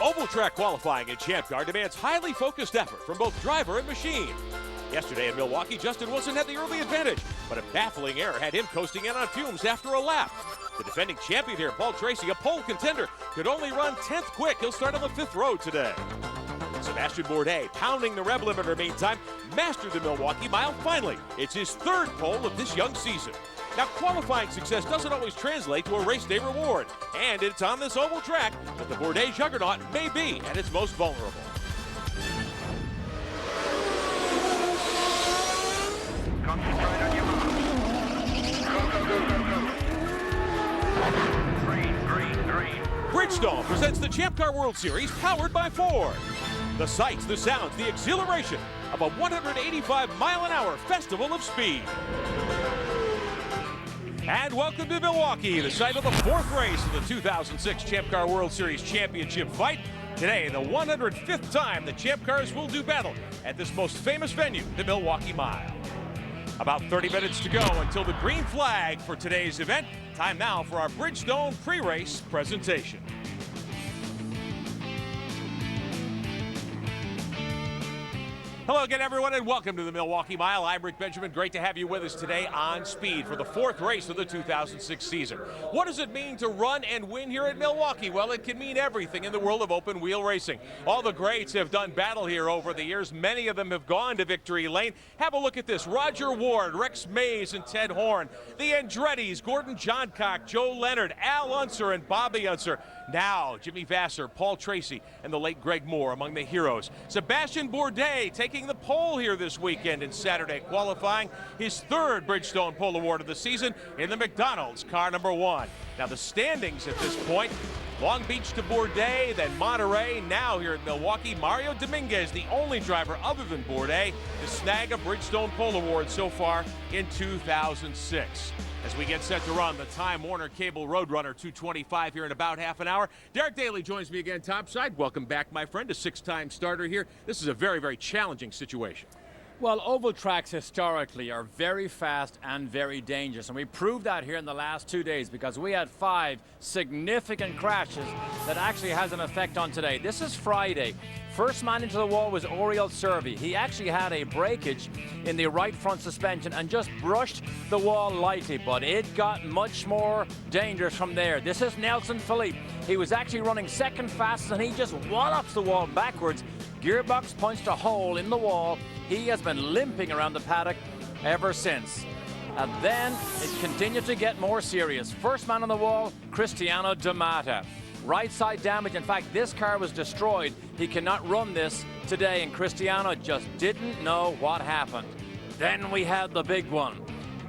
Oval track qualifying in Champ Car demands highly focused effort from both driver and machine. Yesterday in Milwaukee, Justin Wilson had the early advantage, but a baffling error had him coasting in on fumes after a lap. The defending champion here, Paul Tracy, a pole contender, could only run 10th quick. He'll start on the 5th road today. Sebastian Bourdais, pounding the rev limiter meantime, mastered the Milwaukee Mile finally. It's his 3rd pole of this young season. Now, qualifying success doesn't always translate to a race day reward, and it's on this oval track that the Bourdais juggernaut may be at its most vulnerable. Concentrate on your move. Go. Green. Bridgestone presents the Champ Car World Series powered by Ford. The sights, the sounds, the exhilaration of a 185-mile-an-hour festival of speed. And welcome to Milwaukee, the site of the 4th race of the 2006 Champ Car World Series Championship fight. Today, the 105th time the Champ Cars will do battle at this most famous venue, the Milwaukee Mile. About 30 minutes to go until the green flag for today's event. Time now for our Bridgestone pre-race presentation. Hello again, everyone, and welcome to the Milwaukee Mile. I'm Rick Benjamin. Great to have you with us today on Speed for the 4th race of the 2006 season. What does it mean to run and win here at Milwaukee? Well, it can mean everything in the world of open wheel racing. All the greats have done battle here over the years. Many of them have gone to victory lane. Have a look at this. Roger Ward, Rex Mays, and Ted Horn. The Andrettis, Gordon Johncock, Joe Leonard, Al Unser, and Bobby Unser. Now, Jimmy Vasser, Paul Tracy, and the late Greg Moore among the heroes. Sebastian Bourdais taking the pole here this weekend in Saturday qualifying, his 3rd Bridgestone pole award of the season in the McDonald's car number 1. Now the standings at this point, Long Beach to Bourdais, then Monterey, now here at Milwaukee. Mario Dominguez, the only driver other than Bourdais to snag a Bridgestone pole award so far in 2006. As we get set to run the Time Warner Cable Roadrunner 225 here in about half an hour. Derek Daly joins me again topside. Welcome back, my friend, a 6-time starter here. This is a very, very challenging situation. Well, oval tracks historically are very fast and very dangerous, and we proved that here in the last 2 days because we had 5 significant crashes that actually has an effect on today. This is Friday. First man into the wall was Oriol Servi. He actually had a breakage in the right front suspension and just brushed the wall lightly, but it got much more dangerous from there. This is Nelson Philippe. He was actually running 2nd fastest and he just wallops the wall backwards. Gearbox punched a hole in the wall. He has been limping around the paddock ever since. And then it continued to get more serious. First man on the wall, Cristiano D'Amata. Right side damage. In fact, this car was destroyed. He cannot run this today, and Cristiano just didn't know what happened. Then we had the big one.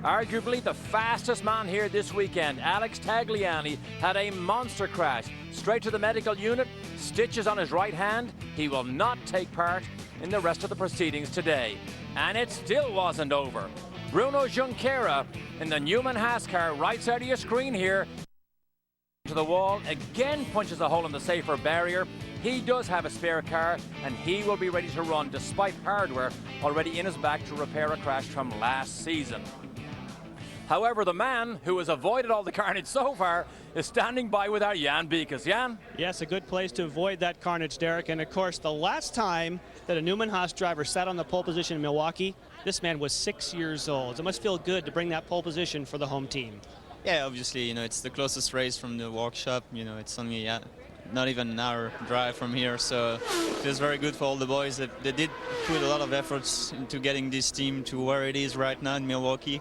Arguably the fastest man here this weekend, Alex Tagliani, had a monster crash. Straight to the medical unit, stitches on his right hand. He will not take part in the rest of the proceedings today. And it still wasn't over. Bruno Junqueira in the Newman Haas car, right side of your screen here, to the wall, again punches a hole in the safer barrier. He does have a spare car and he will be ready to run despite hardware already in his back to repair a crash from last season. However, the man who has avoided all the carnage so far is standing by with our Jan Beekes. Jan? Yes, a good place to avoid that carnage, Derek. And of course, the last time that a Newman Haas driver sat on the pole position in Milwaukee, this man was 6 years old. It must feel good to bring that pole position for the home team. Yeah, obviously, you know, it's the closest race from the workshop. You know, it's only not even an hour drive from here, so it feels very good for all the boys. They did put a lot of efforts into getting this team to where it is right now in Milwaukee.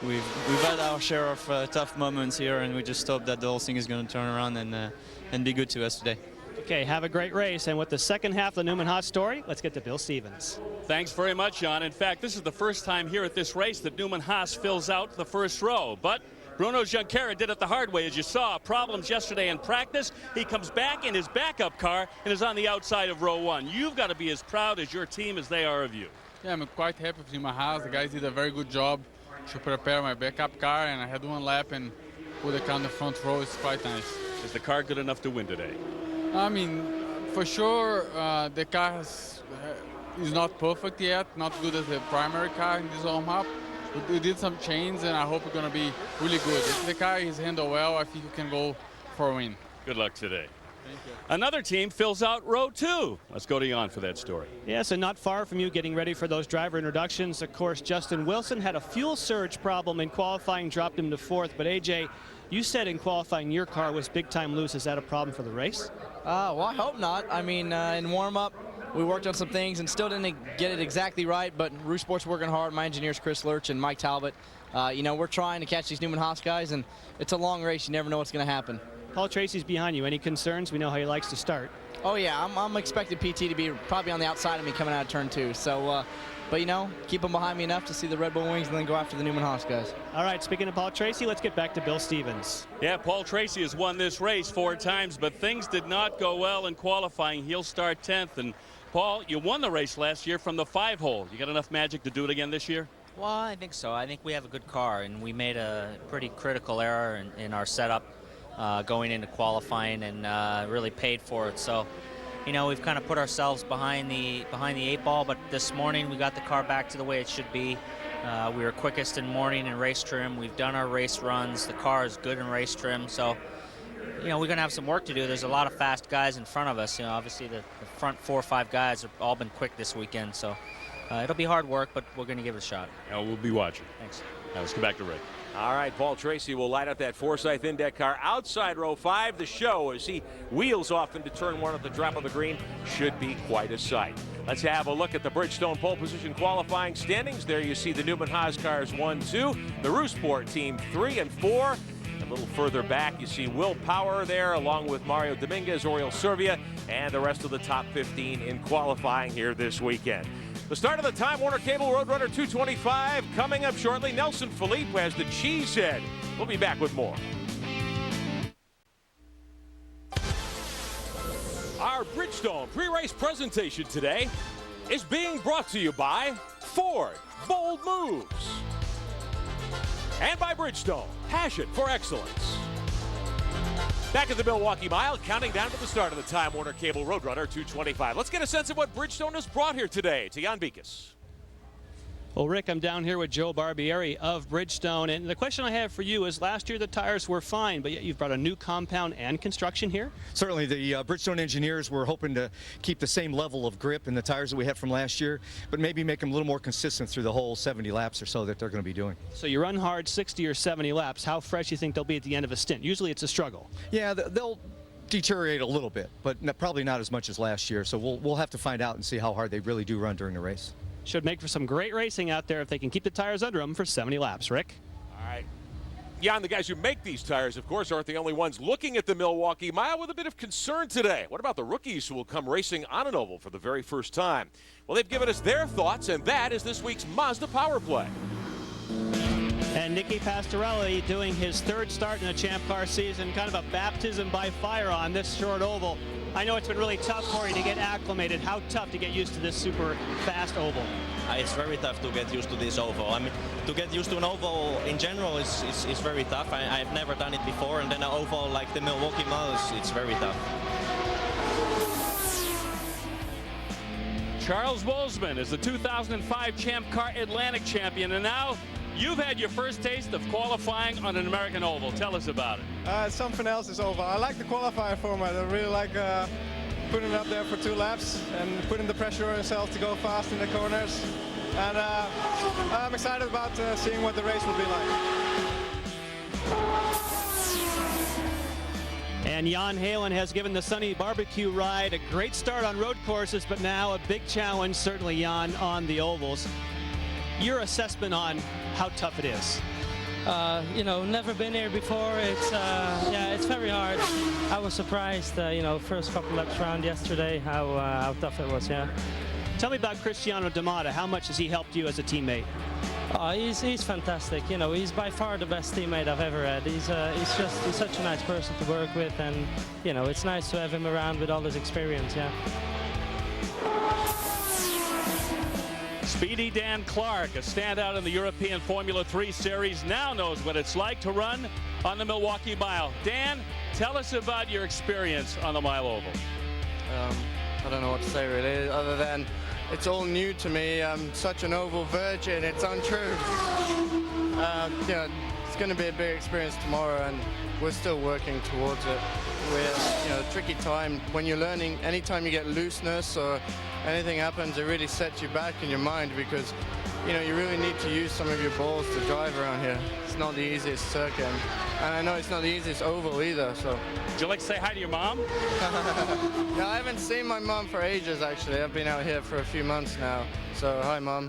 We've had our share of tough moments here, and we just hope that the whole thing is going to turn around and be good to us today. Okay, have a great race. And with the second half of the Newman Haas story, let's get to Bill Stevens. Thanks very much, John. In fact, this is the first time here at this race that Newman Haas fills out the first row. But Bruno Junqueira did it the hard way, as you saw. Problems yesterday in practice. He comes back in his backup car and is on the outside of row 1. You've got to be as proud as your team as they are of you. Yeah, I'm quite happy with Newman Haas. The guys did a very good job to prepare my backup car, and I had one lap and put the car in the front row. It's quite nice. Is the car good enough to win today? I mean, for sure, the car is not perfect yet, not good as the primary car in this home lap. We did some changes, and I hope it's going to be really good. If the car is handled well, I think you can go for a win. Good luck today. Another team fills out row 2. Let's go to Jan for that story. Yeah, so not far from you getting ready for those driver introductions. Of course, Justin Wilson had a fuel surge problem in qualifying, dropped him to 4th. But AJ, you said in qualifying your car was big time loose. Is that a problem for the race? Well, I hope not. I mean, in warm-up, we worked on some things and still didn't get it exactly right, but Roost Sport's working hard. My engineers, Chris Lurch and Mike Talbot, you know, we're trying to catch these Newman Haas guys, and it's a long race. You never know what's going to happen. Paul Tracy's behind you. Any concerns? We know how he likes to start. Oh, yeah, I'm expecting PT to be probably on the outside of me coming out of turn 2. So, but, you know, keep them behind me enough to see the Red Bull wings and then go after the Newman Haas guys. All right, speaking of Paul Tracy, let's get back to Bill Stevens. Yeah, Paul Tracy has won this race 4 times, but things did not go well in qualifying. He'll start 10th. And, Paul, you won the race last year from the 5-hole. You got enough magic to do it again this year? Well, I think so. I think we have a good car, and we made a pretty critical error in our setup going into qualifying, and really paid for it. So, you know, we've kind of put ourselves behind the 8 ball, but this morning we got the car back to the way it should be. We were quickest in morning and race trim. We've done our race runs. The car is good in race trim. So, you know, we're going to have some work to do. There's a lot of fast guys in front of us. You know, obviously the front 4 or 5 guys have all been quick this weekend. So it'll be hard work, but we're going to give it a shot. Yeah, we'll be watching. Thanks. Now let's go back to Rick. All right, Paul Tracy will light up that Forsyth Index car outside row 5. The show, as he wheels off into turn 1 at the drop of the green, should be quite a sight. Let's have a look at the Bridgestone pole position qualifying standings. There you see the Newman Haas cars 1, 2, the Roosport team 3 and 4. A little further back, you see Will Power there, along with Mario Dominguez, Oriol Servia, and the rest of the top 15 in qualifying here this weekend. The start of the Time Warner Cable Roadrunner 225 coming up shortly. Nelson Philippe has the cheesehead. We'll be back with more. Our Bridgestone pre-race presentation today is being brought to you by Ford, bold moves. And by Bridgestone, passion for excellence. Back at the Milwaukee Mile, counting down to the start of the Time Warner Cable Roadrunner 225. Let's get a sense of what Bridgestone has brought here today to Jan Beekes. Well, Rick, I'm down here with Joe Barbieri of Bridgestone, and the question I have for you is, last year the tires were fine, but yet you've brought a new compound and construction here? Certainly, the Bridgestone engineers were hoping to keep the same level of grip in the tires that we had from last year, but maybe make them a little more consistent through the whole 70 laps or so that they're going to be doing. So you run hard 60 or 70 laps. How fresh do you think they'll be at the end of a stint? Usually it's a struggle. Yeah, they'll deteriorate a little bit, but probably not as much as last year, so we'll have to find out and see how hard they really do run during the race. Should make for some great racing out there if they can keep the tires under them for 70 laps. Rick? All right. Jan, the guys who make these tires, of course, aren't the only ones looking at the Milwaukee Mile with a bit of concern today. What about the rookies who will come racing on an oval for the very first time? Well, they've given us their thoughts, and that is this week's Mazda Power Play. And Nicky Pastorelli doing his 3rd start in the Champ Car season, kind of a baptism by fire on this short oval. I know it's been really tough for you to get acclimated. How tough to get used to this super fast oval? It's very tough to get used to this oval. I mean, to get used to an oval in general is very tough. I've never done it before, and then an oval like the Milwaukee Mile, it's very tough. Charles Wolzman is the 2005 Champ Car Atlantic champion, and now you've had your first taste of qualifying on an American oval. Tell us about it. It's something else is oval. I like the qualifying format. I really like putting it up there for 2 laps and putting the pressure on yourself to go fast in the corners. And I'm excited about seeing what the race will be like. And Jan Halen has given the Sunny Barbecue ride a great start on road courses, but now a big challenge, certainly, Jan, on the ovals. Your assessment on how tough it is? You know, never been here before. It's very hard. I was surprised, you know, first couple laps around yesterday, how tough it was, yeah. Tell me about Cristiano D'Amata. How much has he helped you as a teammate? He's fantastic. You know, he's by far the best teammate I've ever had. He's such a nice person to work with, and you know, it's nice to have him around with all his experience, yeah. Speedy Dan Clark, a standout in the European Formula 3 Series, now knows what it's like to run on the Milwaukee Mile. Dan, tell us about your experience on the Mile Oval. I don't know what to say really, other than it's all new to me. I'm such an oval virgin, it's untrue. You know, it's going to be a big experience tomorrow, and we're still working towards it. We're, a tricky time when you're learning. Anytime you get looseness or anything happens, it really sets you back in your mind, because you really need to use some of your balls to drive around here. It's not the easiest circuit, and I know it's not the easiest oval either. So, would you like to say hi to your mom? No, I haven't seen my mom for ages. Actually, I've been out here for a few months now. So, hi, Mom.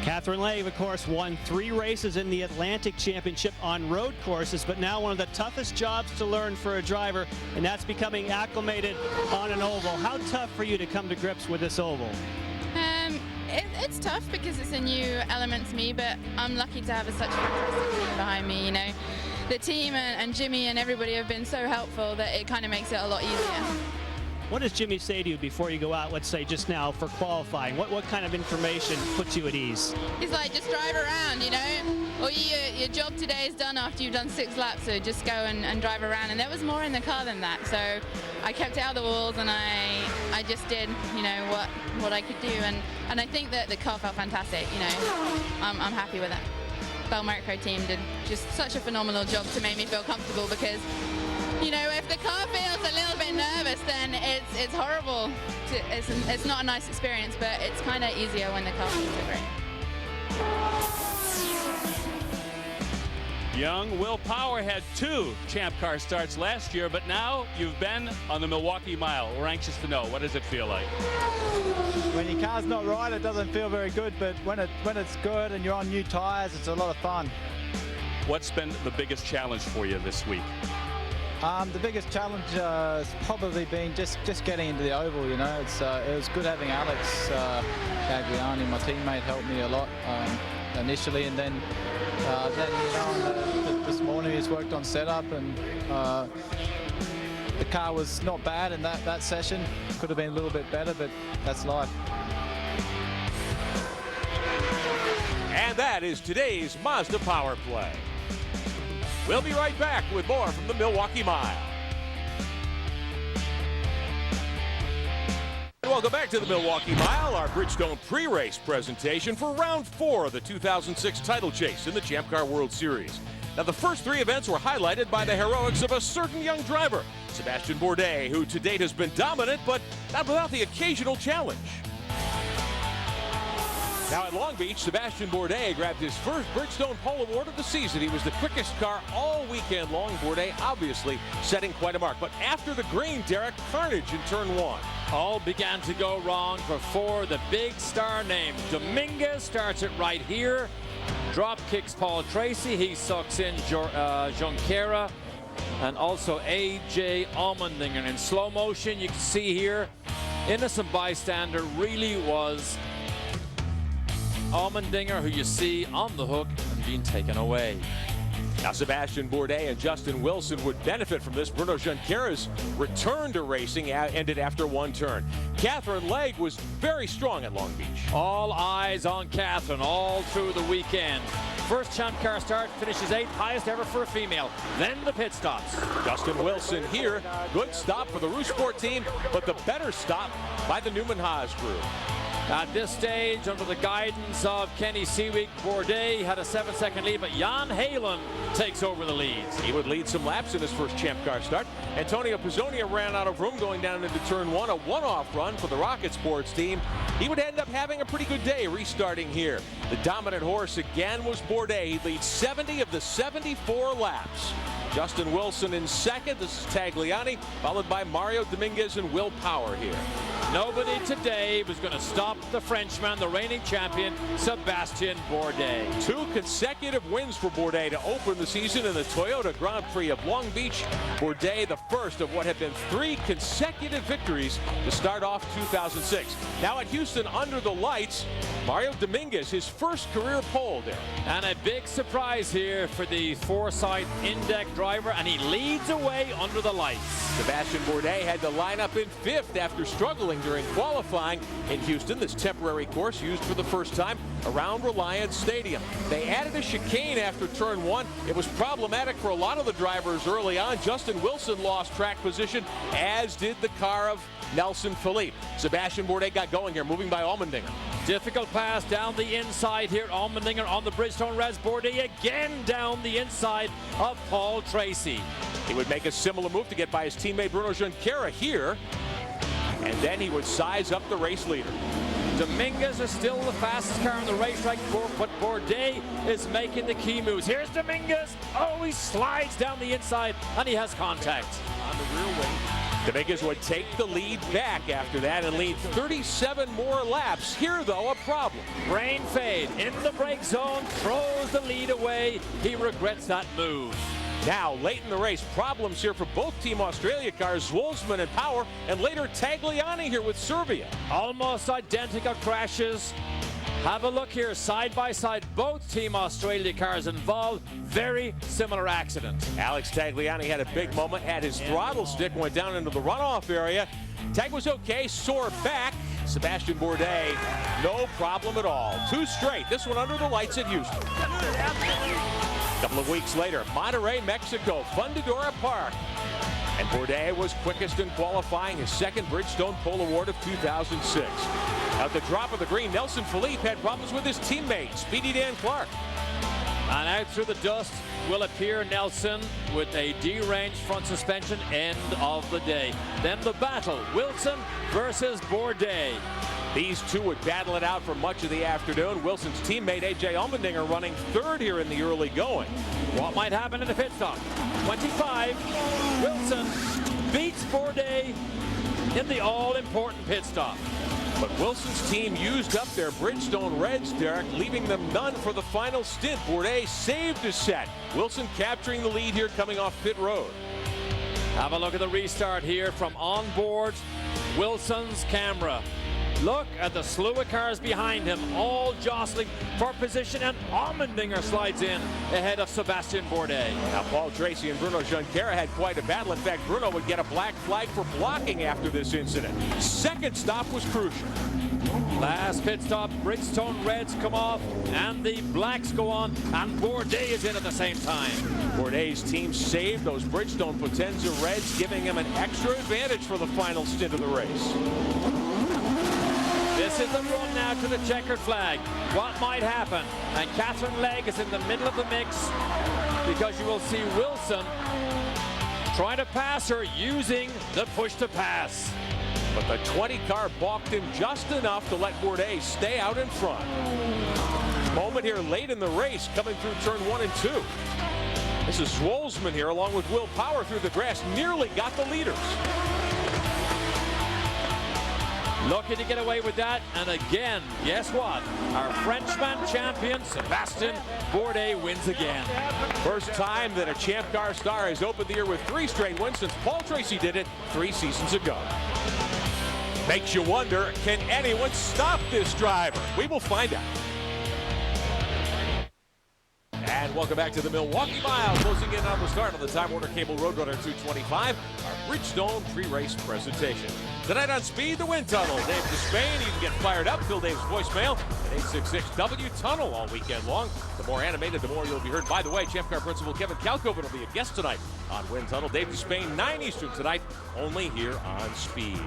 Catherine Legge, of course, won 3 races in the Atlantic Championship on road courses, but now one of the toughest jobs to learn for a driver, and that's becoming acclimated on an oval. How tough for you to come to grips with this oval? It's tough because it's a new element to me, but I'm lucky to have such a fantastic team behind me. The team and Jimmy and everybody have been so helpful that it kind of makes it a lot easier. What does Jimmy say to you before you go out, let's say just now for qualifying? What kind of information puts you at ease? He's like, just drive around, or your job today is done after you've done 6 laps, so just go and drive around. And there was more in the car than that, so I kept it out of the walls, and I just did, what I could do, and I think that the car felt fantastic. I'm happy with it. Bell Merco team did just such a phenomenal job to make me feel comfortable, because if the car feels a little bit nervous, then it's horrible. It's not a nice experience, but it's kind of easier when the car feels so great. Young Will Power had 2 Champ Car starts last year, but now you've been on the Milwaukee Mile. We're anxious to know, what does it feel like? When your car's not right, it doesn't feel very good, but when it's good and you're on new tires, it's a lot of fun. What's been the biggest challenge for you this week? The biggest challenge has probably been just getting into the oval. It was good having Alex Gagliani, my teammate, help me a lot initially, and then this morning he's worked on setup, and the car was not bad in that session. Could have been a little bit better, but that's life. And that is today's Mazda Power Play. We'll be right back with more from the Milwaukee Mile. Welcome back to the Milwaukee Mile, our Bridgestone pre-race presentation for round 4 of the 2006 title chase in the Champ Car World Series. Now, the first 3 events were highlighted by the heroics of a certain young driver, Sebastian Bourdais, who to date has been dominant, but not without the occasional challenge. Now at Long Beach, Sebastian Bourdais grabbed his first Bridgestone pole award of the season. He was the quickest car all weekend long. Bourdais obviously setting quite a mark. But after the green, Derek, carnage in turn 1. All began to go wrong before the big star named Dominguez starts it right here. Drop kicks Paul Tracy. He sucks in Junqueira and also A.J. Allmendinger. In slow motion, you can see here, innocent bystander really was Allmendinger, who you see on the hook and being taken away. Now Sebastian Bourdais and Justin Wilson would benefit from this. Bruno Junqueira's return to racing ended after 1 turn. Catherine Legge was very strong at Long Beach. All eyes on Catherine all through the weekend. First Champ Car start, finishes 8th, highest ever for a female. Then the pit stops. Justin Wilson here, good stop for the Rousport team, but the better stop by the Newman Haas group. At this stage, under the guidance of Kenny Seaweek, Bourdais had a 7-second lead, but Jan Halen takes over the leads. He would lead some laps in his first Champ Car start. Antonio Pizzonia ran out of room going down into turn 1, a one-off run for the Rocket Sports team. He would end up having a pretty good day restarting here. The dominant horse again was Bourdais. He leads 70 of the 74 laps. Justin Wilson in second. This is Tagliani, followed by Mario Dominguez and Will Power here. Nobody today was going to stop the Frenchman, the reigning champion, Sebastian Bourdais. 2 consecutive wins for Bourdais to open the season in the Toyota Grand Prix of Long Beach. Bourdais, the first of what have been 3 consecutive victories to start off 2006. Now at Houston under the lights, Mario Dominguez, his first career pole there. And a big surprise here for the Foresight Index driver, and he leads away under the lights. Sebastian Bourdais had to line up in 5th after struggling during qualifying in Houston, this temporary course used for the first time around Reliance Stadium. They added a chicane after turn 1. It was problematic for a lot of the drivers early on. Justin Wilson lost track position, as did the car of Nelson Philippe. Sebastian Bourdais got going here, moving by Allmendinger. Difficult pass down the inside here. Allmendinger on the Bridgestone Reds. Bourdais again down the inside of Paul Tracy. He would make a similar move to get by his teammate Bruno Junqueira here, and then he would size up the race leader. Dominguez is still the fastest car on the racetrack, but Bourdais is making the key moves. Here's Dominguez. Oh, he slides down the inside, and he has contact on the rear wing. Dominguez would take the lead back after that and lead 37 more laps. Here, though, a problem. Rain fade in the brake zone, throws the lead away. He regrets that move. Now, late in the race, problems here for both Team Australia cars, Wolfsman and Power, and later Tagliani here with Serbia. Almost identical crashes. Have a look here, side by side, both Team Australia cars involved. Very similar accident. Alex Tagliani had a big moment, had his throttle stick, went down into the runoff area. Tag was okay, sore back. Sebastian Bourdais, no problem at all. 2 straight, this one under the lights at Houston. A couple of weeks later, Monterrey, Mexico, Fundadora Park. And Bourdais was quickest in qualifying, his second Bridgestone Pole Award of 2006. At the drop of the green, Nelson Philippe had problems with his teammate, Speedy Dan Clark. And out through the dust will appear Nelson with a deranged front suspension, end of the day. Then the battle, Wilson versus Bourdais. These two would battle it out for much of the afternoon. Wilson's teammate A.J. Allmendinger running third here in the early going. What might happen in the pit stop? 25, Wilson beats Bourdais in the all-important pit stop. But Wilson's team used up their Bridgestone Reds, Derek, leaving them none for the final stint. Bourdais saved his set. Wilson capturing the lead here coming off pit road. Have a look at the restart here from on board Wilson's camera. Look at the slew of cars behind him, all jostling for position, and Allmendinger slides in ahead of Sebastian Bourdais. Now, Paul Tracy and Bruno Junqueira had quite a battle. In fact, Bruno would get a black flag for blocking after this incident. Second stop was crucial. Last pit stop, Bridgestone Reds come off, and the blacks go on, and Bourdais is in at the same time. Bourdais' team saved those Bridgestone Potenza Reds, giving him an extra advantage for the final stint of the race. This is the run now to the checkered flag. What might happen? And Catherine Legg is in the middle of the mix because you will see Wilson trying to pass her using the push to pass. But the 20 car balked him just enough to let Bourdais stay out in front. Moment here late in the race coming through turn 1 and 2. This is Wolfsman here along with Will Power through the grass. Nearly got the leaders. Looking to get away with that, and again, guess what? Our Frenchman champion, Sebastian Bourdais, wins again. First time that a Champ Car star has opened the year with 3 straight wins since Paul Tracy did it 3 seasons ago. Makes you wonder, can anyone stop this driver? We will find out. And welcome back to the Milwaukee Mile, closing in on the start of the Time Warner Cable Roadrunner 225, our Bridgestone pre-race presentation. Tonight on Speed, the Wind Tunnel. Dave Despain, you can get fired up. Phil Dave's voicemail at 866-W-TUNNEL all weekend long. The more animated, the more you'll be heard. By the way, Champ Car principal Kevin Kalkoven will be a guest tonight on Wind Tunnel. Dave Despain, 9 Eastern tonight, only here on Speed.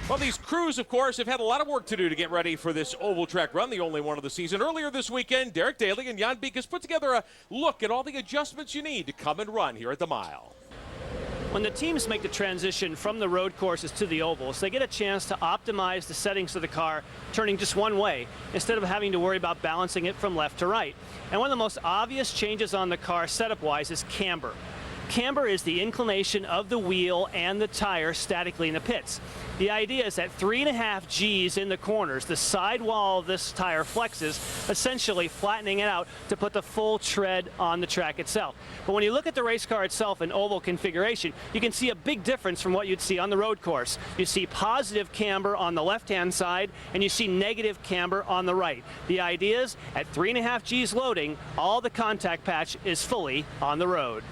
Well, these crews, of course, have had a lot of work to do to get ready for this oval track run, the only one of the season. Earlier this weekend, Derek Daly and Jan Beek has put together a look at all the adjustments you need to come and run here at the mile. When the teams make the transition from the road courses to the ovals, they get a chance to optimize the settings of the car, turning just one way, instead of having to worry about balancing it from left to right. And one of the most obvious changes on the car setup-wise is camber. Camber is the inclination of the wheel and the tire statically in the pits. The idea is that 3.5 G's in the corners, the side wall of this tire flexes, essentially flattening it out to put the full tread on the track itself. But when you look at the race car itself in oval configuration, you can see a big difference from what you'd see on the road course. You see positive camber on the left-hand side, and you see negative camber on the right. The idea is at 3.5 G's loading, all the contact patch is fully on the road.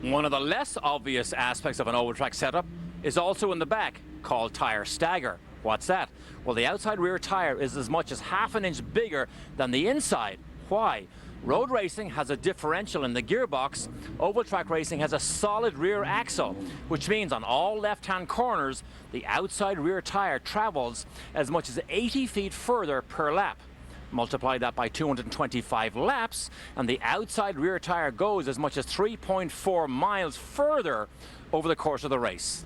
One of the less obvious aspects of an oval track setup is also in the back, called tire stagger. What's that? Well, the outside rear tire is as much as 1/2 inch bigger than the inside. Why? Road racing has a differential in the gearbox. Oval track racing has a solid rear axle, which means on all left-hand corners, the outside rear tire travels as much as 80 feet further per lap. Multiply that by 225 laps, and the outside rear tire goes as much as 3.4 miles further over the course of the race.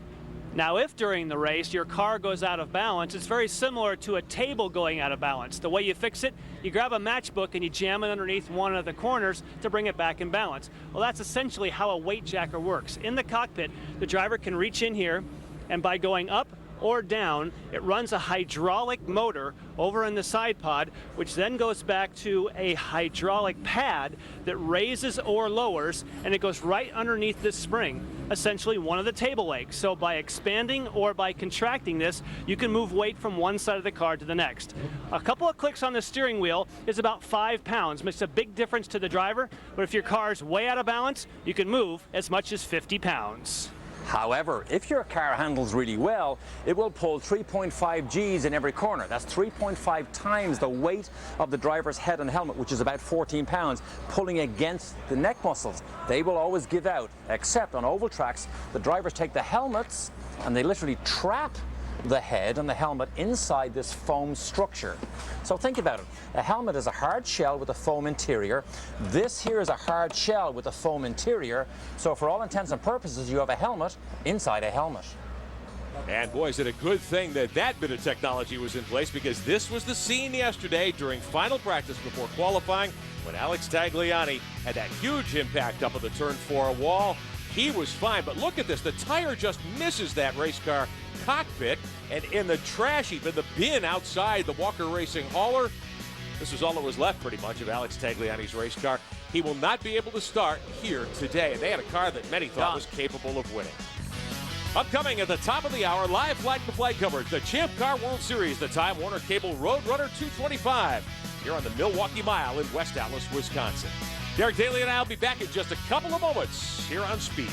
Now, if during the race your car goes out of balance, it's very similar to a table going out of balance. The way you fix it, you grab a matchbook and you jam it underneath one of the corners to bring it back in balance. Well, that's essentially how a weight jacker works. In the cockpit, the driver can reach in here, and by going up or down, it runs a hydraulic motor over in the side pod, which then goes back to a hydraulic pad that raises or lowers, and it goes right underneath this spring, essentially one of the table legs. So by expanding or by contracting this, you can move weight from one side of the car to the next. A couple of clicks on the steering wheel is about 5 pounds. Makes a big difference to the driver, but if your car's way out of balance, you can move as much as 50 pounds. However, if your car handles really well, it will pull 3.5 Gs in every corner. That's 3.5 times the weight of the driver's head and helmet, which is about 14 pounds, pulling against the neck muscles. They will always give out, except on oval tracks, the drivers take the helmets and they literally trap the head and the helmet inside this foam structure. So think about it. A helmet is a hard shell with a foam interior. This here is a hard shell with a foam interior. So for all intents and purposes, you have a helmet inside a helmet. And boy, is it a good thing that that bit of technology was in place, because this was the scene yesterday during final practice before qualifying when Alex Tagliani had that huge impact up at the turn 4 wall. He was fine, but look at this. The tire just misses that race car cockpit, and in the trash heap, in the bin outside the Walker Racing hauler, this is all that was left pretty much of Alex Tagliani's race car. He will not be able to start here today. And they had a car that many thought was capable of winning. Upcoming at the top of the hour, live flag-to-flag coverage, the Champ Car World Series, the Time Warner Cable Roadrunner 225, here on the Milwaukee Mile in West Allis, Wisconsin. Derek Daly and I will be back in just a couple of moments here on Speed.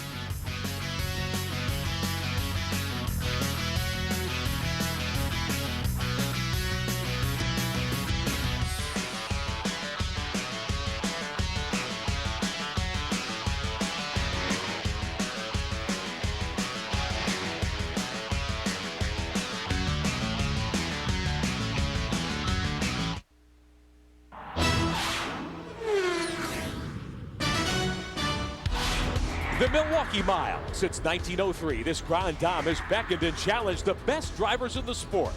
The Milwaukee Mile. Since 1903, this Grand Dame has beckoned and challenged the best drivers in the sport.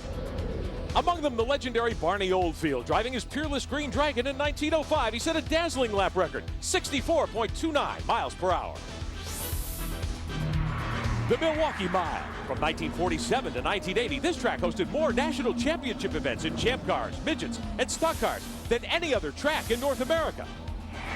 Among them, the legendary Barney Oldfield, driving his peerless Green Dragon in 1905. He set a dazzling lap record, 64.29 miles per hour. The Milwaukee Mile. From 1947 to 1980, this track hosted more national championship events in champ cars, midgets, and stock cars than any other track in North America.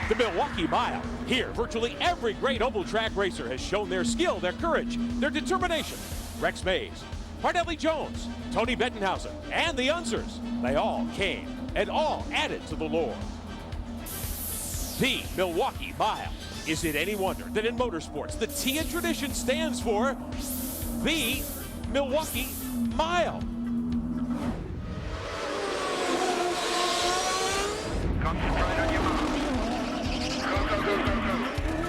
The Milwaukee Mile. Here, virtually every great oval track racer has shown their skill, their courage, their determination. Rex Mays, Hardelli Jones, Tony Bettenhausen, and the Unsers. They all came and all added to the lore. The Milwaukee Mile. Is it any wonder that in motorsports, the T in tradition stands for the Milwaukee Mile? Concentrate on your moves.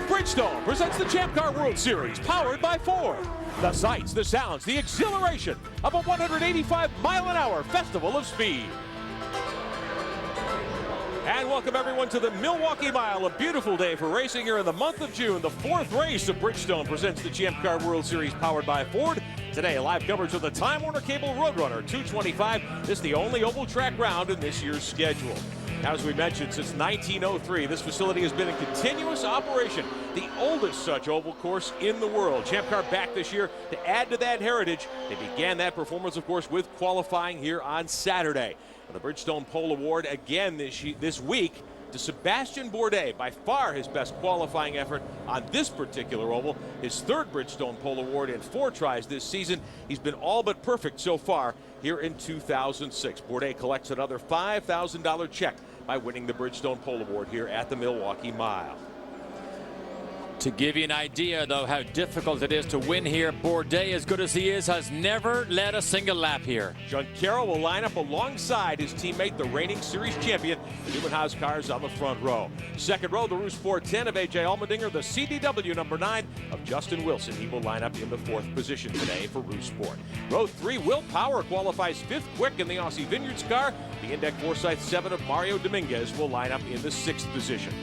Bridgestone presents the Champ Car World Series, powered by Ford. The sights, the sounds, the exhilaration of a 185-mile-an-hour festival of speed. And welcome everyone to the Milwaukee Mile, a beautiful day for racing here in the month of June. The 4th race of Bridgestone presents the Champ Car World Series, powered by Ford. Today, live coverage of the Time Warner Cable Roadrunner 225. This is the only oval track round in this year's schedule. Now, as we mentioned, since 1903, this facility has been in continuous operation, the oldest such oval course in the world. Champ Car back this year to add to that heritage. They began that performance, of course, with qualifying here on Saturday. And the Bridgestone Pole Award again this week to Sebastian Bourdais, by far his best qualifying effort on this particular oval. His 3rd Bridgestone Pole Award in 4 tries this season. He's been all but perfect so far here in 2006. Bourdais collects another $5,000 check by winning the Bridgestone Pole Award here at the Milwaukee Mile. To give you an idea, though, how difficult it is to win here, Bourdais, as good as he is, has never led a single lap here. Junqueira will line up alongside his teammate, the reigning series champion. The Newman Haas cars on the front row. Second row, the Roos 410 of A.J. Allmendinger, the CDW number 9 of Justin Wilson. He will line up in the 4th position today for Roos Sport. Row 3, Will Power qualifies 5th quick in the Aussie Vineyards car. The Index Forsyth 7 of Mario Dominguez will line up in the 6th position.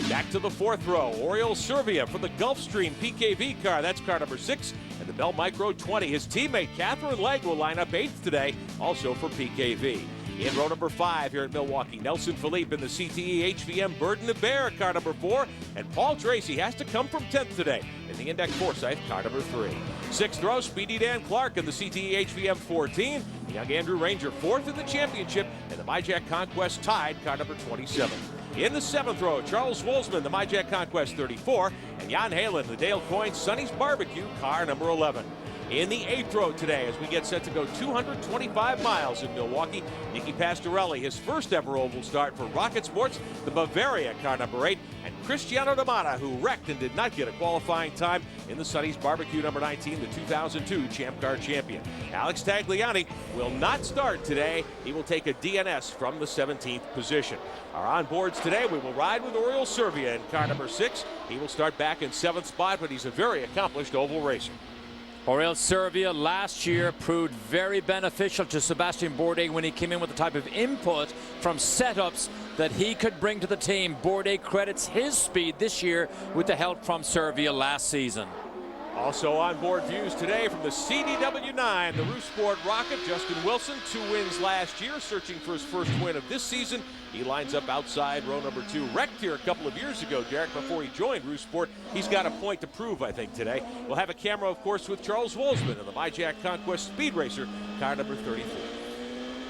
Back to the 4th row, Oriol Servia for the Gulfstream PKV car. That's car number 6. And the Bell Micro 20. His teammate, Catherine Legg, will line up 8th today, also for PKV. In row number 5 here at Milwaukee, Nelson Philippe in the CTE HVM Burden of Bear, car number 4. And Paul Tracy has to come from 10th today in the Index Forsyth, car number 3. 6th row, Speedy Dan Clark in the CTE HVM 14. The young Andrew Ranger 4th in the championship. And the MyJack Conquest Tide, car number 27. In the 7th row, Charles Wolfsman, the MyJack Conquest 34, and Jan Halen, the Dale Coyne Sonny's Barbecue, car number 11. In the 8th row today, as we get set to go 225 miles in Milwaukee, Nicky Pastorelli, his first ever oval start for Rocket Sports, the Bavaria, car number 8, and Cristiano D'Amata, who wrecked and did not get a qualifying time in the Sonny's Barbecue number 19, the 2002 Champ Car champion. Alex Tagliani will not start today. He will take a DNS from the 17th position. Our onboards today, we will ride with Oriol Servia in car number 6. He will start back in 7th spot, but he's a very accomplished oval racer. Oriol Servia last year proved very beneficial to Sebastien Bourdais when he came in with the type of input from setups that he could bring to the team. Bourdais credits his speed this year with the help from Servia last season. Also on board views today from the CDW9, the Roos Sport Rocket, Justin Wilson, 2 wins last year, searching for his first win of this season. He lines up outside row number 2. Wrecked here a couple of years ago, Derek, before he joined Roos Sport. He's got a point to prove, I think, today. We'll have a camera, of course, with Charles Wolfsman and the MyJack Conquest Speed Racer, car number 34.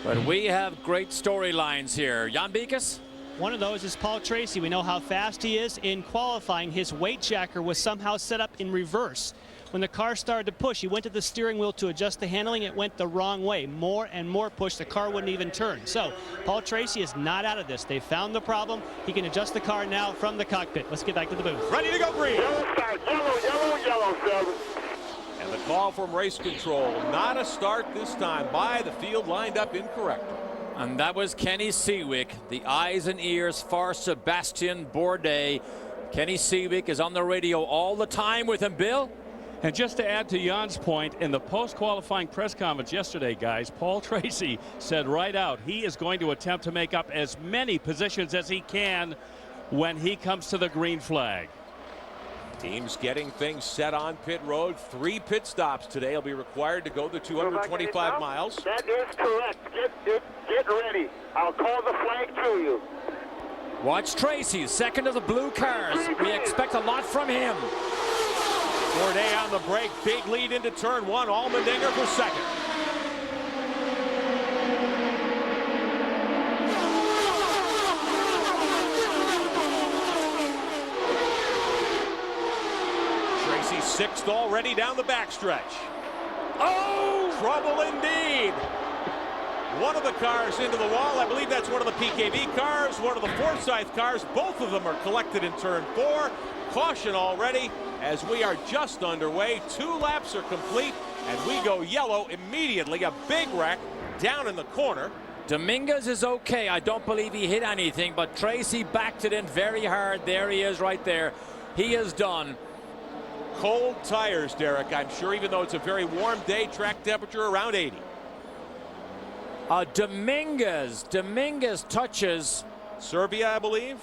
But we have great storylines here. Jan Beekes? One of those is Paul Tracy. We know how fast he is. In qualifying, his weight jacker was somehow set up in reverse. When the car started to push, he went to the steering wheel to adjust the handling. It went the wrong way. More and more push. The car wouldn't even turn. So Paul Tracy is not out of this. They found the problem. He can adjust the car now from the cockpit. Let's get back to the booth. Ready to go green. Yellow start. Yellow, 7. And the call from race control. Not a start this time by the field, lined up incorrect. And that was Kenny Seawick, the eyes and ears for Sebastien Bourdais. Kenny Seawick is on the radio all the time with him, Bill. And just to add to Jan's point, in the post-qualifying press conference yesterday, guys, Paul Tracy said right out he is going to attempt to make up as many positions as he can when he comes to the green flag. Teams getting things set on pit road. 3 pit stops today will be required to go the 225 miles. That is correct. Get ready. I'll call the flag to you. Watch Tracy, second of the blue cars. We expect a lot from him. Bourdais on the brake. Big lead into turn 1. Allmendinger for second. Tracy 6th already down the backstretch. Oh, trouble indeed. One of the cars into the wall. I believe that's one of the PKV cars, one of the Forsyth cars. Both of them are collected in turn 4. Caution already as we are just underway. 2 laps are complete, and we go yellow immediately. A big wreck down in the corner. Dominguez is okay. I don't believe he hit anything, but Tracy backed it in very hard. There he is right there. He is done. Cold tires, Derek. I'm sure even though it's a very warm day, track temperature around 80. Dominguez touches. Servia, I believe.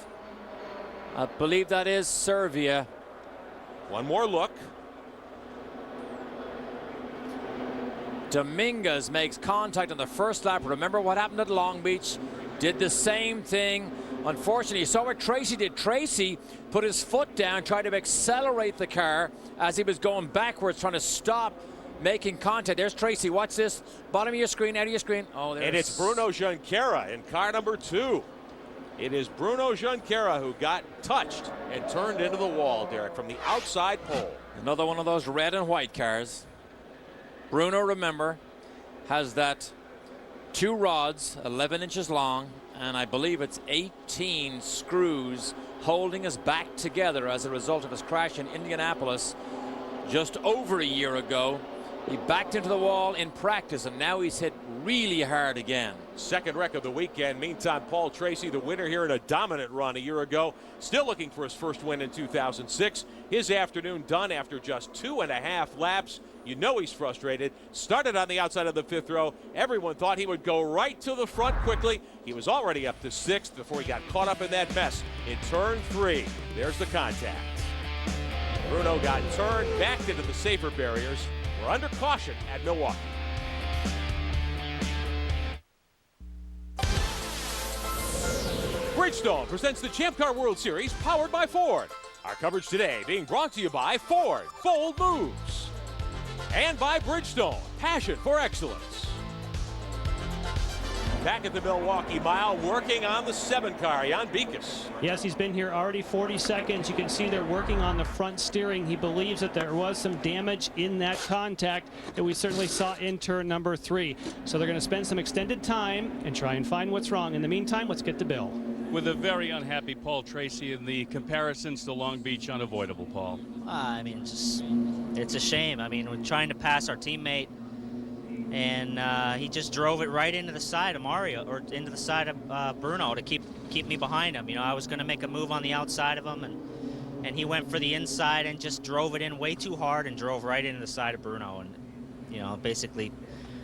I believe that is Servia. One more look. Dominguez makes contact on the first lap. Remember what happened at Long Beach? Did the same thing. Unfortunately, you saw what Tracy did. Tracy put his foot down, tried to accelerate the car as he was going backwards, trying to stop making contact. There's Tracy. Watch this. Bottom of your screen, out of your screen. Oh, there's... And it's Bruno Junqueira in car number 2. It is Bruno Junqueira who got touched and turned into the wall, Derek, from the outside pole. Another one of those red and white cars. Bruno, remember, has that 2 rods, 11 inches long, and I believe it's 18 screws holding us back together as a result of his crash in Indianapolis just over a year ago. He backed into the wall in practice, and now he's hit really hard again. Second wreck of the weekend. Meantime, Paul Tracy, the winner here in a dominant run a year ago, still looking for his first win in 2006. His afternoon done after just 2.5 laps. You know he's frustrated. Started on the outside of the 5th row. Everyone thought he would go right to the front quickly. He was already up to 6th before he got caught up in that mess in turn 3. There's the contact. Bruno got turned, backed into the safer barriers. We're under caution at Milwaukee. Bridgestone presents the Champ Car World Series powered by Ford. Our coverage today being brought to you by Ford, Bold Moves. And by Bridgestone, passion for excellence. Back at the Milwaukee Mile, working on the 7 car, Jan Beekes. Yes, he's been here already 40 seconds. You can see they're working on the front steering. He believes that there was some damage in that contact that we certainly saw in turn number 3. So they're going to spend some extended time and try and find what's wrong. In the meantime, let's get to Bill. With a very unhappy Paul Tracy, and the comparisons to Long Beach unavoidable, Paul. I mean, it's a shame. I mean, we're trying to pass our teammate, and he just drove it right into the side of Mario, or into the side of Bruno to keep me behind him. You know, I was going to make a move on the outside of him, and he went for the inside and just drove it in way too hard and drove right into the side of Bruno, and you know, basically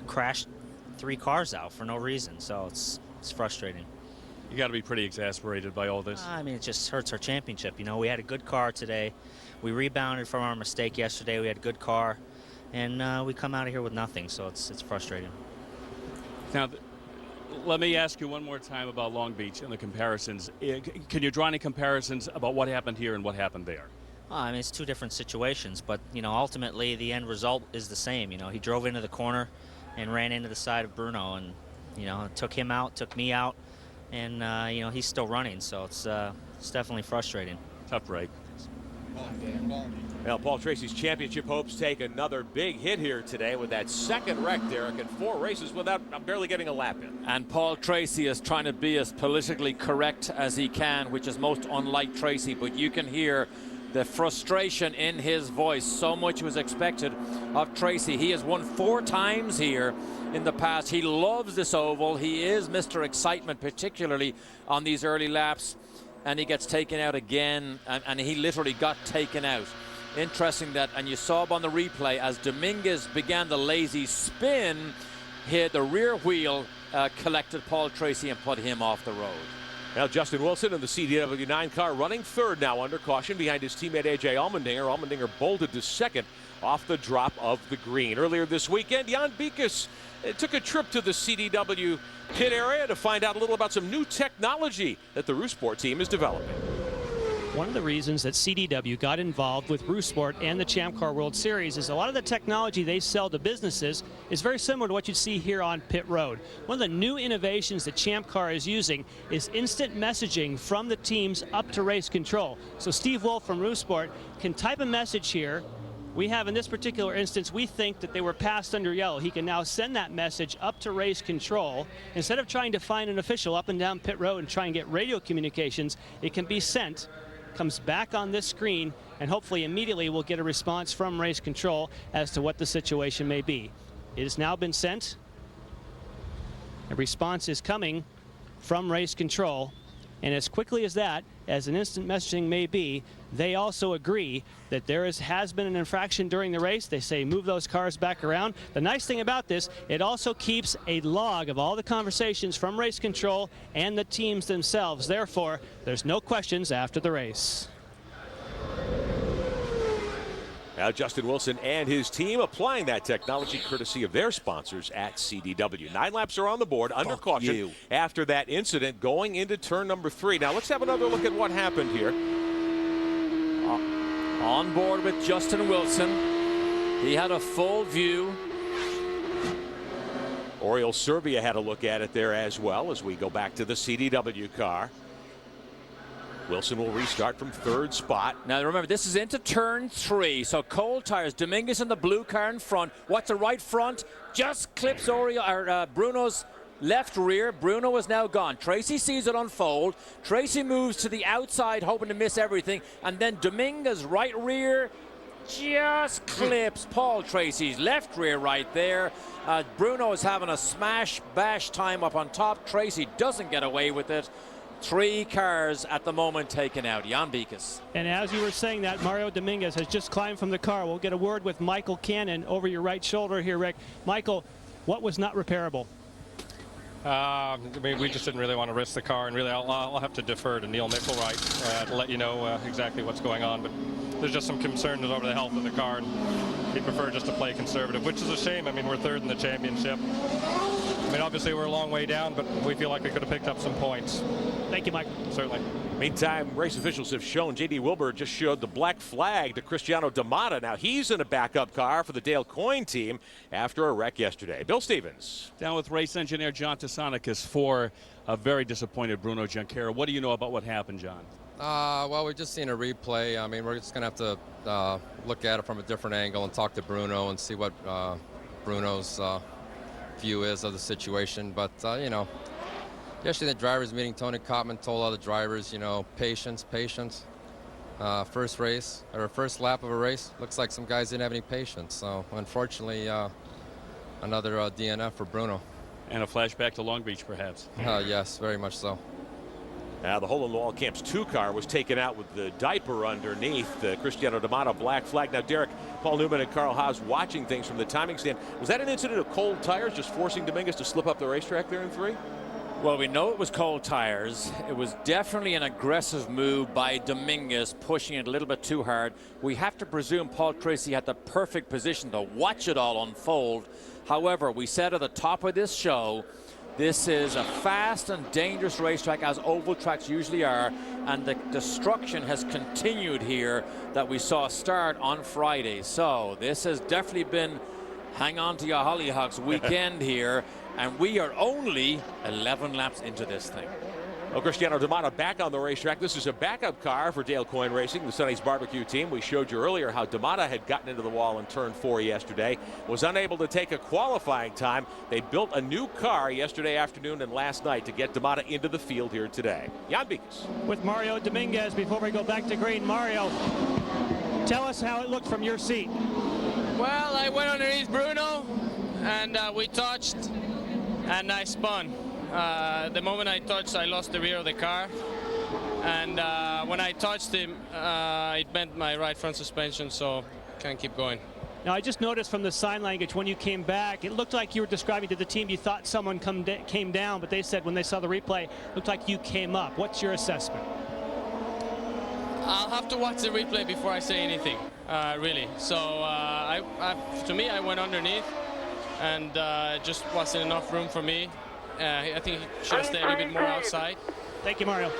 crashed 3 cars out for no reason. So it's frustrating. You got to be pretty exasperated by all this. I mean, it just hurts our championship. You know, we had a good car today. We rebounded from our mistake yesterday. We had a good car, and we come out of here with nothing. So it's frustrating. Now, let me ask you one more time about Long Beach and the comparisons. Can you draw any comparisons about what happened here and what happened there? Well, I mean, it's 2 different situations, but you know, ultimately the end result is the same. You know, he drove into the corner and ran into the side of Bruno, and you know, it took him out, took me out. And, you know, he's still running, so it's definitely frustrating. Tough break. Well, Paul Tracy's championship hopes take another big hit here today with that second wreck, Derek, in 4 races without barely getting a lap in. And Paul Tracy is trying to be as politically correct as he can, which is most unlike Tracy, but you can hear the frustration in his voice. So much was expected of Tracy. He has won 4 times here in the past. He loves this oval. He is Mr. Excitement, particularly on these early laps, and he gets taken out again, and he literally got taken out. Interesting that, and you saw him on the replay as Dominguez began the lazy spin, hit the rear wheel, collected Paul Tracy and put him off the road. Now Justin Wilson in the CDW9 car running 3rd now under caution behind his teammate A.J. Allmendinger. Allmendinger bolted to 2nd off the drop of the green. Earlier this weekend, Jan Beekes took a trip to the CDW pit area to find out a little about some new technology that the Rousport team is developing. One of the reasons that CDW got involved with Rousport and the Champ Car World Series is a lot of the technology they sell to businesses is very similar to what you see here on pit road. One of the new innovations that Champ Car is using is instant messaging from the teams up to race control. So Steve Wolf from Rousport can type a message here. We have, in this particular instance, we think that they were passed under yellow. He can now send that message up to race control. Instead of trying to find an official up and down pit road and try and get radio communications, it can be sent, comes back on this screen, and hopefully immediately we'll get a response from race control as to what the situation may be. It has now been sent. A response is coming from race control, and as quickly as that, as an instant messaging may be, they also agree that there has been an infraction during the race. They say move those cars back around. The nice thing about this, it also keeps a log of all the conversations from race control and the teams themselves. Therefore, there's no questions after the race. Now Justin Wilson and his team applying that technology courtesy of their sponsors at CDW. 9 laps are on the board under caution after that incident going into turn number 3. Now let's have another look at what happened here. On board with Justin Wilson. He had a full view. Oriol Serbia had a look at it there as well as we go back to the CDW car. Wilson will restart from 3rd spot. Now remember, this is into turn 3, so cold tires. Dominguez in the blue car in front. What's the right front? Just clips Bruno's left rear. Bruno is now gone. Tracy sees it unfold. Tracy moves to the outside, hoping to miss everything. And then Dominguez, right rear, just clips Paul Tracy's left rear right there. Bruno is having a smash bash time up on top. Tracy doesn't get away with it. 3 cars at the moment taken out. Jan Beekes. And as you were saying that, Mario Dominguez has just climbed from the car. We'll get a word with Michael Cannon over your right shoulder here, Rick. Michael, what was not repairable? I mean, we just didn't really want to risk the car, and really I'll have to defer to Neil Mickelwright to let you know exactly what's going on. But there's just some concerns over the health of the car, and he'd prefer just to play conservative, which is a shame. I mean, we're 3rd in the championship. I mean, obviously we're a long way down, but we feel like we could have picked up some points. Thank you, Michael. Certainly. Meantime, race officials have shown J.D. Wilbur just showed the black flag to Cristiano D'Amata. Now he's in a backup car for the Dale Coyne team after a wreck yesterday. Bill Stevens. Down with race engineer John Tassonicus for a very disappointed Bruno Junqueira. What do you know about what happened, John? Well, we've just seen a replay. I mean, we're just going to have to look at it from a different angle and talk to Bruno and see what Bruno's view is of the situation. But, you know, yesterday the drivers meeting, Tony Kottman told all the drivers, you know, patience, patience. First race, or first lap of a race, looks like some guys didn't have any patience. So, unfortunately, another DNF for Bruno. And a flashback to Long Beach, perhaps. Yes, very much so. The hole-in-the-wall Camps 2 car was taken out with the diaper underneath. Cristiano D'Amata black flag. Now, Derek, Paul Newman and Carl Haas watching things from the timing stand. Was that an incident of cold tires just forcing Dominguez to slip up the racetrack there in 3? Well, we know it was cold tires. It was definitely an aggressive move by Dominguez, pushing it a little bit too hard. We have to presume Paul Tracy had the perfect position to watch it all unfold. However, we said at the top of this show, this is a fast and dangerous racetrack, as oval tracks usually are, and the destruction has continued here that we saw start on Friday. So this has definitely been hang on to your hollyhocks weekend here, and we are only 11 laps into this thing. Well, Cristiano D'Amata back on the racetrack. This is a backup car for Dale Coyne Racing, the Sonny's Barbecue team. We showed you earlier how D'Amata had gotten into the wall in turn 4 yesterday, was unable to take a qualifying time. They built a new car yesterday afternoon and last night to get D'Amata into the field here today. Jan Beekes. With Mario Dominguez, before we go back to green, Mario, tell us how it looked from your seat. Well, I went underneath Bruno, and we touched, and I spun. The moment I touched, I lost the rear of the car, and when I touched him, it bent my right front suspension, so can't keep going. Now, I just noticed from the sign language when you came back, it looked like you were describing to the team you thought someone came down, but they said when they saw the replay, it looked like you came up. What's your assessment? I'll have to watch the replay before I say anything, really. So to me, I went underneath, and just wasn't enough room for me. I think he should have stayed a little bit more outside. Thank you, Mario.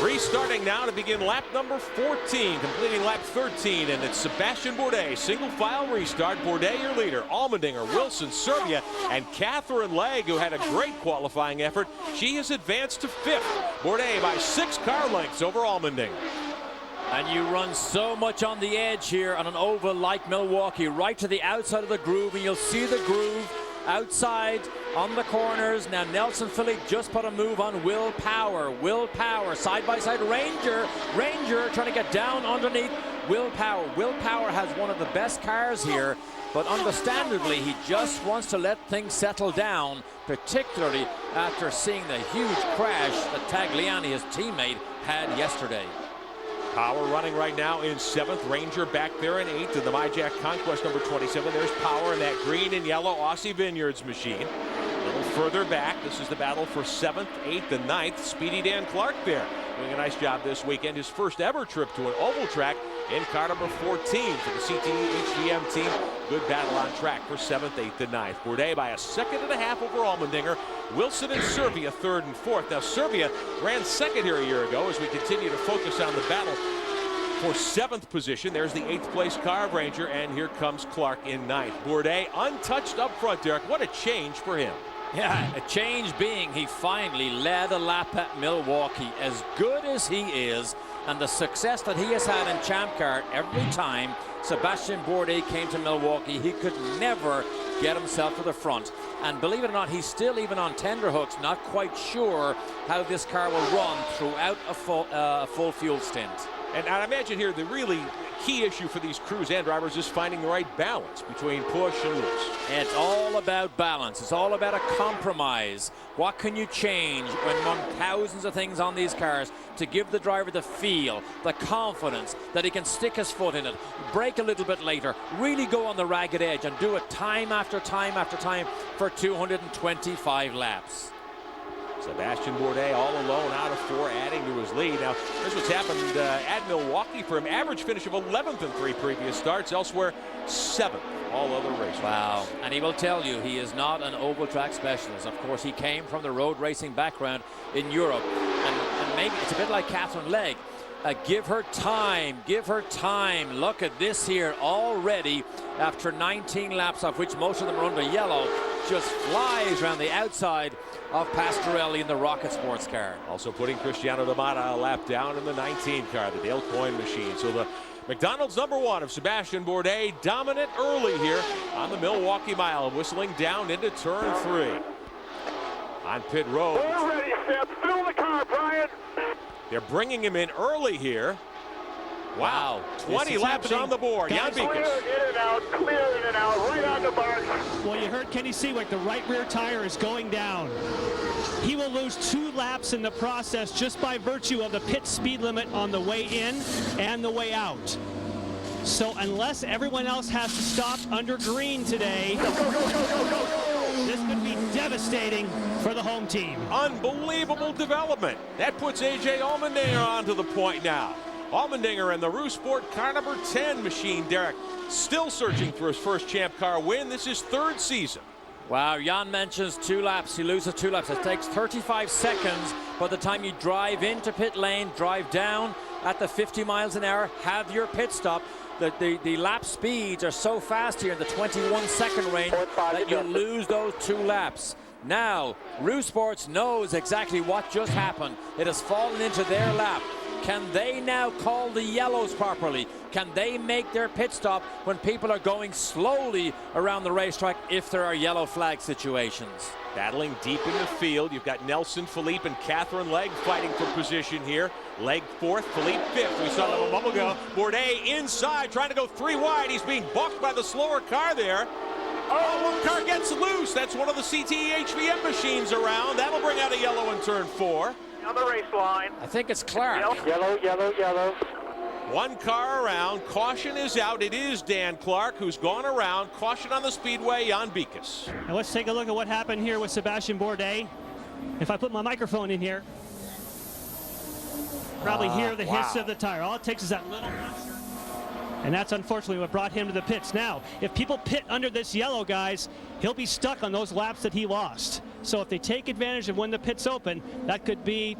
Restarting now to begin lap number 14, completing lap 13, and it's Sebastian Bourdais. Single file restart. Bourdais your leader. Allmendinger, Wilson, Serbia, and Catherine Legge, who had a great qualifying effort. She has advanced to 5th. Bourdais by 6 car lengths over Allmendinger. And you run so much on the edge here on an oval like Milwaukee, right to the outside of the groove, and you'll see the groove outside on the corners. Now Nelson Philippe just put a move on Will Power, side by side. Ranger trying to get down underneath Will Power. Will Power has one of the best cars here, but understandably he just wants to let things settle down, particularly after seeing the huge crash that Tagliani, his teammate, had yesterday. Power running right now in 7th. Ranger back there in 8th. In the MyJack Conquest number 27. There's Power in that green and yellow Aussie Vineyards machine. A little further back, this is the battle for 7th, 8th, and 9th. Speedy Dan Clark there doing a nice job this weekend. His first ever trip to an oval track in car number 14 for the CTE HGM team. Good battle on track for 7th, 8th, and 9th. Bourdais by a 1.5 seconds over Allmendinger. Wilson and Serbia 3rd and 4th. Now Serbia ran 2nd here a year ago as we continue to focus on the battle for 7th position. There's the 8th place car of Ranger, and here comes Clark in 9th. Bourdais untouched up front, Derek. What a change for him. Yeah, a change being he finally led a lap at Milwaukee. As good as he is, and the success that he has had in Champ Car every time Sebastian Bourdais came to Milwaukee, he could never get himself to the front. And believe it or not, he's still, even on tender hooks, not quite sure how this car will run throughout a full fuel stint. And I imagine here the really key issue for these crews and drivers is finding the right balance between push and loose. It's all about balance. It's all about a compromise. What can you change among thousands of things on these cars to give the driver the feel, the confidence that he can stick his foot in it, brake a little bit later, really go on the ragged edge and do it time after time after time for 225 laps. Sebastian Bourdais all alone out of 4, adding to his lead. Now, here's what's happened at Milwaukee for him. Average finish of 11th in 3 previous starts. Elsewhere, 7th. All other races. Wow. And he will tell you he is not an oval track specialist. Of course, he came from the road racing background in Europe. And maybe it's a bit like Catherine Legge. Give her time. Give her time. Look at this here already after 19 laps, of which most of them are under yellow. Just flies around the outside of Pastorelli in the Rocket Sports car. Also putting Cristiano D'Amata a lap down in the 19 car, the Dale Coyne machine. So the McDonald's #1 of Sebastian Bourdais dominant early here on the Milwaukee Mile, whistling down into turn 3. On pit road. We're ready, Seb. Fill the car, Brian. They're bringing him in early here. Wow, 20 laps on the board. Jan Clear in and out, right on the mark. Well, you heard Kenny Seawick, the right rear tire is going down. He will lose 2 laps in the process just by virtue of the pit speed limit on the way in and the way out. So unless everyone else has to stop under green today, this could be devastating for the home team. Unbelievable development. That puts A.J. Allmendinger onto the point now. Allmendinger in the Rousport car number 10 machine, Derek, still searching for his first Champ Car win. This is 3rd season. Wow, Jan mentions 2 laps. He loses 2 laps. It takes 35 seconds by the time you drive into pit lane, drive down at the 50 miles an hour, have your pit stop. The lap speeds are so fast here in the 21-second range that you lose those 2 laps. Now, Rousports knows exactly what just happened. It has fallen into their lap. Can they now call the yellows properly? Can they make their pit stop when people are going slowly around the racetrack if there are yellow flag situations? Battling deep in the field, you've got Nelson, Philippe, and Catherine Legge fighting for position here. Legge 4th, Philippe 5th. We saw that a moment ago. Bourdais inside, trying to go 3 wide. He's being bucked by the slower car there. Oh, one car gets loose. That's one of the CTE HVM machines around. That'll bring out a yellow in turn 4. On the race line. I think it's Clark. Yellow. One car around. Caution is out. It is Dan Clark who's gone around. Caution on the speedway, Jan Bikas. Now let's take a look at what happened here with Sebastian Bourdais. If I put my microphone in here, probably hear the hiss of the tire. All it takes is that little pressure. And that's unfortunately what brought him to the pits. Now, if people pit under this yellow, guys, he'll be stuck on those laps that he lost. So if they take advantage of when the pit's open, that could be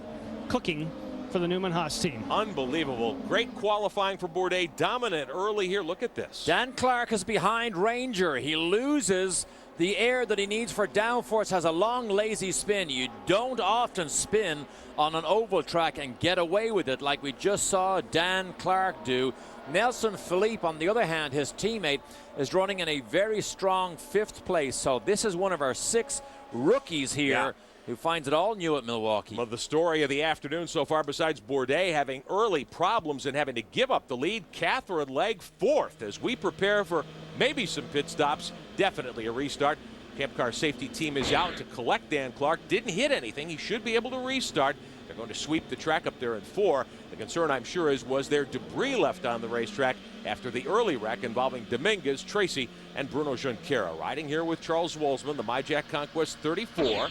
cooking for the Newman Haas team. Unbelievable. Great qualifying for Bourdais. Dominant early here. Look at this. Dan Clark is behind Ranger. He loses the air that he needs for downforce, has a long, lazy spin. You don't often spin on an oval track and get away with it like we just saw Dan Clark do. Nelson Philippe, on the other hand, his teammate, is running in a very strong 5th place. So this is one of our 6 rookies here who finds it all new at Milwaukee. Well, the story of the afternoon so far, besides Bourdais having early problems and having to give up the lead, Catherine Legge 4th as we prepare for maybe some pit stops, definitely a restart. Camp Car safety team is out to collect Dan Clark. Didn't hit anything. He should be able to restart. They're going to sweep the track up there in 4. The concern, I'm sure, was there debris left on the racetrack after the early wreck involving Dominguez, Tracy, and Bruno Junqueira. Riding here with Charles Wolzman, the MyJack Conquest 34.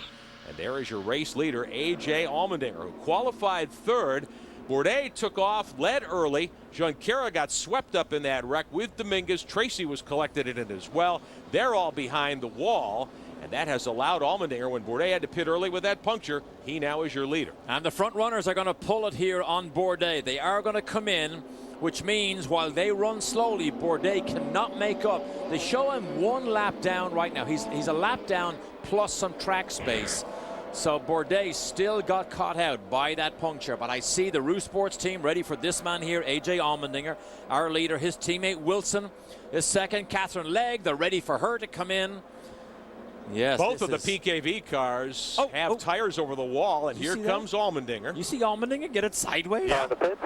And there is your race leader, A.J. Allmendinger, who qualified 3rd. Bourdais took off, led early. Junqueira got swept up in that wreck with Dominguez. Tracy was collected in it as well. They're all behind the wall. And that has allowed Allmendinger, when Bourdais had to pit early with that puncture, he now is your leader. And the front runners are going to pull it here on Bourdais. They are going to come in, which means while they run slowly, Bourdais cannot make up. They show him 1 lap down right now. He's a lap down plus some track space. So Bourdais still got caught out by that puncture. But I see the Rousports team ready for this man here, A.J. Allmendinger, our leader. His teammate Wilson is 2nd. Catherine Legge, they're ready for her to come in. Yes. Both of the PKV cars have tires over the wall, and here comes Allmendinger. You see Allmendinger get it sideways? Yeah. The pits.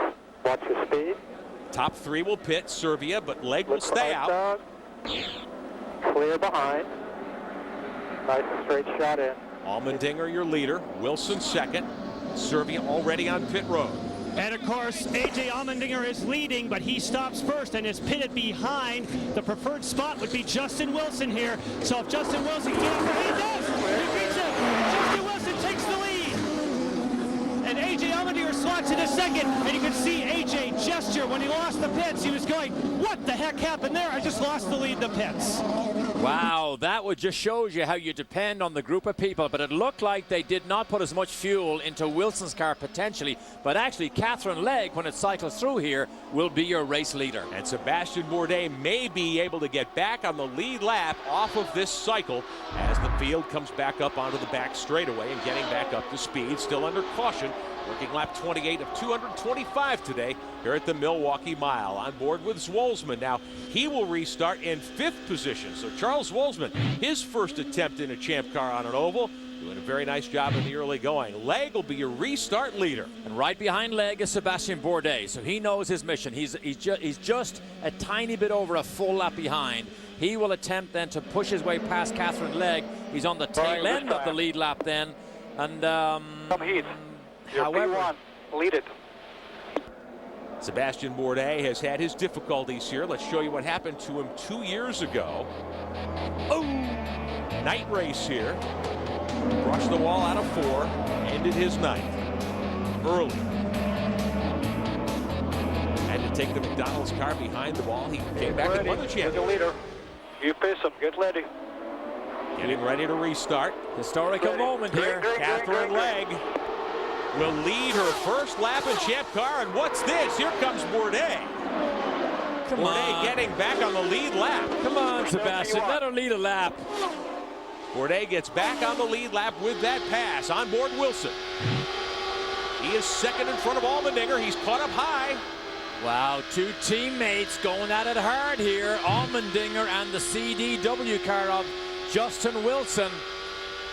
Watch your speed. Top 3 will pit, Serbia, but Leg will stay out. Clear behind. Nice straight shot in. Allmendinger, your leader. Wilson second. Serbia already on pit road. And of course, A.J. Allmendinger is leading, but he stops first and is pitted behind. The preferred spot would be Justin Wilson here. So if Justin Wilson can get over, he does! He beats him! Justin Wilson takes the lead! And A.J. Allmendinger slots in a second, and you can see A.J. gesture when he lost the pits. He was going, what the heck happened there? I just lost the lead in the pits. Wow, that would just shows you how you depend on the group of people. But it looked like they did not put as much fuel into Wilson's car potentially. But actually, Catherine Legge, when it cycles through here, will be your race leader. And Sebastian Bourdais may be able to get back on the lead lap off of this cycle as the field comes back up onto the back straightaway and getting back up to speed, still under caution. Working lap 28 of 225 today here at the Milwaukee Mile. On board with Zwolsman. Now, he will restart in 5th position. So Charles Zwolsman, his first attempt in a champ car on an oval, doing a very nice job in the early going. Legge will be your restart leader. And right behind Legge is Sebastian Bourdais, so he knows his mission. He's just a tiny bit over a full lap behind. He will attempt then to push his way past Catherine Legge. He's on the tail end of the lead lap then. And however, lead it. Sebastian Bourdais has had his difficulties here. Let's show you what happened to him 2 years ago. Oh, night race here. Brushed the wall out of 4, ended his ninth early. Had to take the McDonald's car behind the wall. He came back and won the championship. The leader. You pace him. Get ready. Getting ready to restart. Historical moment here. Catherine Legge will lead her first lap in champ car, and what's this? Here comes Bourdais. Bourdais getting back on the lead lap. Come on, Sebastian, let her lead a lap. Bourdais gets back on the lead lap with that pass. On board Wilson. He is second in front of Allmendinger. He's caught up high. Wow, 2 teammates going at it hard here. Allmendinger and the CDW car of Justin Wilson.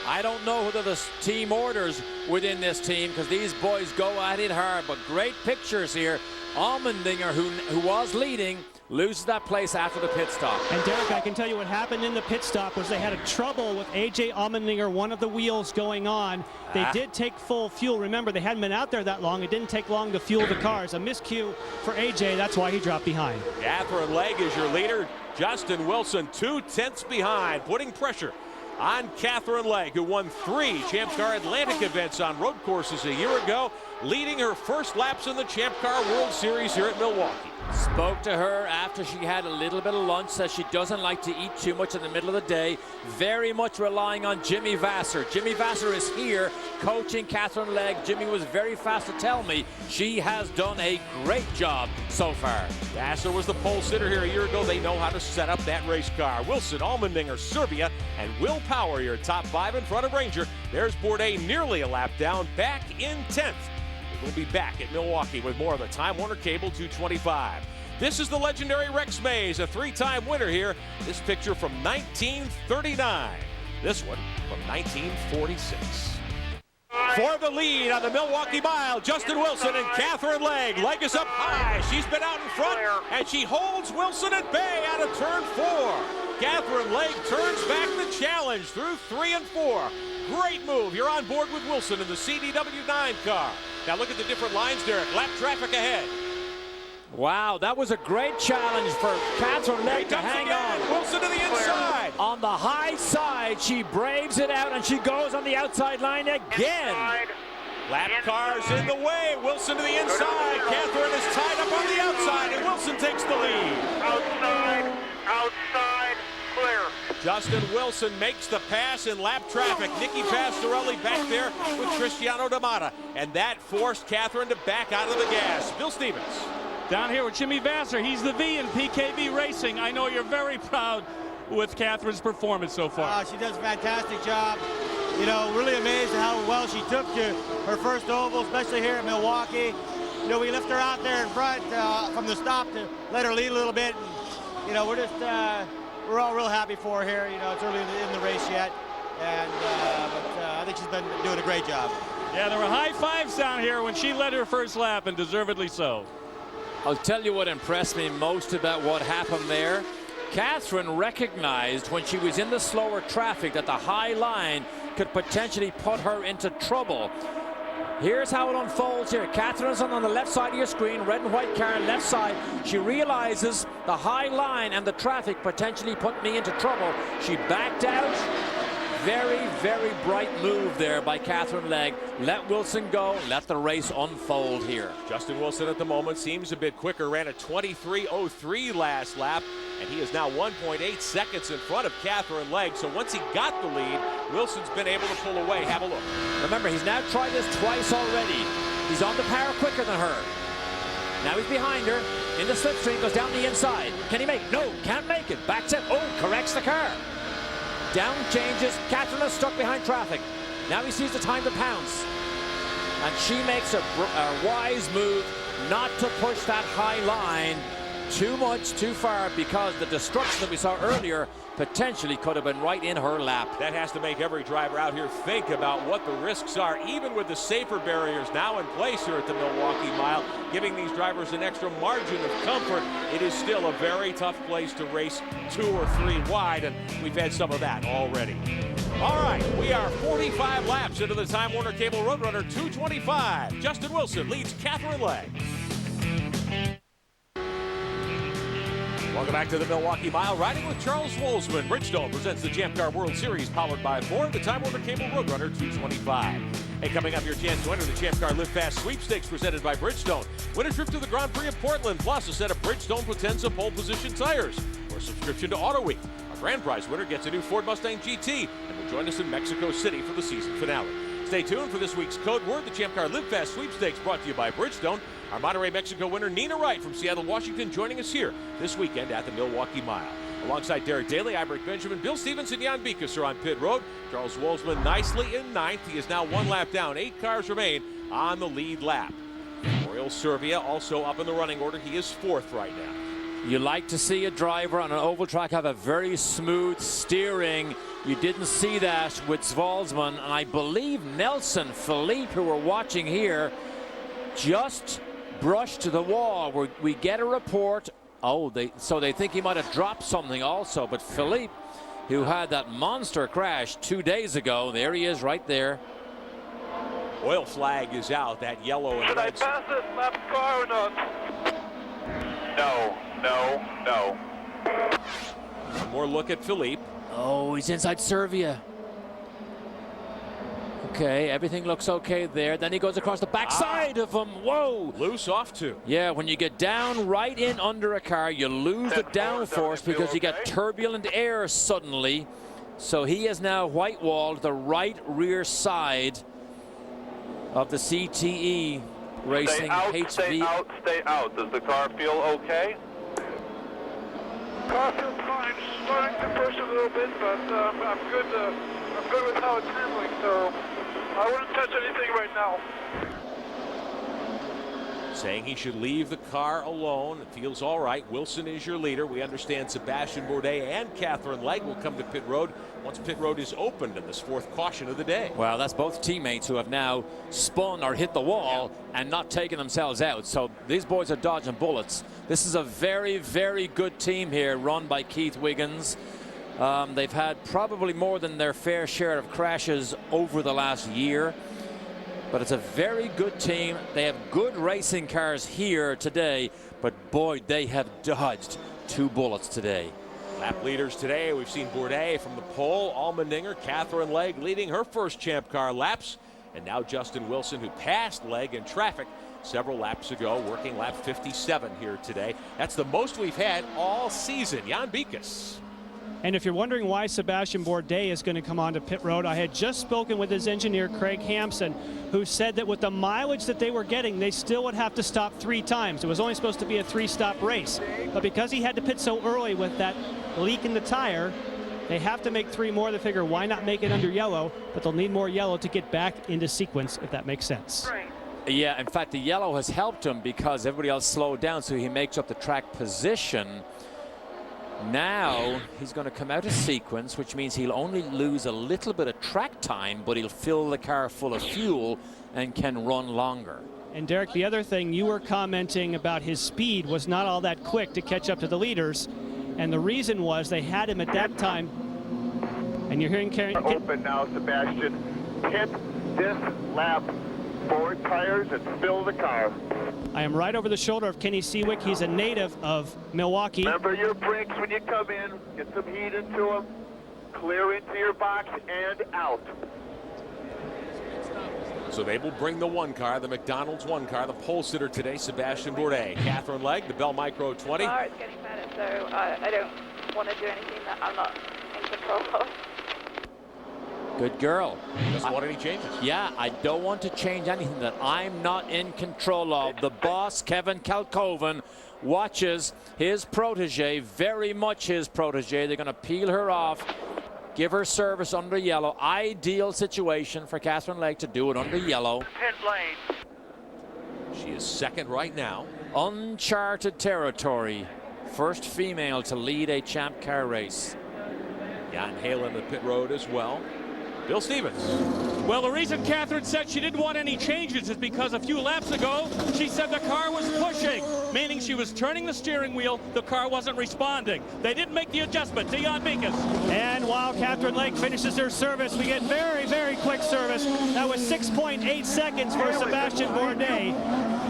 I don't know who the team orders within this team because these boys go at it hard, but great pictures here. Allmendinger, who was leading, loses that place after the pit stop. And Derek, I can tell you what happened in the pit stop was they had a trouble with A.J. Allmendinger, one of the wheels going on. They did take full fuel. Remember, they hadn't been out there that long. It didn't take long to fuel the cars. A miscue for A.J., that's why he dropped behind. Catherine Legge is your leader. Justin Wilson 2/10 behind, putting pressure on Catherine Legge, who won 3 Champ Car Atlantic events on road courses a year ago, leading her first laps in the Champ Car World Series here at Milwaukee. Spoke to her after she had a little bit of lunch, says she doesn't like to eat too much in the middle of the day, very much relying on Jimmy Vasser. Jimmy Vasser is here coaching Catherine Legge. Jimmy was very fast to tell me she has done a great job so far. Vasser was the pole sitter here a year ago. They know how to set up that race car. Wilson, Allmendinger, Serbia, and Will Power, your top 5 in front of Ranger. There's Bourdais nearly a lap down, back in 10th. We'll be back at Milwaukee with more of the Time Warner Cable 225. This is the legendary Rex Mays, a 3-time winner here. This picture from 1939. This one from 1946. For the lead on the Milwaukee Mile, Justin Wilson and Catherine Legge. Legge is up high. She's been out in front, and she holds Wilson at bay out of turn 4. Catherine Legge turns back the challenge through 3 and 4. Great move. You're on board with Wilson in the CDW9 car. Now look at the different lines, Derek. Lap traffic ahead. Wow, that was a great challenge for Catherine Legge to hang on. Wilson to the inside. On the high side, she braves it out, and she goes on the outside line again. Lap cars in the way. Wilson to the inside. Catherine is tied up on the outside, and Wilson takes the lead. Outside, clear. Justin Wilson makes the pass in lap traffic. Nicky Pastorelli back there with Cristiano D'Amata, and that forced Catherine to back out of the gas. Bill Stevens. Down here with Jimmy Vasser. He's the V in PKV Racing. I know you're very proud with Catherine's performance so far. She does a fantastic job. You know, really amazed at how well she took to her first oval, especially here at Milwaukee. You know, we left her out there in front from the stop to let her lead a little bit. And, you know, we're all real happy for her here. You know, it's early in the race yet. and but I think she's been doing a great job. Yeah, there were high fives down here when she led her first lap, and deservedly so. I'll tell you what impressed me most about what happened there. Catherine recognized when she was in the slower traffic that the high line could potentially put her into trouble. Here's how it unfolds here. Catherine's on the left side of your screen, red and white car on left side. She realizes the high line and the traffic potentially put me into trouble. She backed out. Very, very bright move there by Catherine Legg. Let Wilson go, let the race unfold here. Justin Wilson at the moment seems a bit quicker, ran a 23:03 last lap, and he is now 1.8 seconds in front of Catherine Legg. So once he got the lead, Wilson's been able to pull away. Have a look. Remember, he's now tried this twice already. He's on the power quicker than her. Now he's behind her. In the slipstream, goes down the inside. Can he make it? No, can't make it. Backs it. Oh, corrects the car. Down changes. Catherine is stuck behind traffic. Now he sees the time to pounce. And she makes a wise move not to push that high line too much, too far, because the destruction that we saw earlier potentially could have been right in her lap. That has to make every driver out here think about what the risks are, even with the safer barriers now in place here at the Milwaukee Mile, giving these drivers an extra margin of comfort. It is still a very tough place to race 2 or 3 wide, and we've had some of that already. All right, we are 45 laps into the Time Warner Cable Roadrunner 225. Justin Wilson leads Catherine Legg. Welcome back to the Milwaukee Mile, riding with Charles Wolzman. Bridgestone presents the Champ Car World Series, powered by Ford, the Time Warner Cable Roadrunner 225. Hey, coming up, your chance to enter the Champ Car Live Fast sweepstakes presented by Bridgestone. Win a trip to the Grand Prix of Portland, plus a set of Bridgestone Potenza pole position tires, or a subscription to Auto Week. Our grand prize winner gets a new Ford Mustang GT and will join us in Mexico City for the season finale. Stay tuned for this week's Code Word, the Champ Car Live Fast sweepstakes, brought to you by Bridgestone. Our Monterrey, Mexico winner, Nina Wright from Seattle, Washington, joining us here this weekend at the Milwaukee Mile. Alongside Derek Daly, I'm Rick Benjamin, Bill Stevens, and Jan Bikus are on pit road. Charles Wolzman nicely in 9th. He is now 1 lap down. 8 cars remain on the lead lap. Oriol Servia also up in the running order. He is 4th right now. You like to see a driver on an oval track have a very smooth steering. You didn't see that with Wolzman, and I believe Nelson Philippe, who we're watching here, just brushed to the wall. We get a report. Oh, so they think he might have dropped something also. But Philippe, who had that monster crash 2 days ago, there he is right there. Oil flag is out, that yellow and red. Should I pass this lap car or not? No, no, no. One more look at Philippe. Oh, he's inside Servia. Okay, everything looks okay there. Then he goes across the backside of him. Whoa! Loose off 2. Yeah, when you get down right in under a car, you lose the downforce because you get turbulent air suddenly. So he is now white-walled the right rear side of the CTE Racing HV. Stay out, stay out. Does the car feel okay? Car feels fine. Starting to push a little bit, but I'm good. I'm good with how it's handling, so I wouldn't touch anything right now. Saying he should leave the car alone. It feels all right. Wilson is your leader. We understand Sebastian Bourdais and Catherine Legg will come to pit road once pit road is opened in this 4th caution of the day. Well, that's both teammates who have now spun or hit the wall and not taken themselves out. So these boys are dodging bullets. This is a very, very good team here, run by Keith Wiggins. They've had probably more than their fair share of crashes over the last year. But it's a very good team. They have good racing cars here today, but boy, they have dodged 2 bullets today. Lap leaders today, we've seen Bourdais from the pole, Allmendinger, Catherine Legg leading her first Champ Car laps, and now Justin Wilson, who passed Legg in traffic several laps ago, working lap 57 here today. That's the most we've had all season. Jan Bikus. And if you're wondering why Sebastian Bourdais is going to come onto pit road, I had just spoken with his engineer, Craig Hampson, who said that with the mileage that they were getting, they still would have to stop 3 times. It was only supposed to be a 3-stop race. But because he had to pit so early with that leak in the tire, they have to make 3 more. They figure, why not make it under yellow? But they'll need more yellow to get back into sequence, if that makes sense. Yeah, in fact, the yellow has helped him because everybody else slowed down, so he makes up the track position. Now he's going to come out of sequence, which means he'll only lose a little bit of track time, but he'll fill the car full of fuel and can run longer. And Derek, the other thing you were commenting about, his speed was not all that quick to catch up to the leaders. And the reason was they had him at that time. And you're hearing Karen. Open now, Sebastian. Hit this lap forward tires and fill the car. I am right over the shoulder of Kenny Seawick. He's a native of Milwaukee. Remember your brakes when you come in. Get some heat into them. Clear into your box and out. So they will bring the one car, the McDonald's one car, the pole sitter today, Sebastian Bourdais. Catherine Legge, the Bell Micro 20. The car is getting better, so I don't want to do anything that I'm not in control of. Good girl. Doesn't want any changes. Yeah, I don't want to change anything that I'm not in control of. The boss, Kevin Kalkoven, watches his protege, very much his protege. They're going to peel her off, give her service under yellow. Ideal situation for Catherine Legge to do it under yellow. Pit lane. She is second right now. Uncharted territory. First female to lead a champ car race. Jan Halen the pit road as well. Bill Stevens. Well, the reason Catherine said she didn't want any changes is because a few laps ago, she said the car was pushing, meaning she was turning the steering wheel, the car wasn't responding. They didn't make the adjustment to Jan Bikas. And while Catherine Legge finishes her service, we get very, very quick service. That was 6.8 seconds for Sebastian Bourdais.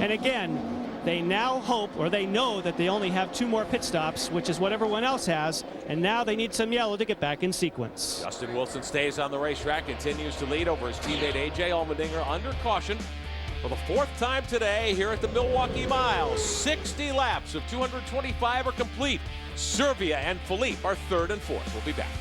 And again, they now hope, or they know, that they only have 2 more pit stops, which is what everyone else has, and now they need some yellow to get back in sequence. Justin Wilson stays on the racetrack, continues to lead over his teammate A.J. Allmendinger under caution for the 4th time today here at the Milwaukee Mile. 60 laps of 225 are complete. Servia and Philippe are 3rd and 4th. We'll be back.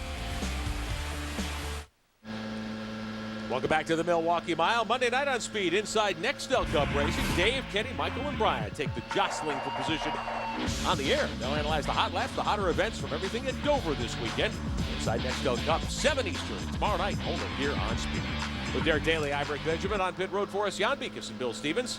Welcome back to the Milwaukee Mile. Monday night on Speed inside Nextel Cup Racing. Dave, Kenny, Michael, and Brian take the jostling for position on the air. They'll analyze the hot laps, the hotter events from everything at Dover this weekend. Inside Nextel Cup, 7 Eastern, tomorrow night, only here on Speed. With Derek Daly, I'm Rick Benjamin. On pit road for us, Jan Bikas and Bill Stevens.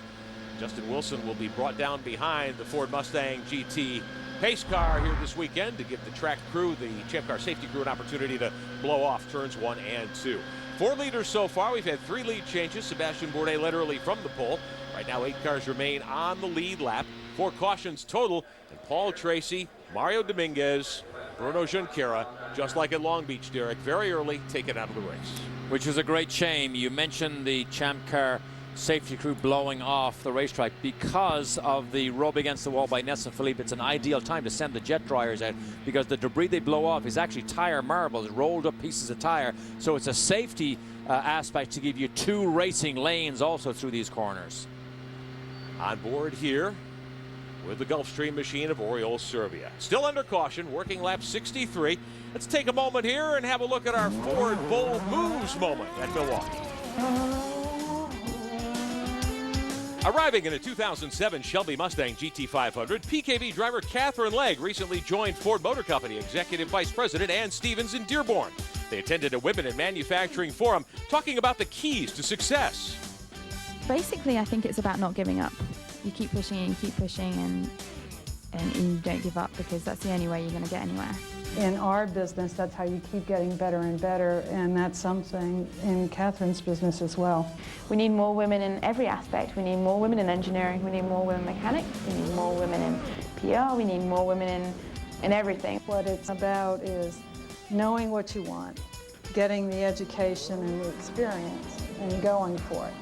Justin Wilson will be brought down behind the Ford Mustang GT pace car here this weekend to give the track crew, the Champ Car safety crew, an opportunity to blow off turns 1 and 2. 4 leaders so far. We've had 3 lead changes. Sebastian Bourdais literally from the pole. Right now 8 cars remain on the lead lap. 4 cautions total. And Paul Tracy, Mario Dominguez, Bruno Junqueira, just like at Long Beach, Derek, very early taken out of the race. Which is a great shame. You mentioned the Champ Car safety crew blowing off the racetrack because of the rub against the wall by Ness and Philippe. It's an ideal time to send the jet dryers out because the debris they blow off is actually tire marbles, rolled up pieces of tire. So it's a safety aspect to give you 2 racing lanes also through these corners. On board here with the Gulfstream machine of Oriol Servia. Still under caution, working lap 63. Let's take a moment here and have a look at our Ford Bold Moves moment at Milwaukee. Arriving in a 2007 Shelby Mustang GT500, PKV driver Catherine Legge recently joined Ford Motor Company Executive Vice President Ann Stevens in Dearborn. They attended a Women in Manufacturing forum talking about the keys to success. Basically, I think it's about not giving up. You keep pushing and you keep pushing and you don't give up because that's the only way you're going to get anywhere. In our business, that's how you keep getting better and better, and that's something in Catherine's business as well. We need more women in every aspect. We need more women in engineering. We need more women mechanics. We need more women in PR. We need more women in everything. What it's about is knowing what you want, getting the education and the experience, and going for it.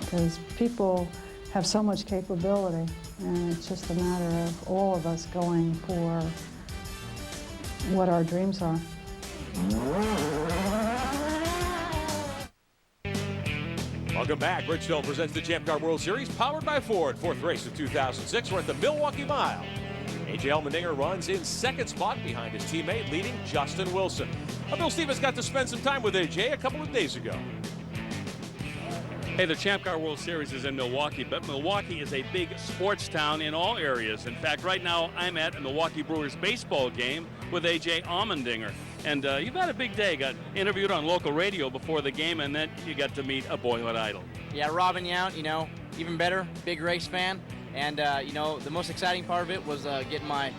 Because people have so much capability, and it's just a matter of all of us going for what our dreams are. Welcome back. Bridgestone presents the Champ Car World Series, powered by Ford. 4th race of 2006. We're at the Milwaukee Mile. A.J. Allmendinger runs in 2nd spot behind his teammate, leading Justin Wilson. Bill Stevens got to spend some time with A.J. a couple of days ago. Hey, the Champ Car World Series is in Milwaukee, but Milwaukee is a big sports town in all areas. In fact, right now I'm at a Milwaukee Brewers baseball game with A.J. Allmendinger. And you've had a big day. Got interviewed on local radio before the game, and then you got to meet a boyhood idol. Yeah, Robin Yount, you know, even better, big race fan. And, you know, the most exciting part of it was getting my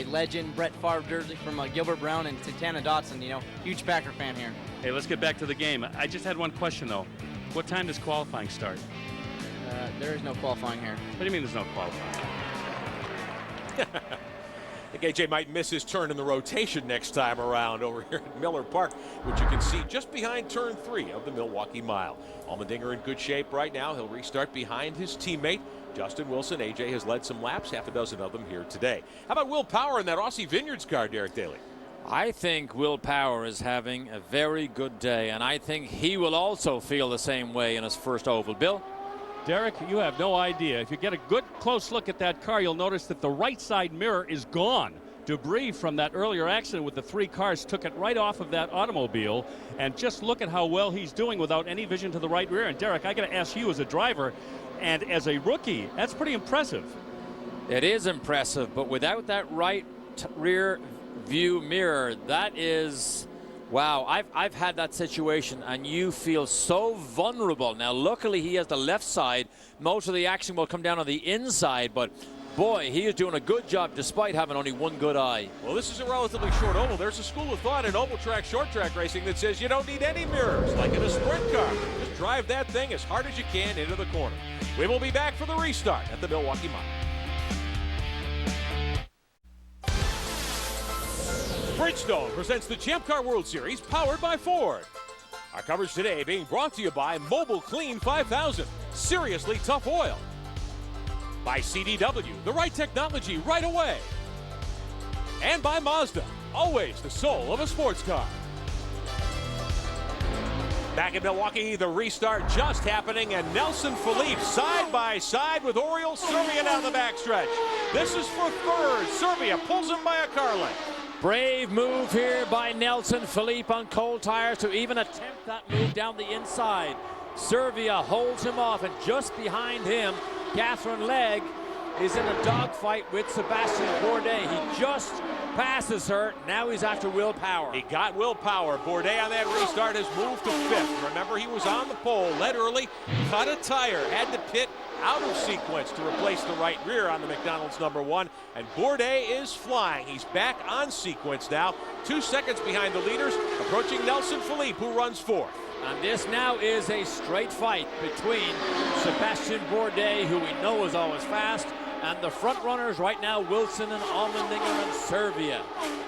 legend Brett Favre jersey from Gilbert Brown and Santana Dotson. You know, huge Packer fan here. Hey, let's get back to the game. I just had one question, though. What time does qualifying start? There is no qualifying here. What do you mean there's no qualifying? I think AJ might miss his turn in the rotation next time around over here at Miller Park, which you can see just behind turn 3 of the Milwaukee Mile. Allmendinger in good shape right now. He'll restart behind his teammate, Justin Wilson. AJ has led some laps, half a dozen of them here today. How about Will Power in that Aussie Vineyards car, Derek Daly? I think Will Power is having a very good day, and I think he will also feel the same way in his first oval. Bill? Derek, you have no idea. If you get a good close look at that car, you'll notice that the right side mirror is gone. Debris from that earlier accident with the 3 cars took it right off of that automobile. And just look at how well he's doing without any vision to the right rear. And Derek, I got to ask you as a driver and as a rookie, that's pretty impressive. It is impressive, but without that right rear view mirror, that is... Wow, I've had that situation, and you feel so vulnerable. Now, luckily, he has the left side. Most of the action will come down on the inside, but boy, he is doing a good job despite having only one good eye. Well, this is a relatively short oval. There's a school of thought in oval track, short track racing that says you don't need any mirrors, like in a sprint car. Just drive that thing as hard as you can into the corner. We will be back for the restart at the Milwaukee Mile. Bridgestone presents the Champ Car World Series powered by Ford. Our coverage today being brought to you by Mobile Clean 5000, seriously tough oil. By CDW, the right technology right away. And by Mazda, always the soul of a sports car. Back in Milwaukee, the restart just happening, and Nelson Philippe side by side with Oriol Servia down the backstretch. This is for third. Servia pulls him by a car length. Brave move here by Nelson Philippe on cold tires to even attempt that move down the inside. Servia holds him off, and just behind him, Catherine Legge is in a dogfight with Sebastian Bourdais. He just passes her. Now he's after Will Power. He got Will Power. Bourdais on that restart has moved to 5th. Remember, he was on the pole, led early, cut a tire, had to pit out of sequence to replace the right rear on the McDonald's number 1, and Bourdais is flying. He's back on sequence now, 2 seconds behind the leaders, approaching Nelson Philippe, who runs 4th. And this now is a straight fight between Sebastian Bourdais, who we know is always fast, and the front runners right now, Wilson and Allmendinger and Servia.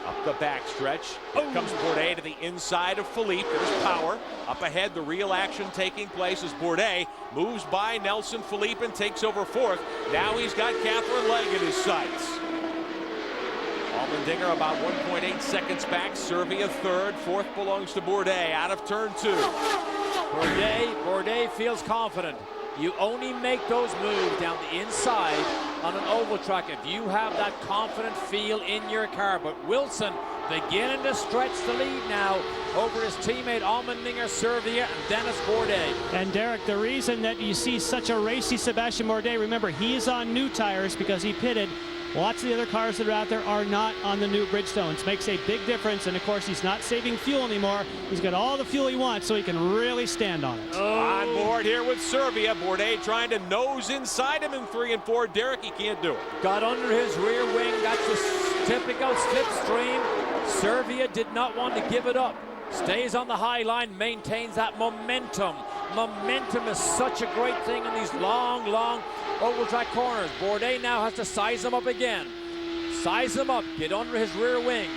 Up the backstretch, here comes Bourdais to the inside of Philippe. There's Power. Up ahead, the real action taking place as Bourdais moves by Nelson Philippe and takes over 4th. Now he's got Catherine Legge in his sights. Allmendinger about 1.8 seconds back. Servia 3rd. 4th belongs to Bourdais out of turn 2. Bourdais feels confident. You only make those moves down the inside on an oval track if you have that confident feel in your car. But Wilson beginning to stretch the lead now over his teammate Allmendinger, Servia, and Dennis Bourdais. And Derek, the reason that you see such a racy Sebastian Bourdais, remember, he is on new tires because he pitted. Lots of the other cars that are out there are not on the new Bridgestones. Makes a big difference, and of course he's not saving fuel anymore. He's got all the fuel he wants, so he can really stand on it. On board here with Servia. Bourdais trying to nose inside him in 3 and 4. Derek, he can't do it. Got under his rear wing, got the typical slipstream. Servia did not want to give it up. Stays on the high line, maintains that momentum. Momentum is such a great thing in these long oval track corners. Bourdais now has to size him up again. Size him up, get under his rear wing,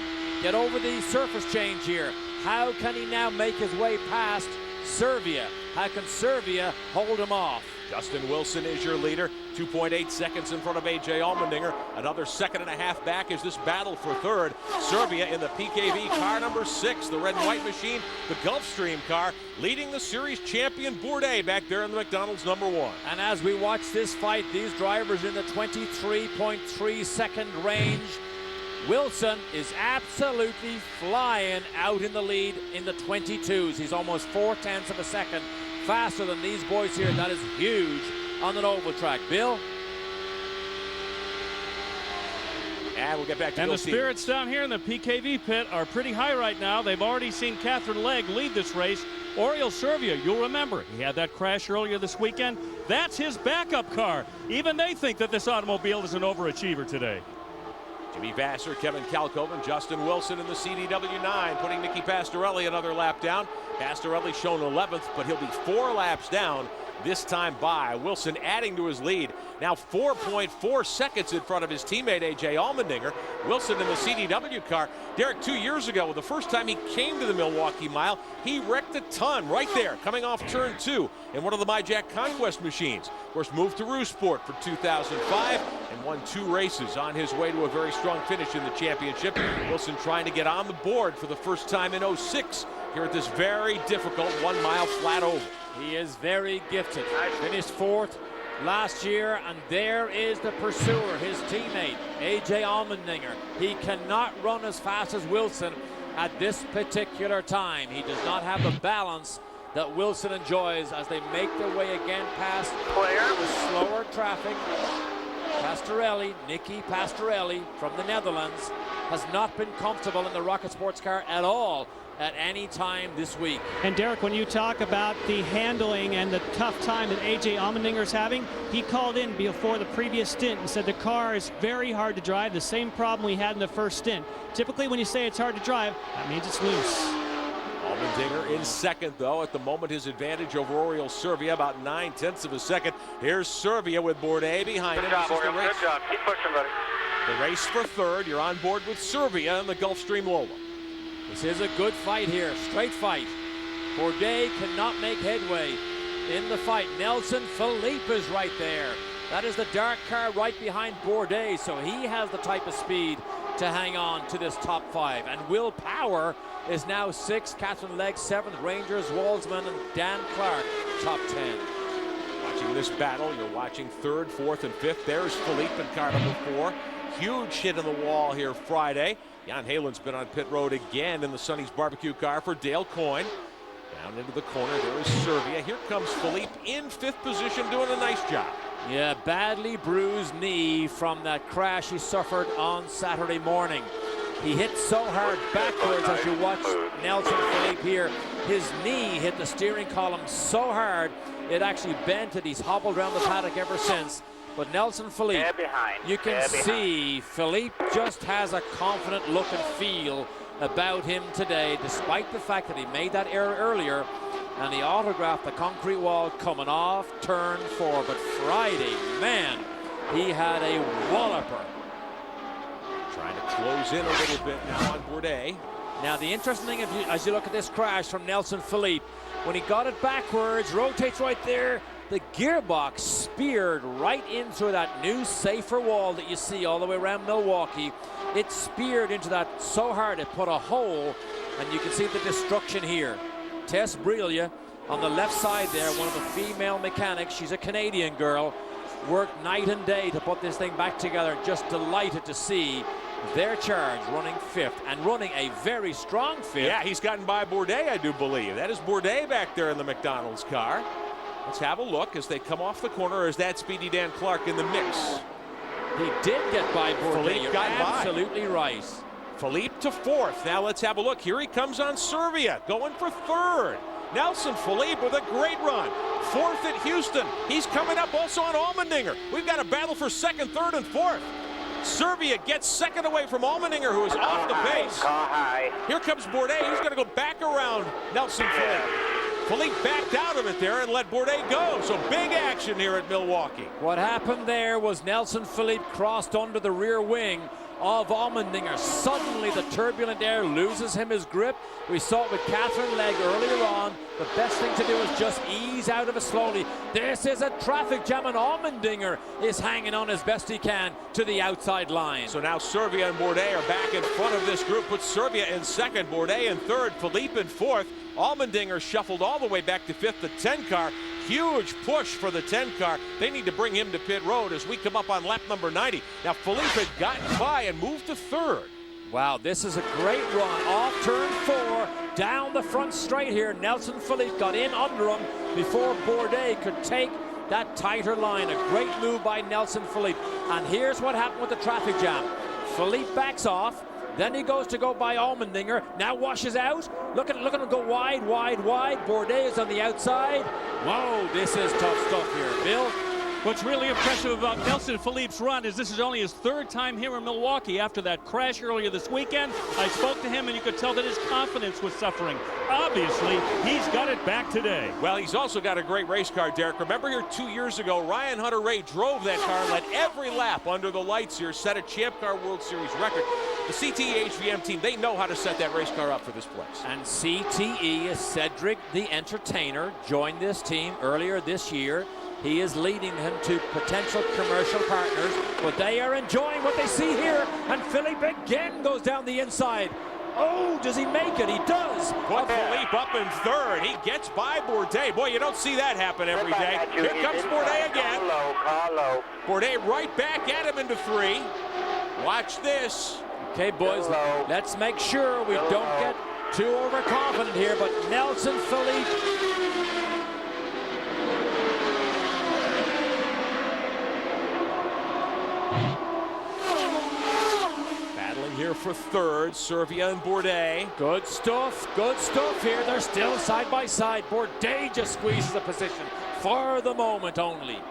get over the surface change here. How can he now make his way past Servia? How can Servia hold him off? Justin Wilson is your leader, 2.8 seconds in front of A.J. Allmendinger. Another 1.5 seconds back is this battle for 3rd. Servia in the PKV car number 6, the red and white machine, the Gulfstream car, leading the series champion Bourdais back there in the McDonald's number 1. And as we watch this fight, these drivers in the 23.3 second range. Wilson is absolutely flying out in the lead in the 22s. He's almost 0.4 of a second faster than these boys here. That is huge on an oval track. Bill? And we'll get back to And Bill the spirits down here in the PKV pit are pretty high right now. They've already seen Catherine Legg lead this race. Oriol Servia, you'll remember, he had that crash earlier this weekend. That's his backup car. Even they think that this automobile is an overachiever today. Jimmy Vassar, Kevin Kalkoven, Justin Wilson in the CDW9, putting Nicky Pastorelli another lap down. Pastorelli shown 11th, but he'll be 4 laps down this time by. Wilson adding to his lead. Now 4.4 seconds in front of his teammate A.J. Allmendinger. Wilson in the CDW car. Derek, 2 years ago, the first time he came to the Milwaukee Mile, he wrecked a ton right there, coming off turn 2 in one of the MyJack Conquest machines. Of course, moved to Rousport for 2005 and won 2 races on his way to a very strong finish in the championship. Wilson trying to get on the board for the first time in 06 here at this very difficult 1 mile flat oval. He is very gifted. Finished 4th last year, and there is the pursuer, his teammate, A.J. Allmendinger. He cannot run as fast as Wilson at this particular time. He does not have the balance that Wilson enjoys as they make their way again past the slower traffic. Pastorelli, Nicky Pastorelli from the Netherlands, has not been comfortable in the Rocket Sports car at all at any time this week. And Derek, when you talk about the handling and the tough time that A.J. Allmendinger's having, he called in before the previous stint and said the car is very hard to drive, the same problem we had in the first stint. Typically when you say it's hard to drive, that means it's loose. Allmendinger in second, though. At the moment, his advantage over Oriol Servia, about 9/10 of a second. Here's Servia with Bourdais behind him. Good job, Oriol. Good job. Keep pushing, buddy. The race for third. You're on board with Servia in the Gulfstream Lola. This is a good fight here, straight fight. Bourdais cannot make headway in the fight. Nelson Philippe is right there. That is the dark car right behind Bourdais, so he has the type of speed to hang on to this top 5. And Will Power is now 6th, Catherine Legg 7th, Rangers, Walsman, and Dan Clark top 10. Watching this battle, you're watching 3rd, 4th, and 5th. There's Philippe in car number 4. Huge hit in the wall here Friday. Jan Halen's been on pit road again in the Sonny's barbecue car for Dale Coyne. Down into the corner, there is Servia. Here comes Philippe in 5th position, doing a nice job. Yeah, badly bruised knee from that crash he suffered on Saturday morning. He hit so hard backwards as you watch Nelson Philippe here. His knee hit the steering column so hard, it actually bent it. He's hobbled around the paddock ever since. But Nelson Philippe, you can see Philippe just has a confident look and feel about him today, despite the fact that he made that error earlier and he autographed the concrete wall coming off turn 4. But Friday, man, he had a walloper. Trying to close in a little bit now on Bourdais. Now the interesting thing, as you look at this crash from Nelson Philippe, when he got it backwards, rotates right there, the gearbox speared right into that new safer wall that you see all the way around Milwaukee. It speared into that so hard it put a hole, and you can see the destruction here. Tess Brelia on the left side there, one of the female mechanics, she's a Canadian girl, worked night and day to put this thing back together. Just delighted to see their charge running 5th and running a very strong 5th. Yeah, he's gotten by Bourdais, I do believe. That is Bourdais back there in the McDonald's car. Let's have a look as they come off the corner. Is that Speedy Dan Clark in the mix? He did get by Bourdais. Philippe got absolutely right. Philippe to 4th. Now let's have a look. Here he comes on Servia, going for 3rd. Nelson Philippe with a great run. 4th at Houston. He's coming up also on Allmendinger. We've got a battle for 2nd, 3rd, and 4th. Servia gets 2nd away from Allmendinger, who is off the pace. Here comes Bourdais. He's going to go back around Nelson Philippe. Philippe backed out of it there and let Bourdais go. So big action here at Milwaukee. What happened there was Nelson Philippe crossed under the rear wing of Allmendinger. Suddenly the turbulent air loses him his grip. We saw it with Catherine Legg earlier on. The best thing to do is just ease out of it slowly. This is a traffic jam, and Allmendinger is hanging on as best he can to the outside line. So now Servia and Bourdais are back in front of this group. Puts Servia in 2nd, Bourdais in 3rd, Philippe in 4th. Allmendinger shuffled all the way back to 5th, the 10 car. Huge push for the 10 car. They need to bring him to pit road as we come up on lap number 90. Now Philippe had gotten by and moved to 3rd. Wow, this is a great run. Off turn 4, down the front straight here. Nelson Philippe got in under him before Bourdais could take that tighter line. A great move by Nelson Philippe. And here's what happened with the traffic jam. Philippe backs off. Then he goes to go by Allmendinger. Now washes out. Look at him go wide, wide, wide. Bourdais is on the outside. Whoa, this is tough stuff here, Bill. What's really impressive about Nelson Philippe's run is this is only his third time here in Milwaukee after that crash earlier this weekend. I spoke to him, and you could tell that his confidence was suffering. Obviously, he's got it back today. Well, he's also got a great race car, Derek. Remember here 2 years ago, Ryan Hunter-Reay drove that car, led every lap under the lights here, set a Champ Car World Series record. The CTE HVM team, they know how to set that race car up for this place. And CTE, Cedric the Entertainer, joined this team earlier this year. He is leading him to potential commercial partners, but they are enjoying what they see here. And Philippe again goes down the inside. Oh, does he make it? He does. Put Philippe up in third. He gets by Bourdais. Boy, you don't see that happen every day. Here comes Bourdais again. Bourdais right back at him into 3. Watch this. Okay, boys, let's make sure we don't get too overconfident here, but Nelson Philippe. Here for third, Servia and Bourdais. Good stuff here. They're still side by side. Bourdais just squeezes the position for the moment only.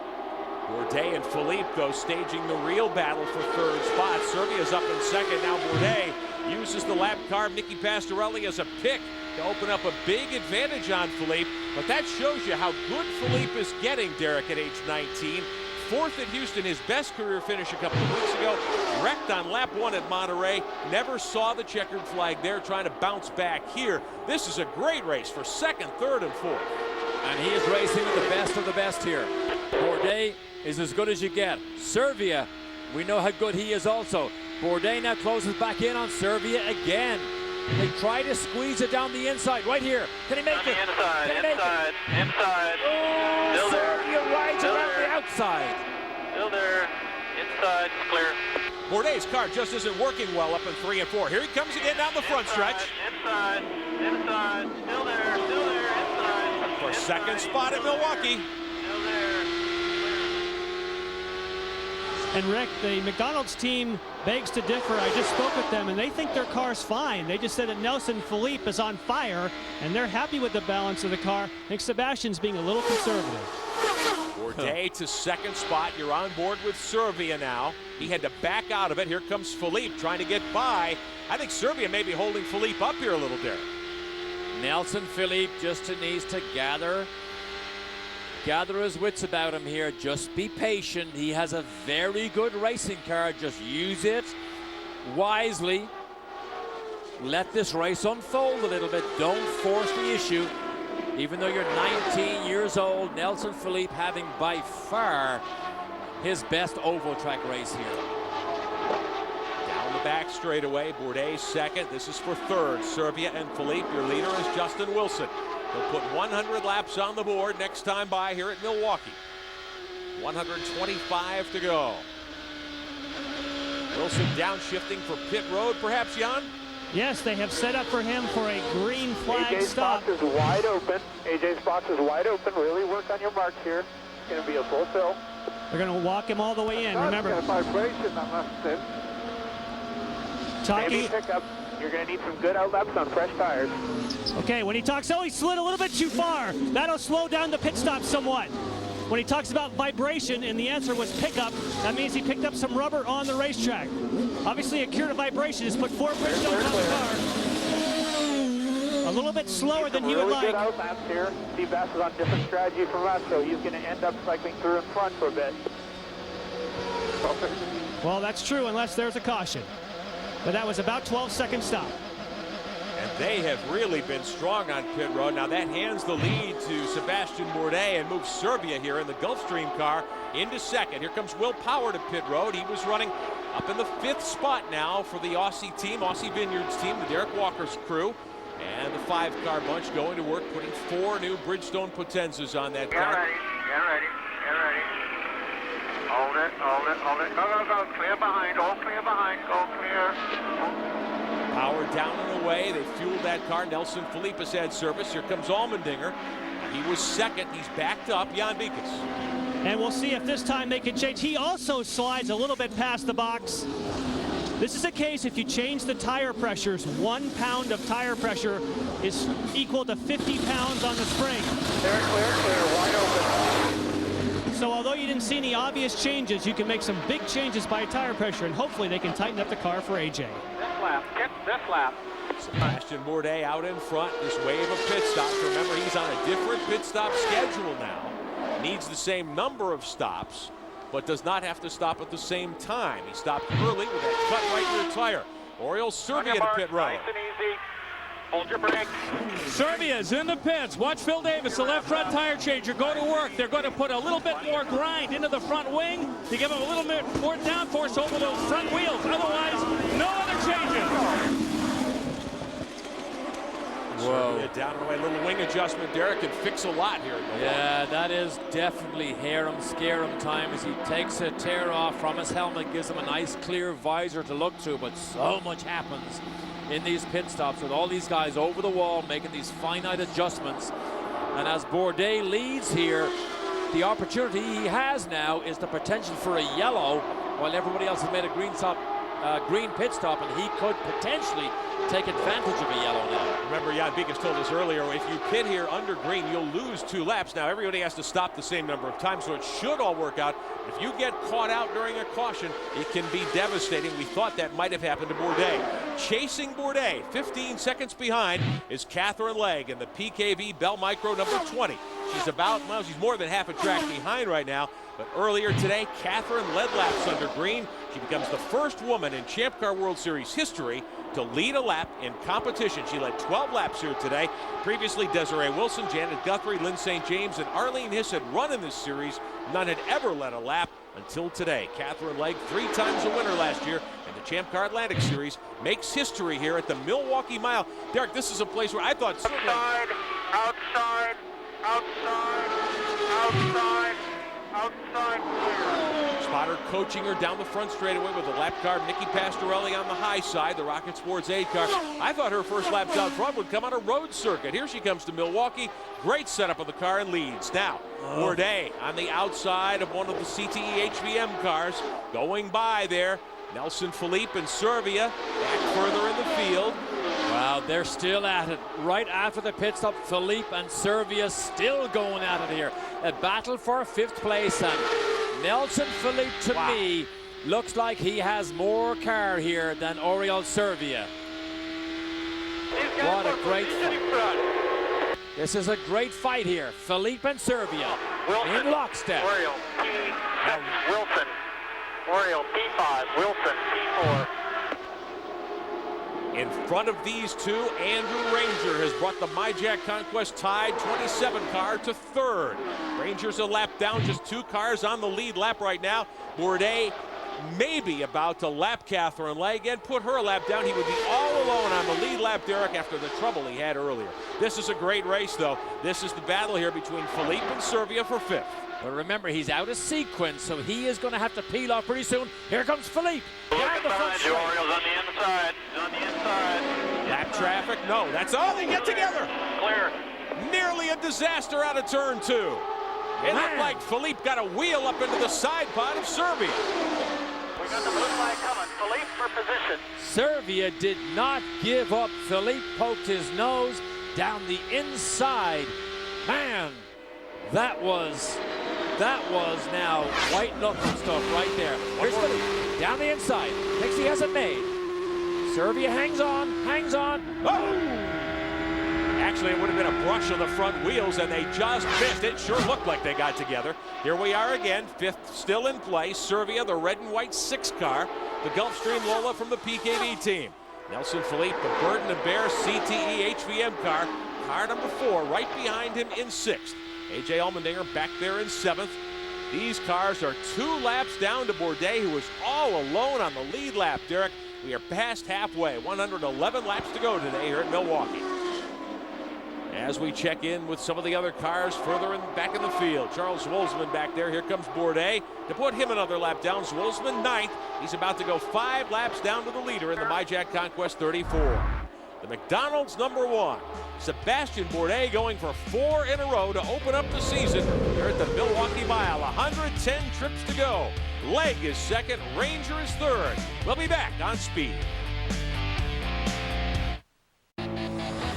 Bourdais and Philippe, though, staging the real battle for third spot. Servia's up in second. Now Bourdais uses the lap car. Nicky Pastorelli as a pick to open up a big advantage on Philippe. But that shows you how good Philippe is getting, Derek, at age 19. Fourth at Houston, his best career finish a couple of weeks ago. Wrecked on lap 1 at Monterey. Never saw the checkered flag there, trying to bounce back here. This is a great race for second, third, and fourth. And he is racing with the best of the best here. Bourdais is as good as you get. Servia, we know how good he is also. Bourdais now closes back in on Servia again. They try to squeeze it down the inside, right here. Can he make it? Inside. Oh, Servia rides around the outside. Still there. Inside. Clear. Bourdais' car just isn't working well up in 3 and 4. Here he comes again down the front stretch. Inside. Still there. Inside. For second spot at Milwaukee. Still there. And Rick, the McDonald's team begs to differ. I just spoke with them, and they think their car's fine. They just said that Nelson Philippe is on fire, and they're happy with the balance of the car. I think Sebastian's being a little conservative. Bourdais to second spot. You're on board with Servia now. He had to back out of it. Here comes Philippe trying to get by. I think Servia may be holding Philippe up here a little, Derek. Nelson Philippe just needs to gather his wits about him here. Just be patient. He has a very good racing car. Just use it wisely. Let this race unfold a little bit. Don't force the issue. Even though you're 19 years old, Nelson Philippe having by far his best oval track race here. Down the back straightaway, Bourdais second. This is for third. Servia and Philippe. Your leader is Justin Wilson. He'll put 100 laps on the board next time by here at Milwaukee. 125 to go. Wilson downshifting for pit road, perhaps, Jan? Yes, they have set up for him for a green flag AJ's stop. box is wide open. AJ's box is wide open. Really work on your marks here. It's going to be a full fill. They're going to walk him all the way in. Remember, vibration, I must say. talking. Maybe pickup. You're going to need some good outlaps on fresh tires. Okay, when he talks, oh, he slid a little bit too far. That'll slow down the pit stop somewhat. When he talks about vibration and the answer was pickup, that means he picked up some rubber on the racetrack. Obviously, a cure to vibration is put 4 Bridgestones on the car. A little bit slower than he would like. Good outlaps here. Steve Bass is on a different strategy from us, so he's going to end up cycling through in front for a bit. Well, that's true unless there's a caution. But that was about 12-second stop. And they have really been strong on pit road. Now that hands the lead to Sebastian Bourdais and moves Servia here in the Gulfstream car into second. Here comes Will Power to pit road. He was running up in the 5th spot now for the Aussie team, Aussie Vineyards team, the Derek Walker's crew. And the 5-car bunch going to work, putting 4 new Bridgestone Potenzas on that car. Get ready. Hold it. Go. Clear behind, all clear behind, go clear. Power down and away. They fueled that car. Nelson Philippe has had service. Here comes Allmendinger. He was second. He's backed up. Jan Beekes. And we'll see if this time they can change. He also slides a little bit past the box. This is a case if you change the tire pressures, 1 pound of tire pressure is equal to 50 pounds on the spring. Clear, wide open. So although you didn't see any obvious changes, you can make some big changes by tire pressure, and hopefully they can tighten up the car for AJ. This lap, this lap. Sebastian Bourdais out in front, this wave of pit stops. Remember, he's on a different pit stop schedule now. Needs the same number of stops, but does not have to stop at the same time. He stopped early with that cut right rear tire. Oriol Serbia to pit road. Nice and easy. Hold your brakes. Serbia's in the pits. Watch Phil Davis, the left front tire changer, go to work. They're going to put a little bit more grind into the front wing to give them a little bit more downforce over those front wheels. Otherwise, no other changes. Whoa. Down to a little wing adjustment. Derek can fix a lot here. Yeah, that is definitely hair him, scare him time as he takes a tear off from his helmet, gives him a nice clear visor to look through, but so much happens in these pit stops with all these guys over the wall making these finite adjustments. And as Bourdais leads here, the opportunity he has now is the potential for a yellow while everybody else has made a green pit stop, and he could potentially take advantage of a yellow now. Remember, Jan Beekes told us earlier, if you pit here under green, you'll lose 2 laps. Now, everybody has to stop the same number of times, so it should all work out. If you get caught out during a caution, it can be devastating. We thought that might have happened to Bourdais. Chasing Bourdais, 15 seconds behind, is Catherine Legg in the PKV Bell Micro number 20. She's more than half a track behind right now. But earlier today, Catherine led laps under green. She becomes the first woman in Champ Car World Series history to lead a lap in competition. She led 12 laps here today. Previously, Desiree Wilson, Janet Guthrie, Lynn St. James, and Arlene Hiss had run in this series. None had ever led a lap until today. Catherine Legg, 3 times a winner last year in the Champ Car Atlantic Series, makes history here at the Milwaukee Mile. Derek, this is a place where I thought certainly... Outside, clear. Spotter coaching her down the front straightaway with the lap car. Nikki Pastorelli on the high side, the Rocket Sports 8 car. I thought her first lap down front would come on a road circuit. Here she comes to Milwaukee. Great setup of the car and leads. Now, Bourdais on the outside of one of the CTE HVM cars. Going by there. Nelson Philippe and Serbia back further in the field. Wow, they're still at it. Right after the pit stop, Philippe and Serbia still going at it here. A battle for 5th place, and Nelson Philippe, to me, looks like he has more car here than Oriol Serbia. What a great fight. This is a great fight here. Philippe and Serbia in lockstep. Oriol P6, Wilson. Oriol P5, Wilson P4. In front of these two, Andrew Ranger has brought the MyJack Conquest Tide 27 car to 3rd. Ranger's a lap down, just 2 cars on the lead lap right now. Bourdais maybe about to lap Catherine Legg and put her lap down. He would be all alone on the lead lap, Derek, after the trouble he had earlier. This is a great race, though. This is the battle here between Philippe and Serbia for 5th. But remember, he's out of sequence, so he is going to have to peel off pretty soon. Here comes Philippe. Down the front straight. Oriol's on the inside. On the inside. Lap traffic? No, that's all. They get together. Clear. Nearly a disaster out of turn 2. It looked like Philippe got a wheel up into the side pod of Serbia. We got the blue flag coming. Philippe for position. Serbia did not give up. Philippe poked his nose down the inside. Man, that was now white knuckle stuff right there. Here's Philippe down the inside. Thinks he hasn't made. Serbia hangs on. Oh! Actually, it would have been a brush on the front wheels, and they just missed. It sure looked like they got together. Here we are again, 5th still in play. Serbia, the red and white 6 car. The Gulfstream Lola from the PKV team. Nelson Philippe, the Burden and Bear CTE HVM car. Car number 4 right behind him in 6th. A.J. Allmendinger back there in 7th. These cars are 2 laps down to Bourdais, who is all alone on the lead lap, Derek. We are past halfway, 111 laps to go today here at Milwaukee. As we check in with some of the other cars further back in the field. Charles Wolzman back there. Here comes Bourdais to put him another lap down. Wolzman 9th. He's about to go 5 laps down to the leader in the MyJack Conquest 34. the McDonald's #1. Sebastian Bourdais going for 4 in a row to open up the season here at the Milwaukee Mile. 110 trips to go. Legg is second, Ranger is third. We'll be back on Speed.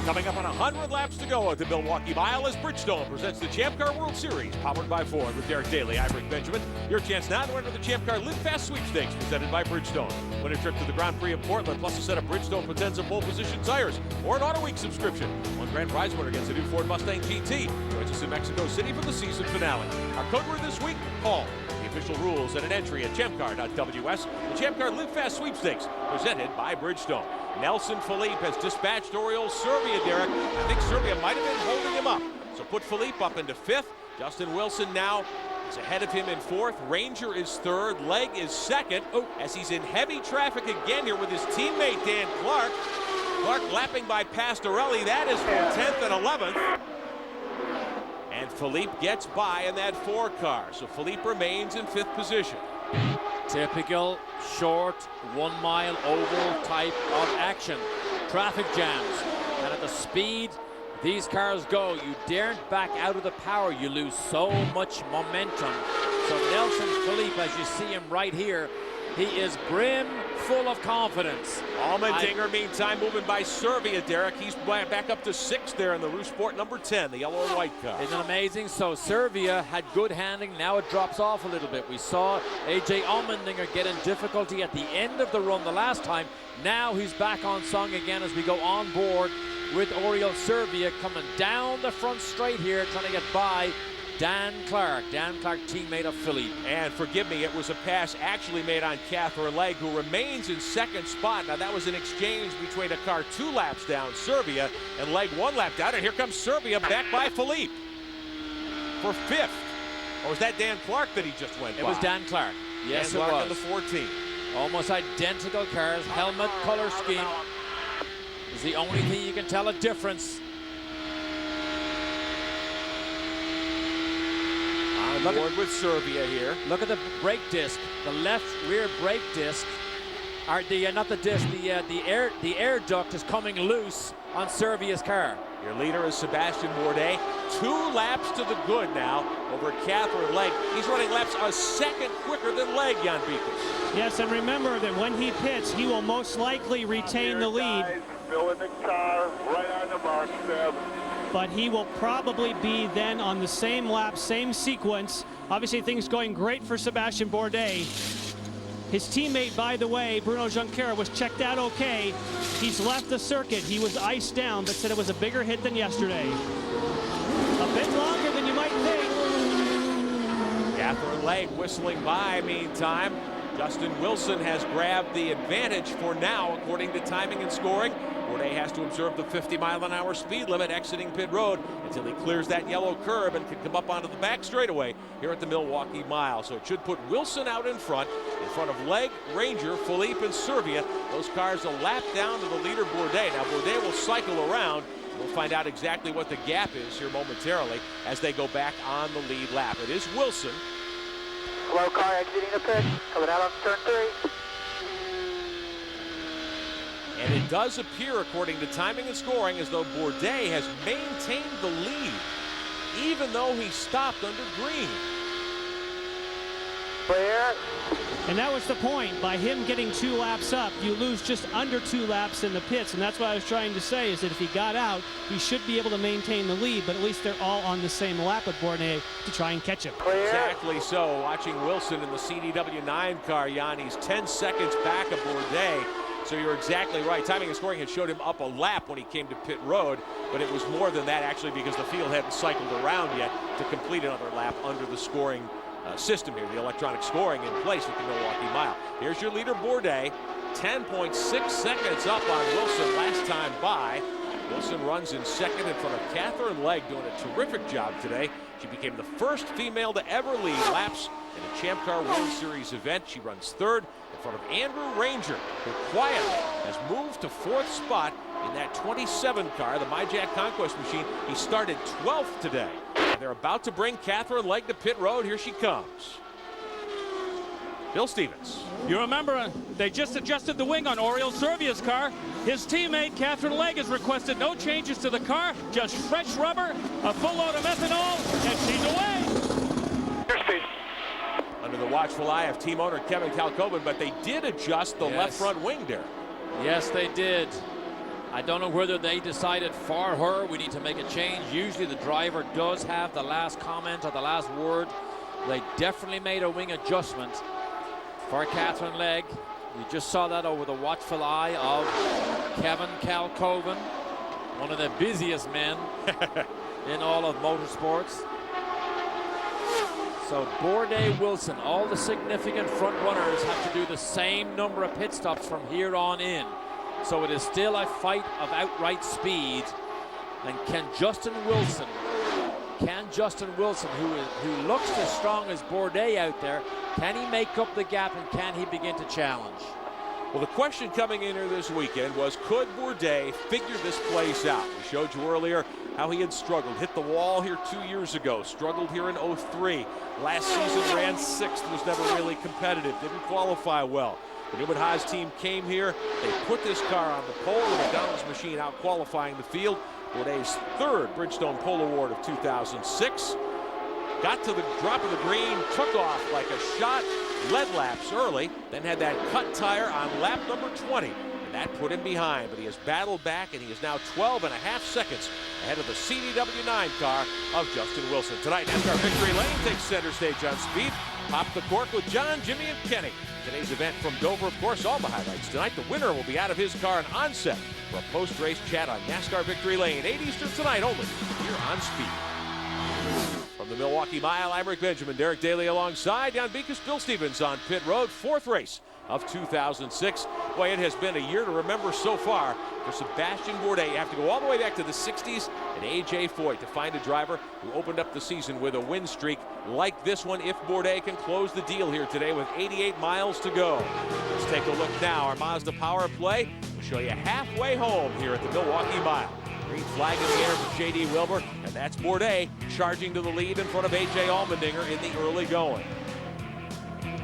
Coming up on 100 laps to go at the Milwaukee Mile as Bridgestone presents the Champ Car World Series, powered by Ford with Derek Daly. I'm Rick Benjamin. Your chance now to enter the Champ Car Live Fast Sweepstakes presented by Bridgestone. Win a trip to the Grand Prix of Portland, plus a set of Bridgestone Potenza pole position tires, or an Auto Week subscription. One grand prize winner gets a new Ford Mustang GT. Joins us in Mexico City for the season finale. Our code word this week, call. The official rules and an entry at champcar.ws. The Champ Car Live Fast Sweepstakes presented by Bridgestone. Nelson Philippe has dispatched Oriol Servia, Derek. I think Servia might have been holding him up. So put Philippe up into 5th. Justin Wilson now is ahead of him in 4th. Ranger is 3rd. Legg is 2nd. As he's in heavy traffic again here with his teammate Dan Clark. Clark lapping by Pastorelli. That is for 10th and 11th. And Philippe gets by in that 4 car. So Philippe remains in 5th position. Typical short 1 mile oval type of action. Traffic jams. And at the speed these cars go, you daren't back out of the power. You lose so much momentum. So Nelson Philippe, as you see him right here, he is brim full of confidence. Allmendinger, meantime, moving by Servia, Derek. He's back up to 6th there in the Roost Sport #10, the yellow and white car. Isn't it amazing? So Servia had good handling. Now it drops off a little bit. We saw AJ Allmendinger get in difficulty at the end of the run the last time. Now he's back on song again as we go on board with Oriol Servia coming down the front straight here, trying to get by Dan Clark. Dan Clark, teammate of Philippe. And forgive me, it was a pass actually made on Catherine Legg, who remains in 2nd spot. Now that was an exchange between a car 2 laps down, Servia, and Legg 1 lap down. And here comes Servia back by Philippe for 5th. Or was that Dan Clark that he just went by? It was Dan Clark. Yes, Dan Clark it was. on the 14. Almost identical cars, helmet color scheme. Is the only thing you can tell a difference. On board with Servia here. Look at the brake disc, the left rear brake disc, or the not the disc, the air duct is coming loose on Servia's car. Your leader is Sebastian Bourdais. 2 laps to the good now over Catherine Legg. He's running laps a second quicker than Legg, Jan Beekers. Yes, and remember that when he pits, he will most likely retain the lead. Guys, Bill in the car, right on the mark, Seb. But he will probably be then on the same lap, same sequence. Obviously, things going great for Sebastian Bourdais. His teammate, by the way, Bruno Junqueira, was checked out okay. He's left the circuit. He was iced down, but said it was a bigger hit than yesterday. A bit longer than you might think. Catherine Legg whistling by meantime. Justin Wilson has grabbed the advantage for now, according to timing and scoring. Bourdais has to observe the 50-mile-an-hour speed limit exiting pit road until he clears that yellow curb and can come up onto the back straightaway here at the Milwaukee Mile. So it should put Wilson out in front of Legg, Ranger, Philippe, and Servia. Those cars a lap down to the leader, Bourdais. Now Bourdais will cycle around. We'll find out exactly what the gap is here momentarily as they go back on the lead lap. It is Wilson. Slow car exiting the pit, coming out on turn 3. And it does appear, according to timing and scoring, as though Bourdais has maintained the lead, even though he stopped under green. Clear. And that was the point. By him getting 2 laps up, you lose just under 2 laps in the pits. And that's what I was trying to say, is that if he got out, he should be able to maintain the lead. But at least they're all on the same lap with Bourdais to try and catch him. Clear. Exactly so. Watching Wilson in the CDW9 car, Yanni's 10 seconds back of Bourdais. So you're exactly right. Timing and scoring had showed him up a lap when he came to pit road, but it was more than that actually because the field hadn't cycled around yet to complete another lap under the scoring system here, the electronic scoring in place with the Milwaukee Mile. Here's your leader, Bourdais, 10.6 seconds up on Wilson last time by. Wilson runs in 2nd in front of Catherine Legg, doing a terrific job today. She became the first female to ever lead laps in a Champ Car World Series event. She runs 3rd in front of Andrew Ranger, who quietly has moved to 4th spot in that 27 car, the MyJack Conquest machine. He started 12th today. And they're about to bring Catherine Legg to pit road. Here she comes. Bill Stevens. You remember, they just adjusted the wing on Oriol Servia's car. His teammate, Catherine Legg, has requested no changes to the car, just fresh rubber, a full load of ethanol, and she's away. Your speed. Under the watchful eye of team owner Kevin Kalkoven, but they did adjust the left front wing there. Yes, they did. I don't know whether they decided for her we need to make a change. Usually the driver does have the last comment or the last word. They definitely made a wing adjustment for Catherine Legg. You just saw that over the watchful eye of Kevin Kalkoven, one of the busiest men in all of motorsports. So Bourdais, Wilson, all the significant front runners have to do the same number of pit stops from here on in. So it is still a fight of outright speed. And can Justin Wilson, who looks as strong as Bourdais out there, can he make up the gap and can he begin to challenge? Well, the question coming in here this weekend was, could Bourdais figure this place out? We showed you earlier how he had struggled. Hit the wall here 2 years ago. Struggled here in 03. Last season ran 6th. Was never really competitive. Didn't qualify well. The Newman Haas team came here. They put this car on the pole. The McDonald's machine out qualifying the field. Bourdais' 3rd Bridgestone Pole Award of 2006. Got to the drop of the green, took off like a shot, led laps early, then had that cut tire on lap number 20. And that put him behind, but he has battled back, and he is now 12.5 seconds ahead of the CDW9 car of Justin Wilson. Tonight, NASCAR Victory Lane takes center stage on Speed. Pop the cork with John, Jimmy, and Kenny. Today's event from Dover, of course, all the highlights. Tonight, the winner will be out of his car and on set for a post-race chat on NASCAR Victory Lane. 8 Eastern tonight only here on Speed. From the Milwaukee Mile, I'm Rick Benjamin. Derek Daly alongside Jan Beekes, Bill Stevens on pit road. 4th race of 2006. Boy, it has been a year to remember so far for Sebastian Bourdais. You have to go all the way back to the 60s and A.J. Foyt to find a driver who opened up the season with a win streak like this one if Bourdais can close the deal here today with 88 miles to go. Let's take a look now. Our Mazda Power Play will show you halfway home here at the Milwaukee Mile. Green flag in the air for J.D. Wilbur, and that's Bourdais charging to the lead in front of A.J. Allmendinger in the early going.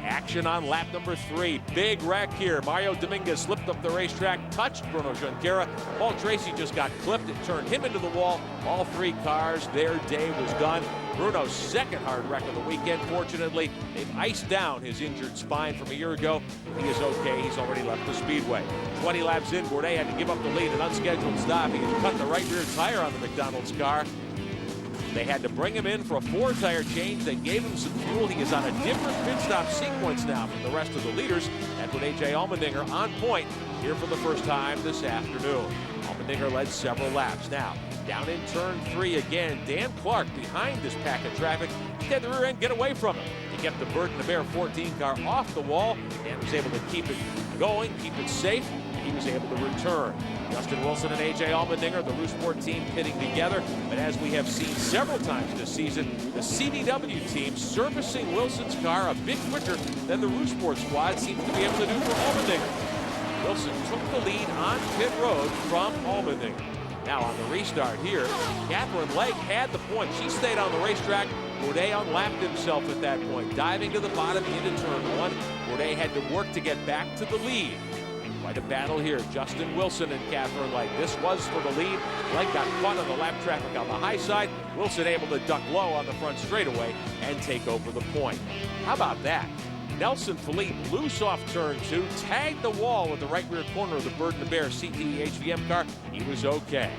Action on lap number 3. Big wreck here. Mario Dominguez slipped up the racetrack, touched Bruno Junqueira. Paul Tracy just got clipped. It turned him into the wall. All 3 cars, their day was done. Bruno's 2nd hard wreck of the weekend. Fortunately, they've iced down his injured spine from a year ago. He is okay. He's already left the speedway. 20 laps in, Bourdais had to give up the lead. An unscheduled stop. He had cut the right rear tire on the McDonald's car. They had to bring him in for a 4-tire change. They gave him some fuel. He is on a different pit stop sequence now from the rest of the leaders. And put A.J. Allmendinger on point here for the first time this afternoon. Allmendinger led several laps. Now, down in turn 3 again, Dan Clark behind this pack of traffic. He had the rear end get away from him. He kept the Burton the Bear 14 car off the wall and was able to keep it going, keep it safe. He was able to return. Justin Wilson and A.J. Allmendinger, the Rousport team, pitting together. But as we have seen several times this season, the CDW team servicing Wilson's car a bit quicker than the Rousport squad seems to be able to do for Allmendinger. Wilson took the lead on pit road from Allmendinger. Now on the restart here, Catherine Legg had the point. She stayed on the racetrack. Bourdais unlapped himself at that point, diving to the bottom into turn 1. Bourdais had to work to get back to the lead. Quite a battle here. Justin Wilson and Catherine Legg. This was for the lead. Legg got caught on the lap traffic on the high side. Wilson able to duck low on the front straightaway and take over the point. How about that? Nelson Philippe loose off turn 2, tagged the wall with the right rear corner of the Burton the Bear CTE HVM car. He was okay.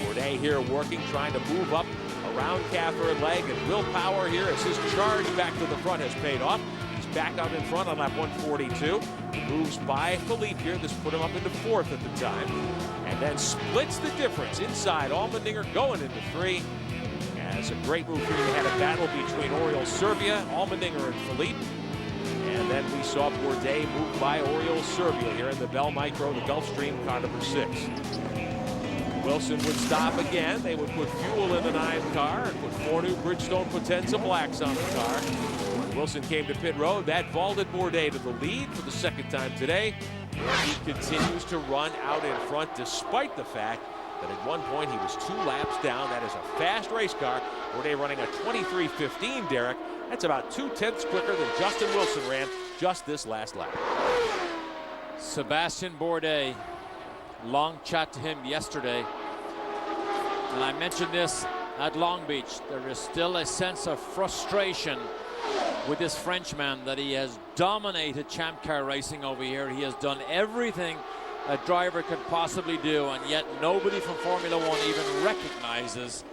Bourdais here working, trying to move up around Catherine Legg, and willpower here as his charge back to the front has paid off. He's back out in front on lap 142. He moves by Philippe here. This put him up into 4th at the time. And then splits the difference inside. Allmendinger going into 3. As a great move here, they had a battle between Oriol Servia, Allmendinger, and Philippe. And then we saw Bourdais move by Oriol Servia here in the Bell Micro, the Gulfstream car number 6. Wilson would stop again. They would put fuel in the 9 car and put 4 new Bridgestone Potenza Blacks on the car. When Wilson came to pit road, that vaulted Bourdais to the lead for the 2nd time today. And he continues to run out in front despite the fact that at one point he was 2 laps down. That is a fast race car. Bourdais running a 23:15, Derek. That's about 2/10 quicker than Justin Wilson ran just this last lap. Sebastian Bourdais, long chat to him yesterday, and I mentioned this at Long Beach. There is still a sense of frustration with this Frenchman that he has dominated Champ Car racing over here. He has done everything a driver could possibly do, and yet nobody from Formula One even recognizes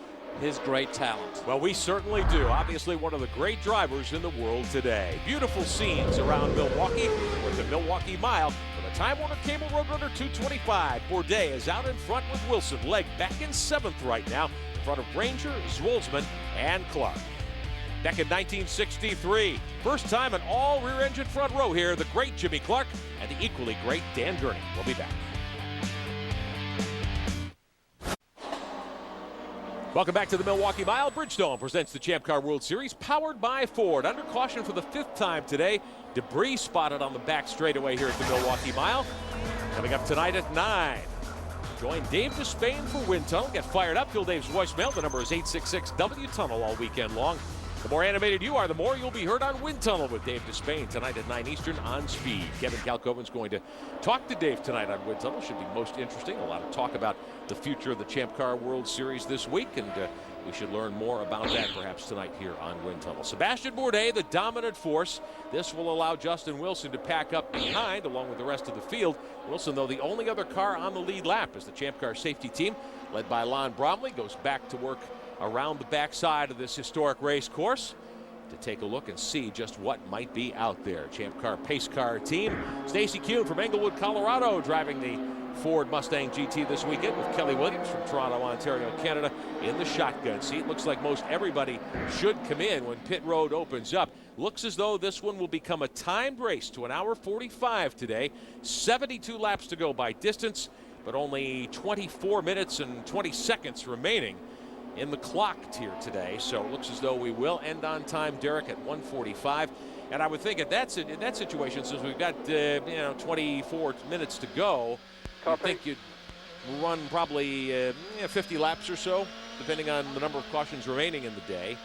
his great talent. Well, we certainly do. Obviously one of the great drivers in the world today. Beautiful scenes around Milwaukee with the Milwaukee Mile. For the Time Warner Cable Roadrunner 225, Bourdais is out in front with Wilson. Legg back in 7th right now, in front of Granger, Zwolsman, and Clark. Back in 1963, first time an all rear-engine front row here, the great Jimmy Clark and the equally great Dan Gurney. We'll be back. Welcome back to the Milwaukee Mile. Bridgestone presents the Champ Car World Series, powered by Ford. Under caution for the 5th time today. Debris spotted on the back straightaway here at the Milwaukee Mile. Coming up tonight at 9. Join Dave Despain for Wind Tunnel. Get fired up. Phil Dave's voicemail. The number is 866-W-TUNNEL all weekend long. The more animated you are, the more you'll be heard on Wind Tunnel with Dave Despain tonight at 9 Eastern on Speed. Kevin Kalkoven's going to talk to Dave tonight on Wind Tunnel. Should be most interesting. A lot of talk about the future of the Champ Car World Series this week, and we should learn more about that perhaps tonight here on Wind Tunnel. Sebastian Bourdais, the dominant force. This will allow Justin Wilson to pack up behind along with the rest of the field. Wilson, though, the only other car on the lead lap as the Champ Car safety team, led by Lon Bromley, goes back to work around the backside of this historic race course to take a look and see just what might be out there. Champ Car pace car team. Stacy Kuhn from Englewood, Colorado, driving the Ford Mustang GT this weekend with Kelly Williams from Toronto, Ontario, Canada in the shotgun seat. Looks like most everybody should come in when pit road opens up. Looks as though this one will become a timed race to 1 hour 45 today. 72 laps to go by distance, but only 24 minutes and 20 seconds remaining in the clock here today. So it looks as though we will end on time, Derek, at 1:45. And I would think in that situation, since we've got 24 minutes to go, I think you'd run probably 50 laps or so, depending on the number of cautions remaining in the day.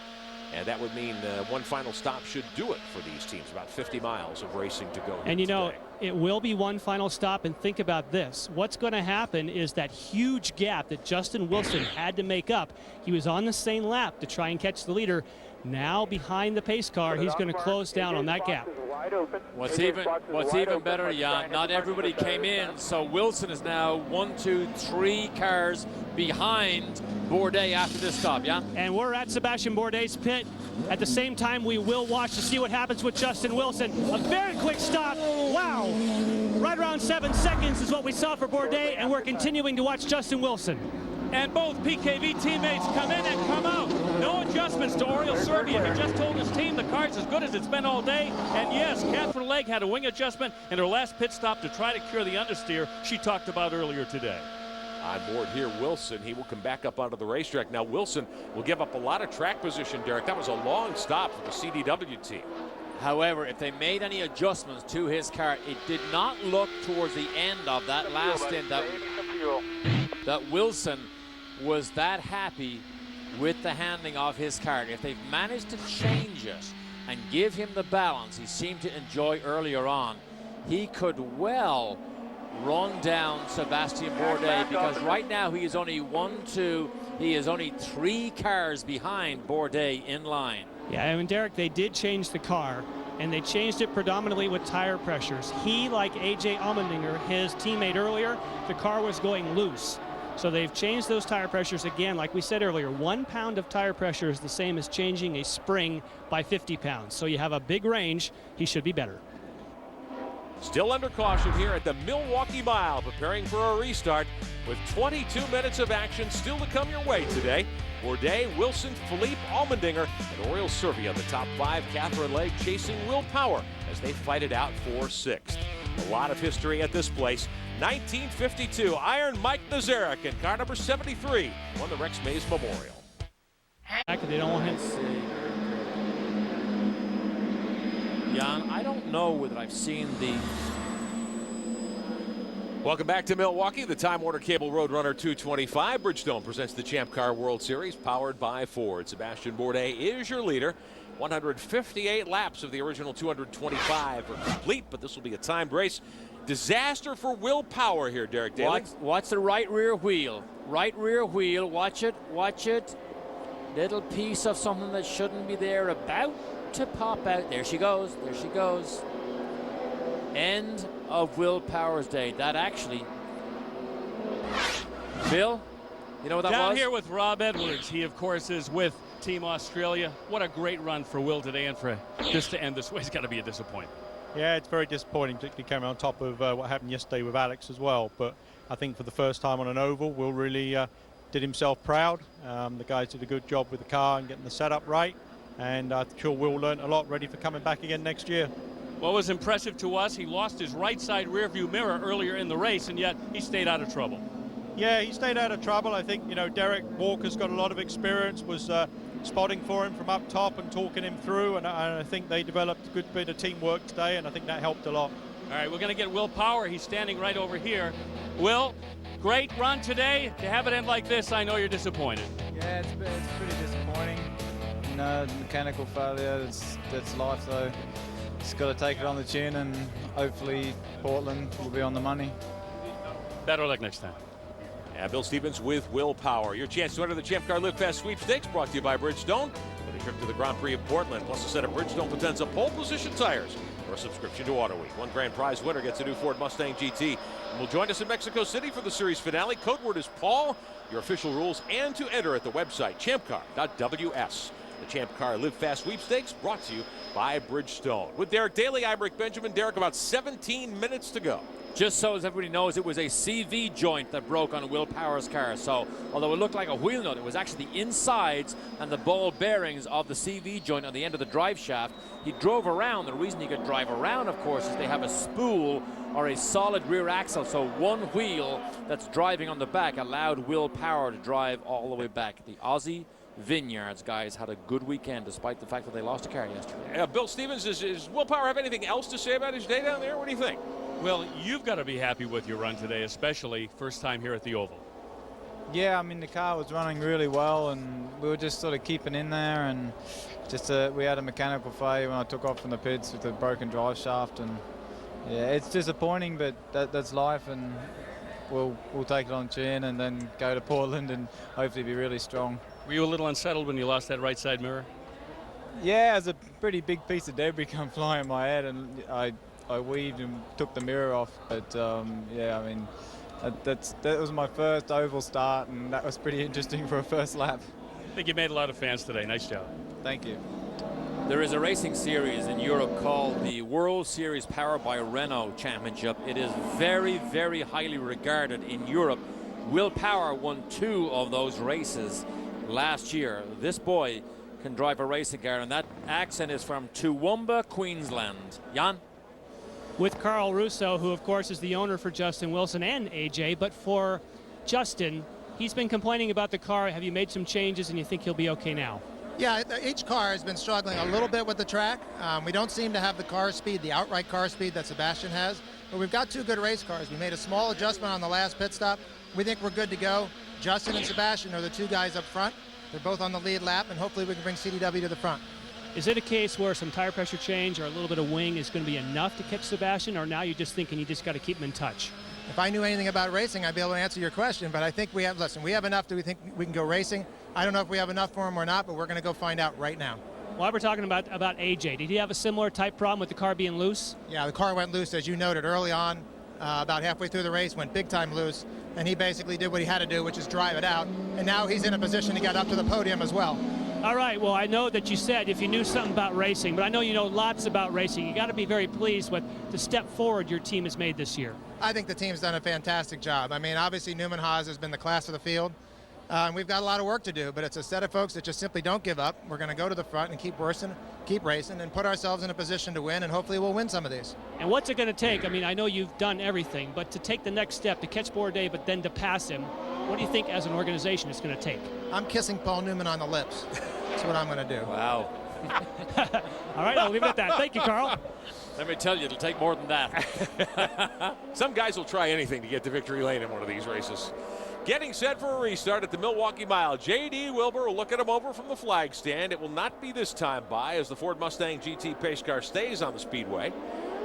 And that would mean one final stop should do it for these teams. About 50 miles of racing to go. And you know, it will be one final stop. And think about this. What's going to happen is that huge gap that Justin Wilson had to make up. He was on the same lap to try and catch the leader. Now behind the pace car, he's going to close down on that gap. What's even better, Jan, not everybody came in, so Wilson is now 1, 2, 3 cars behind Bourdais after this stop, yeah? And we're at Sebastian Bourdais' pit. At the same time, we will watch to see what happens with Justin Wilson. A very quick stop. Wow. Right around 7 seconds is what we saw for Bourdais, and we're continuing to watch Justin Wilson. And both PKV teammates come in and come out. No adjustments to Oriol Servia. He just told his team the car's as good as it's been all day. And yes, Catherine Legg had a wing adjustment in her last pit stop to try to cure the understeer she talked about earlier today. On board here, Wilson. He will come back up onto the racetrack. Now, Wilson will give up a lot of track position, Derek. That was a long stop for the CDW team. However, if they made any adjustments to his car, it did not look towards the end of that last stint that Wilson was that happy with the handling of his car. If they've managed to change it and give him the balance he seemed to enjoy earlier on, he could well run down Sebastian Bourdais, because right now he is only 3 cars behind Bourdais in line. Yeah, I mean, Derek, they did change the car, and they changed it predominantly with tire pressures. He, like A.J. Allmendinger, his teammate earlier, the car was going loose. So they've changed those tire pressures again. Like we said earlier, 1 pound of tire pressure is the same as changing a spring by 50 pounds. So you have a big range. He should be better. Still under caution here at the Milwaukee Mile, preparing for a restart with 22 minutes of action still to come your way today. Bourdais, Wilson, Philippe, Allmendinger, and Oriol Servia, the top 5. Catherine Legg chasing Will Power as they fight it out for 6th. A lot of history at this place. 1952, Iron Mike Nazarek in car number 73 won the Rex Mays Memorial. They don't want him. Jan, I don't know whether I've seen the... Welcome back to Milwaukee. The Time Warner Cable Roadrunner 225. Bridgestone presents the Champ Car World Series, powered by Ford. Sebastian Bourdais is your leader. 158 laps of the original 225 are complete, but this will be a timed race. Disaster for Will Power here, Derek Daly. Watch the right rear wheel. Right rear wheel. Watch it. Watch it. Little piece of something that shouldn't be there, about to pop out. There she goes. There she goes. End of Will Power's day. That actually, Bill, you know what that was? Down here with Rob Edwards. He, of course, is with Team Australia. What a great run for Will today, and for this to end this way, it's got to be a disappointment. Yeah, it's very disappointing, particularly coming on top of what happened yesterday with Alex as well. But I think for the first time on an oval, Will really did himself proud. The guys did a good job with the car and getting the setup right. And I'm sure Will learned a lot, ready for coming back again next year. What was impressive to us, he lost his right side rear view mirror earlier in the race, and yet he stayed out of trouble. Yeah, he stayed out of trouble. I think, you know, Derek Walker's got a lot of experience, was spotting for him from up top and talking him through, and I think they developed a good bit of teamwork today, and I think that helped a lot. All right, we're going to get Will Power. He's standing right over here. Will, great run today. To have it end like this, I know you're disappointed. Yeah, it's pretty disappointing. You know, mechanical failure, that's life though. Just got to take it on the chin, and hopefully Portland will be on the money. Better luck next time. Yeah, Bill Stevens with Will Power. Your chance to enter the Champ Car Live Fast Sweepstakes, brought to you by Bridgestone, with a trip to the Grand Prix of Portland, plus a set of Bridgestone Potenza pole position tires, or a subscription to Auto Week. One grand prize winner gets a new Ford Mustang GT, and will join us in Mexico City for the series finale. Code word is Paul. Your official rules and to enter at the website champcar.ws. The Champ Car Live Fast Sweepstakes, brought to you by Bridgestone. With Derek Daly, I'm Rick Benjamin. Derek, about 17 minutes to go. Just so as everybody knows, it was a CV joint that broke on Will Power's car. So although it looked like a wheel nut, it was actually the insides and the ball bearings of the CV joint on the end of the drive shaft. He drove around. The reason he could drive around, of course, is they have a spool or a solid rear axle. So one wheel that's driving on the back allowed Will Power to drive all the way back. The Aussie Vineyards guys had a good weekend, despite the fact that they lost a car yesterday. Bill Stevens, does Will Power have anything else to say about his day down there? What do you think? Well, you've got to be happy with your run today, especially first time here at the Oval. Yeah, I mean, the car was running really well, and we were just sort of keeping in there, and just we had a mechanical failure when I took off from the pits with the broken drive shaft, and yeah, it's disappointing, but that's life, and we'll take it on chin and then go to Portland and hopefully be really strong. Were you a little unsettled when you lost that right side mirror? Yeah, it was a pretty big piece of debris come flying in my head, and I weaved and took the mirror off. But yeah, I mean, that was my first oval start, and that was pretty interesting for a first lap. I think you made a lot of fans today. Nice job. Thank you. There is a racing series in Europe called the World Series Powered by Renault Championship. It is very, very highly regarded in Europe. Will Power won 2 of those races last year. This boy can drive a racing car, and that accent is from Toowoomba, Queensland. Jan? With Carl Russo, who of course is the owner for Justin Wilson and AJ, but for Justin, he's been complaining about the car. Have you made some changes and you think he'll be okay now? Yeah, each car has been struggling a little bit with the track. We don't seem to have the car speed, the outright car speed that Sebastian has, but we've got 2 good race cars. We made a small adjustment on the last pit stop. We think we're good to go. Justin and Sebastian are the 2 guys up front. They're both on the lead lap, and hopefully we can bring CDW to the front. Is it a case where some tire pressure change or a little bit of wing is going to be enough to catch Sebastian, or now you're just thinking you just got to keep him in touch? If I knew anything about racing, I'd be able to answer your question, but I think we have enough. Do we think we can go racing? I don't know if we have enough for him or not, but we're going to go find out right now. While we're talking about AJ, did he have a similar type problem with the car being loose? Yeah, the car went loose, as you noted early on. About halfway through the race, went big time loose, and he basically did what he had to do, which is drive it out, and now he's in a position to get up to the podium as well. All right, well, I know that you said if you knew something about racing, but I know you know lots about racing. You got to be very pleased with the step forward your team has made this year. I think the team's done a fantastic job. I mean, obviously Newman Haas has been the class of the field. We've got a lot of work to do, but it's a set of folks that just simply don't give up. We're going to go to the front and keep racing, and put ourselves in a position to win, and hopefully we'll win some of these. And what's it going to take? I mean, I know you've done everything, but to take the next step, to catch Bourdais, but then to pass him, what do you think as an organization it's going to take? I'm kissing Paul Newman on the lips. That's what I'm going to do. Wow. All right, I'll leave it at that. Thank you, Carl. Let me tell you, it'll take more than that. Some guys will try anything to get to victory lane in one of these races. Getting set for a restart at the Milwaukee Mile. J.D. Wilbur will look at him over from the flag stand. It will not be this time by as the Ford Mustang GT pace car stays on the speedway.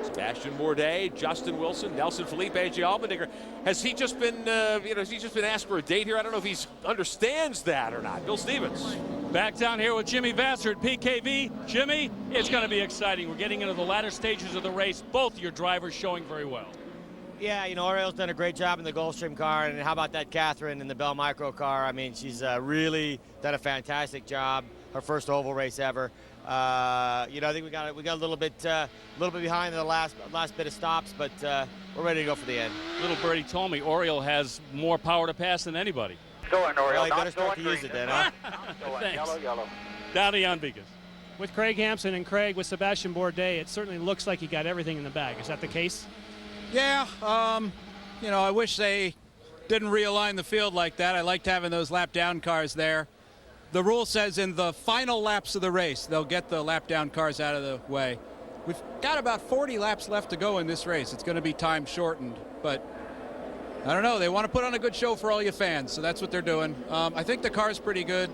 Sebastian Bourdais, Justin Wilson, Nelson Felipe, A.J. Allmendinger. Has he just been, has he just been asked for a date here? I don't know if he understands that or not. Bill Stevens. Back down here with Jimmy Vasser at PKV. Jimmy, it's going to be exciting. We're getting into the latter stages of the race. Both your drivers showing very well. Yeah, Ariel's done a great job in the Gulfstream car, and how about that Catherine in the Bell Micro car? I mean, she's really done a fantastic job. Her first oval race ever. I think we got a little bit behind in the last bit of stops, but we're ready to go for the end. Little birdie told me Oriole has more power to pass than anybody. Going, Oriole. Well, you better start to use it then, huh? Thanks. Yellow. Down to Jan Vigas. With Craig Hampson and Craig with Sebastian Bourdais, it certainly looks like he got everything in the bag. Is that the case? Yeah, I wish they didn't realign the field like that. I liked having those lap down cars there. The rule says in the final laps of the race, they'll get the lap down cars out of the way. We've got about 40 laps left to go in this race. It's going to be time shortened, but I don't know. They want to put on a good show for all you fans, so that's what they're doing. I think the car's pretty good.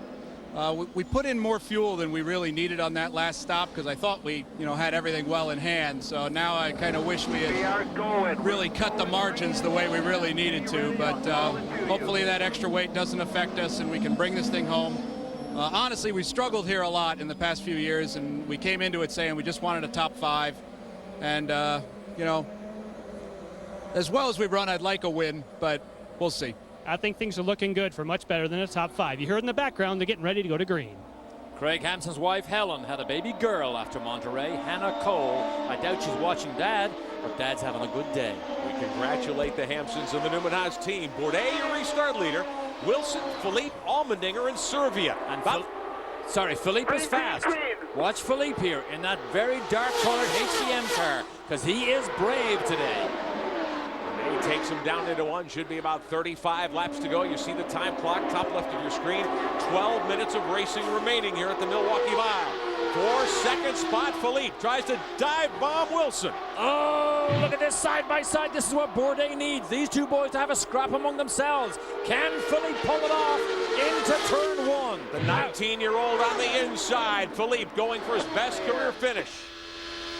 We put in more fuel than we really needed on that last stop because I thought we, had everything well in hand. So now I kind of wish we had really cut the margins the way we really needed to. But hopefully that extra weight doesn't affect us and we can bring this thing home. Honestly, we struggled here a lot in the past few years, and we came into it saying we just wanted a top 5. And, as well as we run, I'd like a win, but we'll see. I think things are looking good for much better than a top 5. You heard in the background, they're getting ready to go to green. Craig Hampson's wife, Helen, had a baby girl after Monterey, Hannah Cole. I doubt she's watching Dad, but Dad's having a good day. We congratulate the Hampsons and the Newman Haas team. Bourdais, your restart leader. Wilson, Philippe, Allmendinger, and Servia. And Philippe is fast. Watch Philippe here in that very dark-colored HCM car, because he is brave today. He takes him down into one. Should be about 35 laps to go. You see the time clock, top left of your screen. 12 minutes of racing remaining here at the Milwaukee Mile. 4-second spot. Philippe tries to dive bomb Wilson. Oh, look at this side-by-side. This is what Bourdais needs. These two boys to have a scrap among themselves. Can Philippe pull it off into turn 1? The 19-year-old on the inside. Philippe going for his best career finish.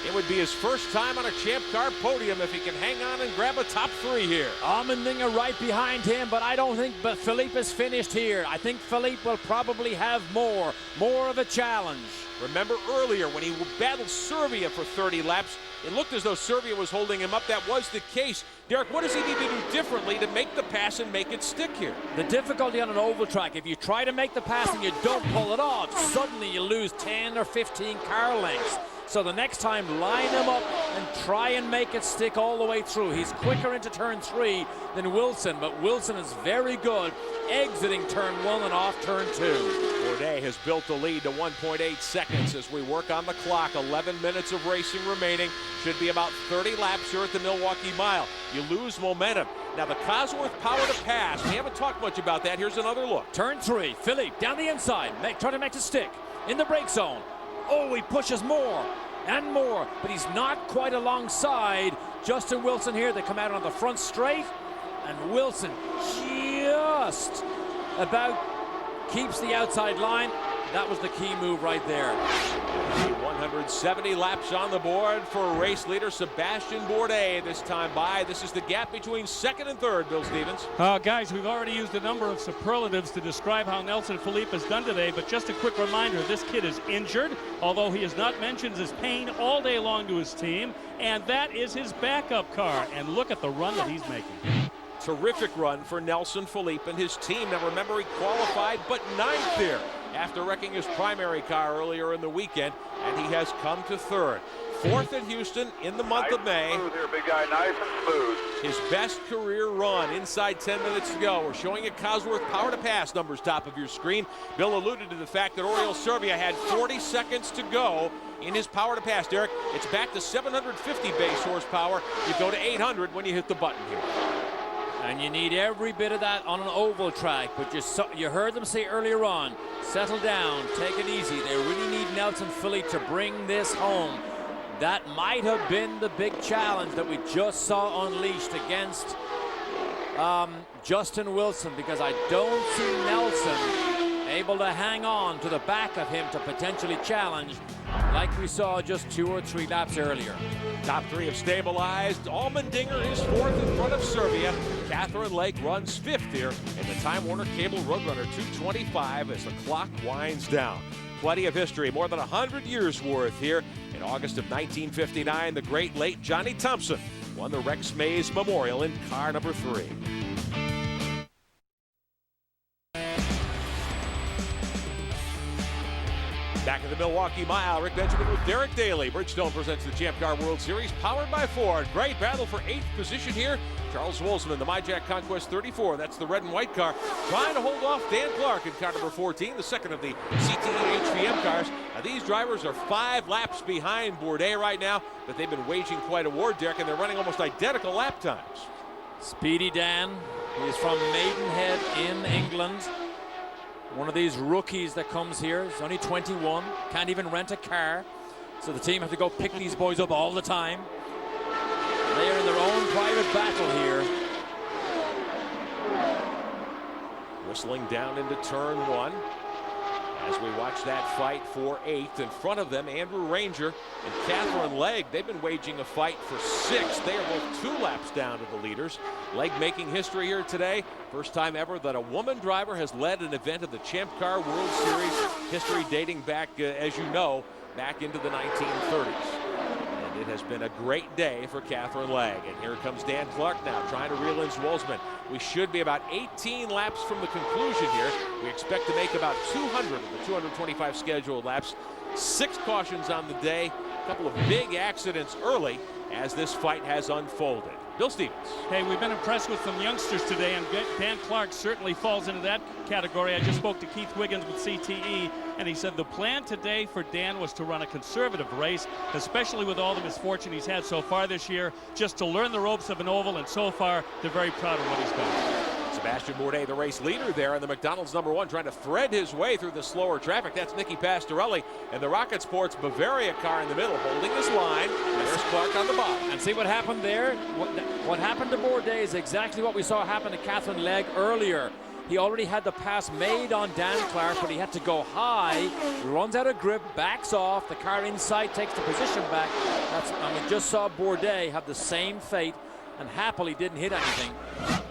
It would be his first time on a Champ Car podium if he can hang on and grab a top 3 here. Allmendinger right behind him, but I don't think Philippe is finished here. I think Philippe will probably have more of a challenge. Remember earlier when he battled Servia for 30 laps, it looked as though Servia was holding him up. That was the case. Derek, what does he need to do differently to make the pass and make it stick here? The difficulty on an oval track, if you try to make the pass and you don't pull it off, suddenly you lose 10 or 15 car lengths. So the next time, line him up and try and make it stick all the way through. He's quicker into turn 3 than Wilson, but Wilson is very good exiting turn 1 and off turn 2. Bourdais has built the lead to 1.8 seconds as we work on the clock. 11 minutes of racing remaining. Should be about 30 laps here at the Milwaukee Mile. You lose momentum. Now the Cosworth power to pass. We haven't talked much about that. Here's another look. Turn 3, Philippe down the inside. Try to make it stick in the brake zone. Oh, he pushes more and more, but he's not quite alongside Justin Wilson here. They come out on the front straight, and Wilson just about keeps the outside line. That was the key move right there. 170 laps on the board for race leader Sebastian Bourdais this time by. This is the gap between second and third, Bill Stevens. Guys, we've already used a number of superlatives to describe how Nelson Felipe has done today, but just a quick reminder, this kid is injured, although he has not mentioned his pain all day long to his team, and that is his backup car. And look at the run that he's making. Terrific run for Nelson Felipe and his team. Now remember, he qualified but 9th there after wrecking his primary car earlier in the weekend, and he has come to 3rd. 4th at Houston in the month of May. Smooth here, big guy, nice and smooth. His best career run inside 10 minutes to go. We're showing you Cosworth power to pass numbers top of your screen. Bill alluded to the fact that Oriol Servia had 40 seconds to go in his power to pass. Derek, it's back to 750 base horsepower. You go to 800 when you hit the button here. And you need every bit of that on an oval track, but you heard them say earlier on, settle down, take it easy. They really need Nelson Felipe to bring this home. That might have been the big challenge that we just saw unleashed against Justin Wilson, because I don't see Nelson able to hang on to the back of him to potentially challenge like we saw just 2 or 3 laps earlier. Top 3 have stabilized. Allmendinger is 4th in front of Serbia. Catherine Lake runs 5th here in the Time Warner Cable Roadrunner 225 as the clock winds down. Plenty of history, more than 100 years worth here. In August of 1959, the great late Johnny Thompson won the Rex Mays Memorial in car number 3. Back in the Milwaukee Mile, Rick Benjamin with Derek Daly. Bridgestone presents the Champ Car World Series, powered by Ford. Great battle for 8th position here. Charles Wolfsman, the MyJack Conquest 34. That's the red and white car, trying to hold off Dan Clark in car number 14, the second of the CTE HVM cars. Now, these drivers are 5 laps behind Bourdais right now, but they've been waging quite a war, Derek, and they're running almost identical lap times. Speedy Dan, he's from Maidenhead in England. One of these rookies that comes here. He's only 21, can't even rent a car. So the team have to go pick these boys up all the time. They are in their own private battle here. Whistling down into turn 1 as we watch that fight for 8th. In front of them, Andrew Ranger and Catherine Legg. They've been waging a fight for 6th. They are both 2 laps down to the leaders. Legg making history here today. First time ever that a woman driver has led an event of the Champ Car World Series. History dating back, as you know, back into the 1930s. And it has been a great day for Catherine Legg. And here comes Dan Clark now, trying to reel in Wolfsman. We should be about 18 laps from the conclusion here. We expect to make about 200 of the 225 scheduled laps. 6 cautions on the day. A couple of big accidents early as this fight has unfolded. Bill Stevens. Hey, we've been impressed with some youngsters today, and Dan Clark certainly falls into that category. I just spoke to Keith Wiggins with CTE, and he said the plan today for Dan was to run a conservative race, especially with all the misfortune he's had so far this year, just to learn the ropes of an oval, and so far they're very proud of what he's done. Sebastian Bourdais, the race leader there in the McDonald's #1, trying to thread his way through the slower traffic. That's Nicky Pastorelli and the Rocket Sports Bavaria car in the middle, holding his line. There's Clark on the bottom. And see what happened there? What happened to Bourdais is exactly what we saw happen to Catherine Legg earlier. He already had the pass made on Dan Clark, but he had to go high, runs out of grip, backs off, the car inside takes the position back. We just saw Bourdais have the same fate and happily didn't hit anything.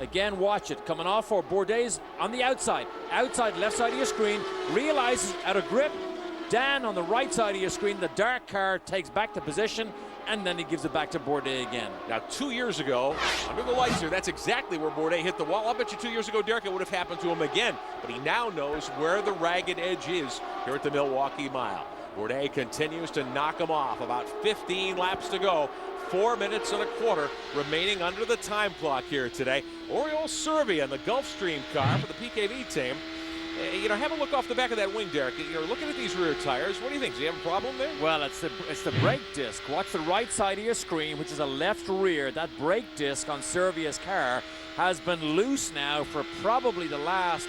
Again, watch it. Coming off for Bourdais on the outside left side of your screen, realizes out of grip. Dan on the right side of your screen, the dark car takes back the position, and then he gives it back to Bourdais again. Now, 2 years ago, under the lights here, that's exactly where Bourdais hit the wall. I'll bet you 2 years ago, Derek, it would have happened to him again. But he now knows where the ragged edge is here at the Milwaukee Mile. Bourdais continues to knock him off. About 15 laps to go. 4 minutes and a quarter remaining under the time clock here today. Oriol Servia in the Gulfstream car for the PKV team. Have a look off the back of that wing, Derek. You're looking at these rear tires. What do you think? Do you have a problem there? Well, it's the brake disc. Watch the right side of your screen, which is a left rear. That brake disc on Servia's car has been loose now for probably the last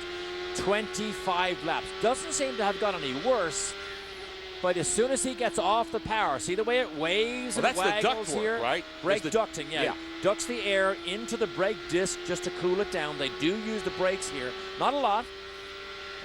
25 laps. Doesn't seem to have got any worse. But as soon as he gets off the power, see the way it waves and waggles the duct here? work, right? Brake ducting, yeah. Ducts the air into the brake disc just to cool it down. They do use the brakes here. Not a lot.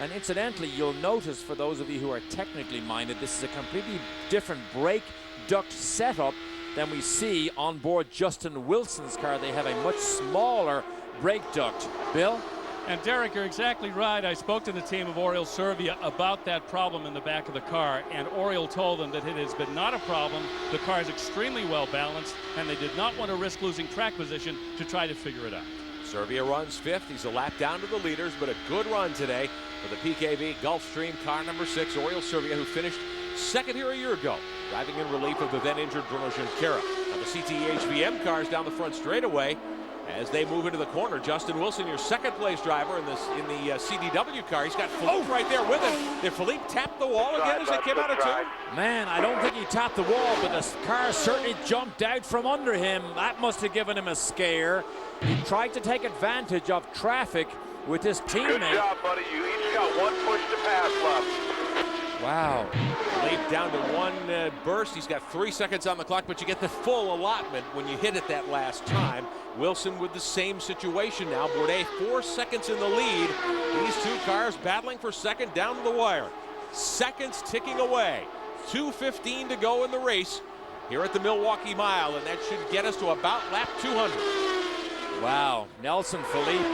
And incidentally, you'll notice, for those of you who are technically minded, this is a completely different brake duct setup than we see on board Justin Wilson's car. They have a much smaller brake duct. Bill? And Derek, you're exactly right. I spoke to the team of Oriol Servia about that problem in the back of the car, and Oriol told them that it has been not a problem. The car is extremely well balanced, and they did not want to risk losing track position to try to figure it out. Servia runs 5th. He's a lap down to the leaders, but a good run today for the PKV Gulfstream car number 6, Oriol Servia, who finished 2nd here a year ago, driving in relief of the then-injured Bruno Junqueira. Now the CTE HVM cars down the front straightaway. As they move into the corner, Justin Wilson, your second-place driver in the CDW car. He's got Philippe right there with him. Did Philippe tap the wall again as they came out of turn? Man, I don't think he tapped the wall, but the car certainly jumped out from under him. That must have given him a scare. He tried to take advantage of traffic with his teammate. Good job, buddy. You each got 1 push to pass left. Wow. Leap down to one burst. He's got 3 seconds on the clock, but you get the full allotment when you hit it that last time. Wilson with the same situation now. Bourdais 4 seconds in the lead. These two cars battling for second down to the wire. Seconds ticking away. 2:15 to go in the race here at the Milwaukee Mile, and that should get us to about lap 200. Wow, Nelson Philippe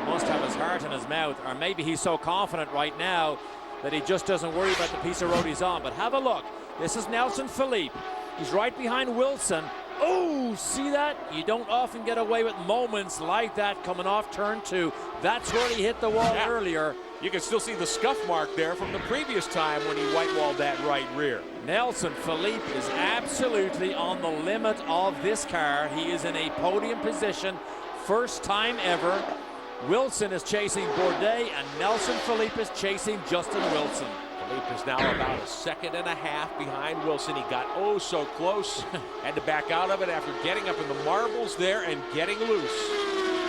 must have his heart in his mouth, or maybe he's so confident right now that he just doesn't worry about the piece of road he's on. But have a look. This is Nelson Philippe. He's right behind Wilson. Oh, see that? You don't often get away with moments like that coming off turn 2. That's where he hit the wall earlier. You can still see the scuff mark there from the previous time when he white-walled that right rear. Nelson Philippe is absolutely on the limit of this car. He is in a podium position, first time ever. Wilson is chasing Bourdais, and Nelson Philippe is chasing Justin Wilson. Philippe is now about 1.5 seconds behind Wilson. He got oh so close. Had to back out of it after getting up in the marbles there and getting loose.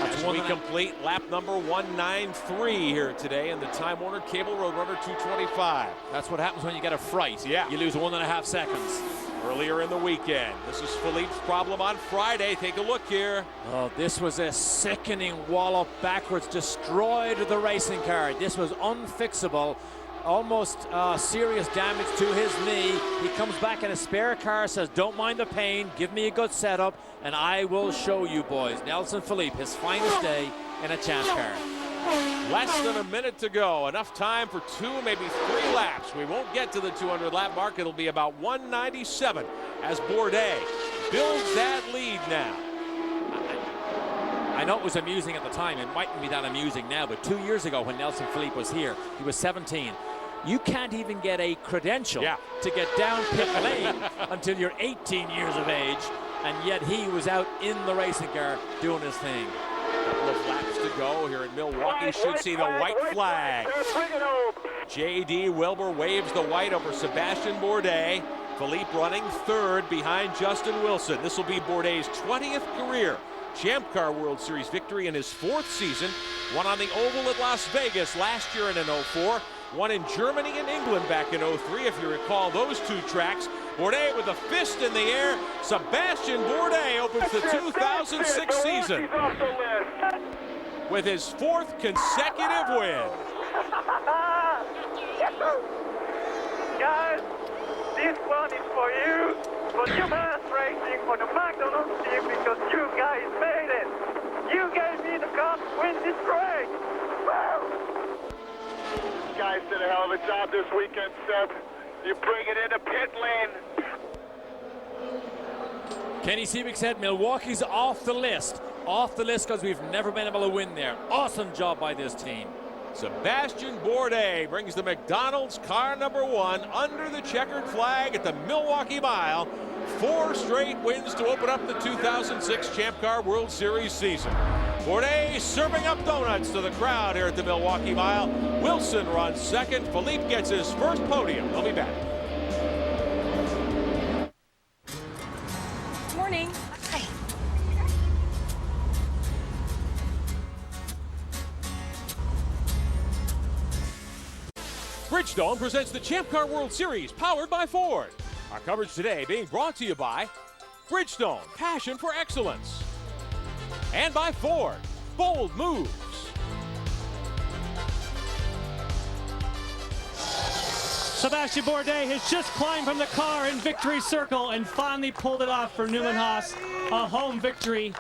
As we complete lap number 193 here today in the Time Warner Cable Roadrunner 225. That's what happens when you get a fright. Yeah. You lose 1.5 seconds. Earlier in the weekend. This is Philippe's problem on Friday. Take a look here. Oh, this was a sickening wallop backwards. Destroyed the racing car. This was unfixable. Almost serious damage to his knee. He comes back in a spare car, says, don't mind the pain, give me a good setup, and I will show you boys. Nelson Philippe, his finest day in a champ car. Less than a minute to go. Enough time for 2, maybe 3 laps. We won't get to the 200 lap mark. It'll be about 197 as Bourdais builds that lead now. I know it was amusing at the time. It mightn't be that amusing now, but 2 years ago when Nelson Philippe was here, he was 17. You can't even get a credential to get down pit lane until you're 18 years of age, and yet he was out in the racing car doing his thing. A couple of laps to go here in Milwaukee. Should see the white flag. J.D. Wilbur waves the white over Sebastian Bourdais. Philippe running third behind Justin Wilson. This will be Bourdais' 20th career Champ Car World Series victory in his 4th season. One on the oval at Las Vegas last year in an 04. One in Germany and England back in 03, if you recall those two tracks. Bourdais with a fist in the air. Sebastian Bourdais opens the 2006 season with his 4th consecutive win. Guys, this one is for you, for Newman Racing, for the McDonald's team, because you guys made it. You gave me the car to win this race. You guys did a hell of a job this weekend, Seb. You bring it into pit lane. Kenny Seebeck said Milwaukee's off the list. Off the list because we've never been able to win there. Awesome job by this team. Sebastian Bourdais brings the McDonald's car number 1 under the checkered flag at the Milwaukee Mile. 4 straight wins to open up the 2006 Champ Car World Series season. Bourdais serving up donuts to the crowd here at the Milwaukee Mile. Wilson runs second. Philippe gets his first podium. They'll be back. Morning. Hi. Bridgestone presents the Champ Car World Series, powered by Ford. Our coverage today being brought to you by Bridgestone, passion for excellence. And by Ford, bold moves. Sebastian Bourdais has just climbed from the car in victory circle and finally pulled it off for Newman Haas. A home victory.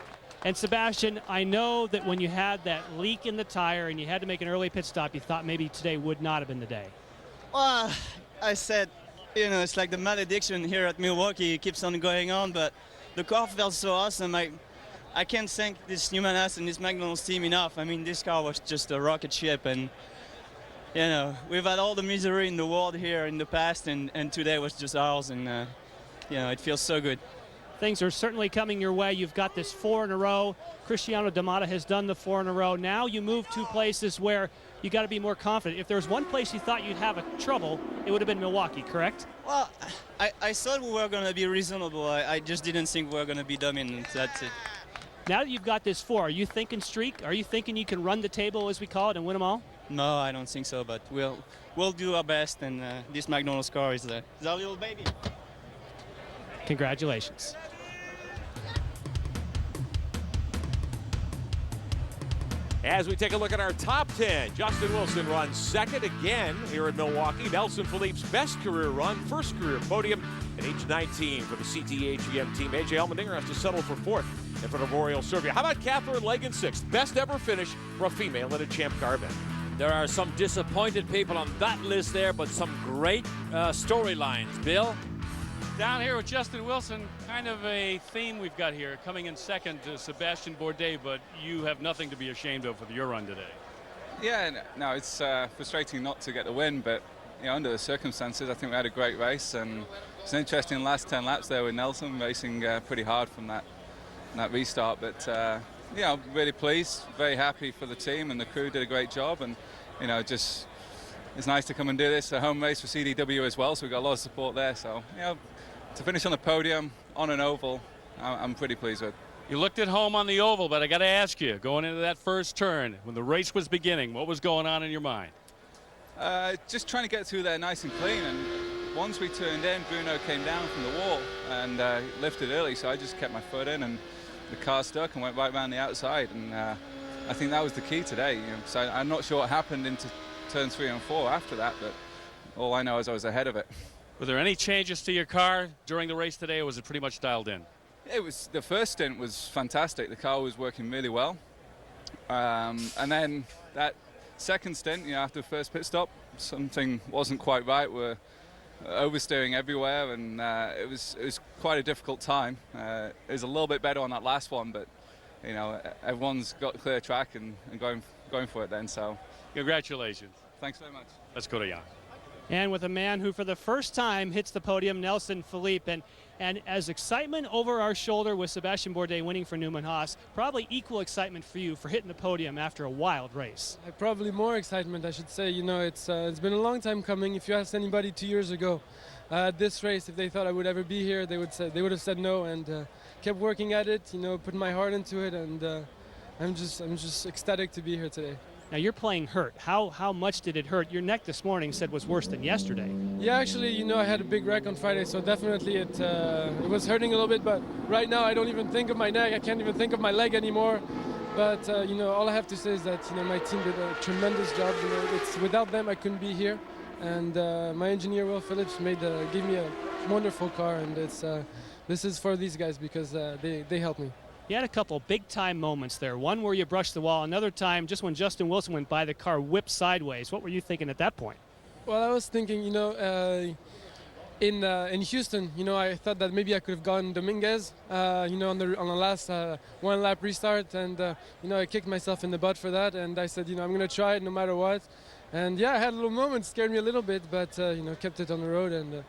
And Sebastian, I know that when you had that leak in the tire and you had to make an early pit stop, you thought maybe today would not have been the day. Well, I said, you know, it's like the malediction here at Milwaukee. It keeps on going on, but the car felt so awesome. I can't thank this Newman Haas and this McDonald's team enough. I mean, this car was just a rocket ship, and you know, we've had all the misery in the world here in the past, and today was just ours, and you know, it feels so good. Things are certainly coming your way. You've got this 4 in a row. Cristiano D'Amata has done the 4 in a row. Now you move to places where you got to be more confident. If there's one place you thought you'd have a trouble, it would have been Milwaukee, correct? Well, I thought we were going to be reasonable. I just didn't think we were going to be dominant. That's it. Now that you've got this 4, are you thinking streak? Are you thinking you can run the table, as we call it, and win them all? No, I don't think so, but we'll do our best, and this McDonald's car is our little baby. Congratulations. As we take a look at our top 10, Justin Wilson runs second again here in Milwaukee. Nelson Philippe's best career run, first career podium at age 19 for the CTHVM team. AJ Allmendinger has to settle for fourth in front of Oriel Servia. How about Catherine Legg in sixth? Best ever finish for a female in a Champ Car event. There are some disappointed people on that list there, but some great storylines. Bill? Down here with Justin Wilson, kind of a theme we've got here. Coming in second to Sebastian Bourdais, but you have nothing to be ashamed of with your run today. Yeah, no, it's frustrating not to get the win, but under the circumstances, I think we had a great race, and it's an interesting last 10 laps there with Nelson racing pretty hard from that restart. But really pleased, very happy for the team, and the crew did a great job, and just it's nice to come and do this, a home race for CDW as well, so we've got a lot of support there. So to finish on the podium on an oval, I'm pretty pleased with. You looked at home on the oval, but I got to ask you, going into that first turn, when the race was beginning, what was going on in your mind? Just trying to get through there nice and clean, and once we turned in, Bruno came down from the wall and lifted early, so I just kept my foot in, and the car stuck and went right around the outside, and I think that was the key today. So I'm not sure what happened into turns 3 and 4 after that, but all I know is I was ahead of it. Were there any changes to your car during the race today, or was it pretty much dialed in? It was, the first stint was fantastic. The car was working really well. And then that second stint, after the first pit stop, something wasn't quite right. We're oversteering everywhere, and it was quite a difficult time. It was a little bit better on that last one, but everyone's got clear track and going for it then. So congratulations. Thanks very much. Let's go to Jan. And with a man who for the first time hits the podium, Nelson Philippe, and as excitement over our shoulder with Sebastian Bourdais winning for Newman Haas, probably equal excitement for you for hitting the podium after a wild race. Probably more excitement, I should say. It's been a long time coming. If you asked anybody 2 years ago at this race if they thought I would ever be here, they would have said no, and kept working at it, put my heart into it, and I'm just ecstatic to be here today. Now you're playing hurt. How much did it hurt? Your neck this morning said was worse than yesterday. Yeah, actually, I had a big wreck on Friday, so definitely it was hurting a little bit. But right now, I don't even think of my neck. I can't even think of my leg anymore. But all I have to say is that my team did a tremendous job. It's without them I couldn't be here, and my engineer Will Phillips gave me a wonderful car, and this is for these guys because they helped me. You had a couple big-time moments there. One where you brushed the wall. Another time, just when Justin Wilson went by, the car whipped sideways. What were you thinking at that point? Well, I was thinking, in Houston, I thought that maybe I could have gone Dominguez, on the last one-lap restart, and I kicked myself in the butt for that, and I said, I'm going to try it no matter what. And yeah, I had a little moment, scared me a little bit, but kept it on the road and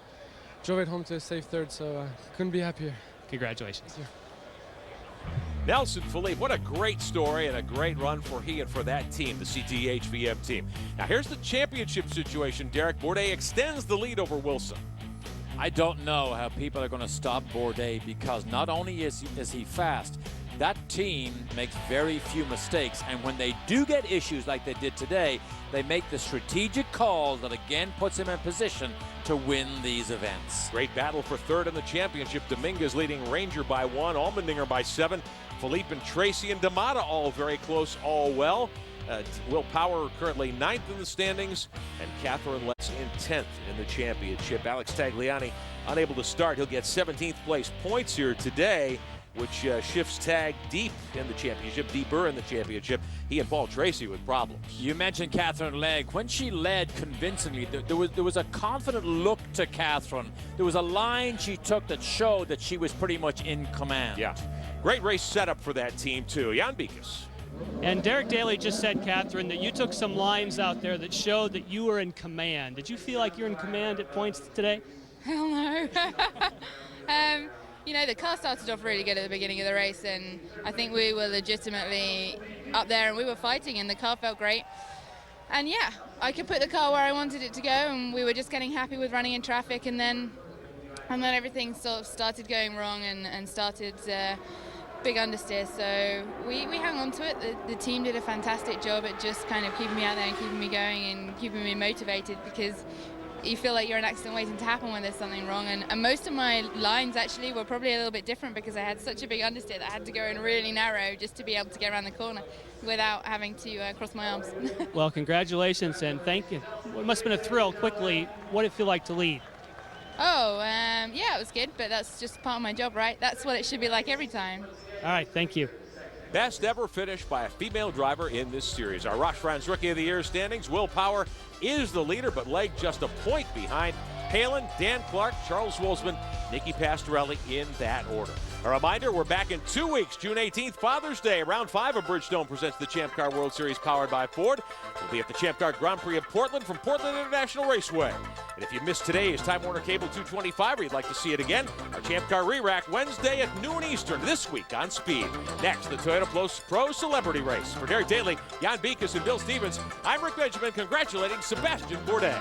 drove it home to a safe third, so couldn't be happier. Congratulations. Yeah. Nelson Philippe, what a great story and a great run for he and for that team, the CTHVM team. Now here's the championship situation, Derek. Bourdais extends the lead over Wilson. I don't know how people are going to stop Bourdais, because not only is he fast, that team makes very few mistakes, and when they do get issues like they did today, they make the strategic call that again puts him in position to win these events. Great battle for third in the championship. Dominguez leading Ranger by 1, Allmendinger by 7. Philippe and Tracy and D'Amata all very close, all well. Will Power currently 9th in the standings, and Catherine Legg in 10th in the championship. Alex Tagliani unable to start. He'll get 17th place points here today, which shifts Tag deep in the championship, deeper in the championship. He and Paul Tracy with problems. You mentioned Catherine Legg. When she led convincingly, there was a confident look to Catherine. There was a line she took that showed that she was pretty much in command. Yeah, great race setup for that team too. Jan Beekes. And Derek Daly just said, Catherine, that you took some lines out there that showed that you were in command. Did you feel like you're in command at points today? Hell no. The car started off really good at the beginning of the race, and I think we were legitimately up there and we were fighting, and the car felt great. And yeah, I could put the car where I wanted it to go, and we were just getting happy with running in traffic, and then everything sort of started going wrong and started big understeer, so we hung on to it. The team did a fantastic job at just kind of keeping me out there and keeping me going and keeping me motivated, because you feel like you're an accident waiting to happen when there's something wrong. And most of my lines actually were probably a little bit different because I had such a big understeer that I had to go in really narrow just to be able to get around the corner without having to cross my arms. Well, congratulations and thank you. It must have been a thrill. Quickly, what did it feel like to lead? Oh, yeah, it was good, but that's just part of my job, right? That's what it should be like every time. All right, thank you. Best ever finish by a female driver in this series. Our Roche France Rookie of the Year standings, Will Power is the leader, but leg just a point behind Palin, Dan Clark, Charles Wolfsman, Nikki Pastorelli in that order. A reminder, we're back in 2 weeks, June 18th, Father's Day. Round 5 of Bridgestone presents the Champ Car World Series powered by Ford. We'll be at the Champ Car Grand Prix of Portland from Portland International Raceway. And if you missed today's Time Warner Cable 225 or you'd like to see it again, our Champ Car Re-Rack Wednesday at noon Eastern this week on Speed. Next, the Toyota Pro Celebrity Race. For Derek Daly, Jan Beekes, and Bill Stevens, I'm Rick Benjamin congratulating Sebastian Bourdais.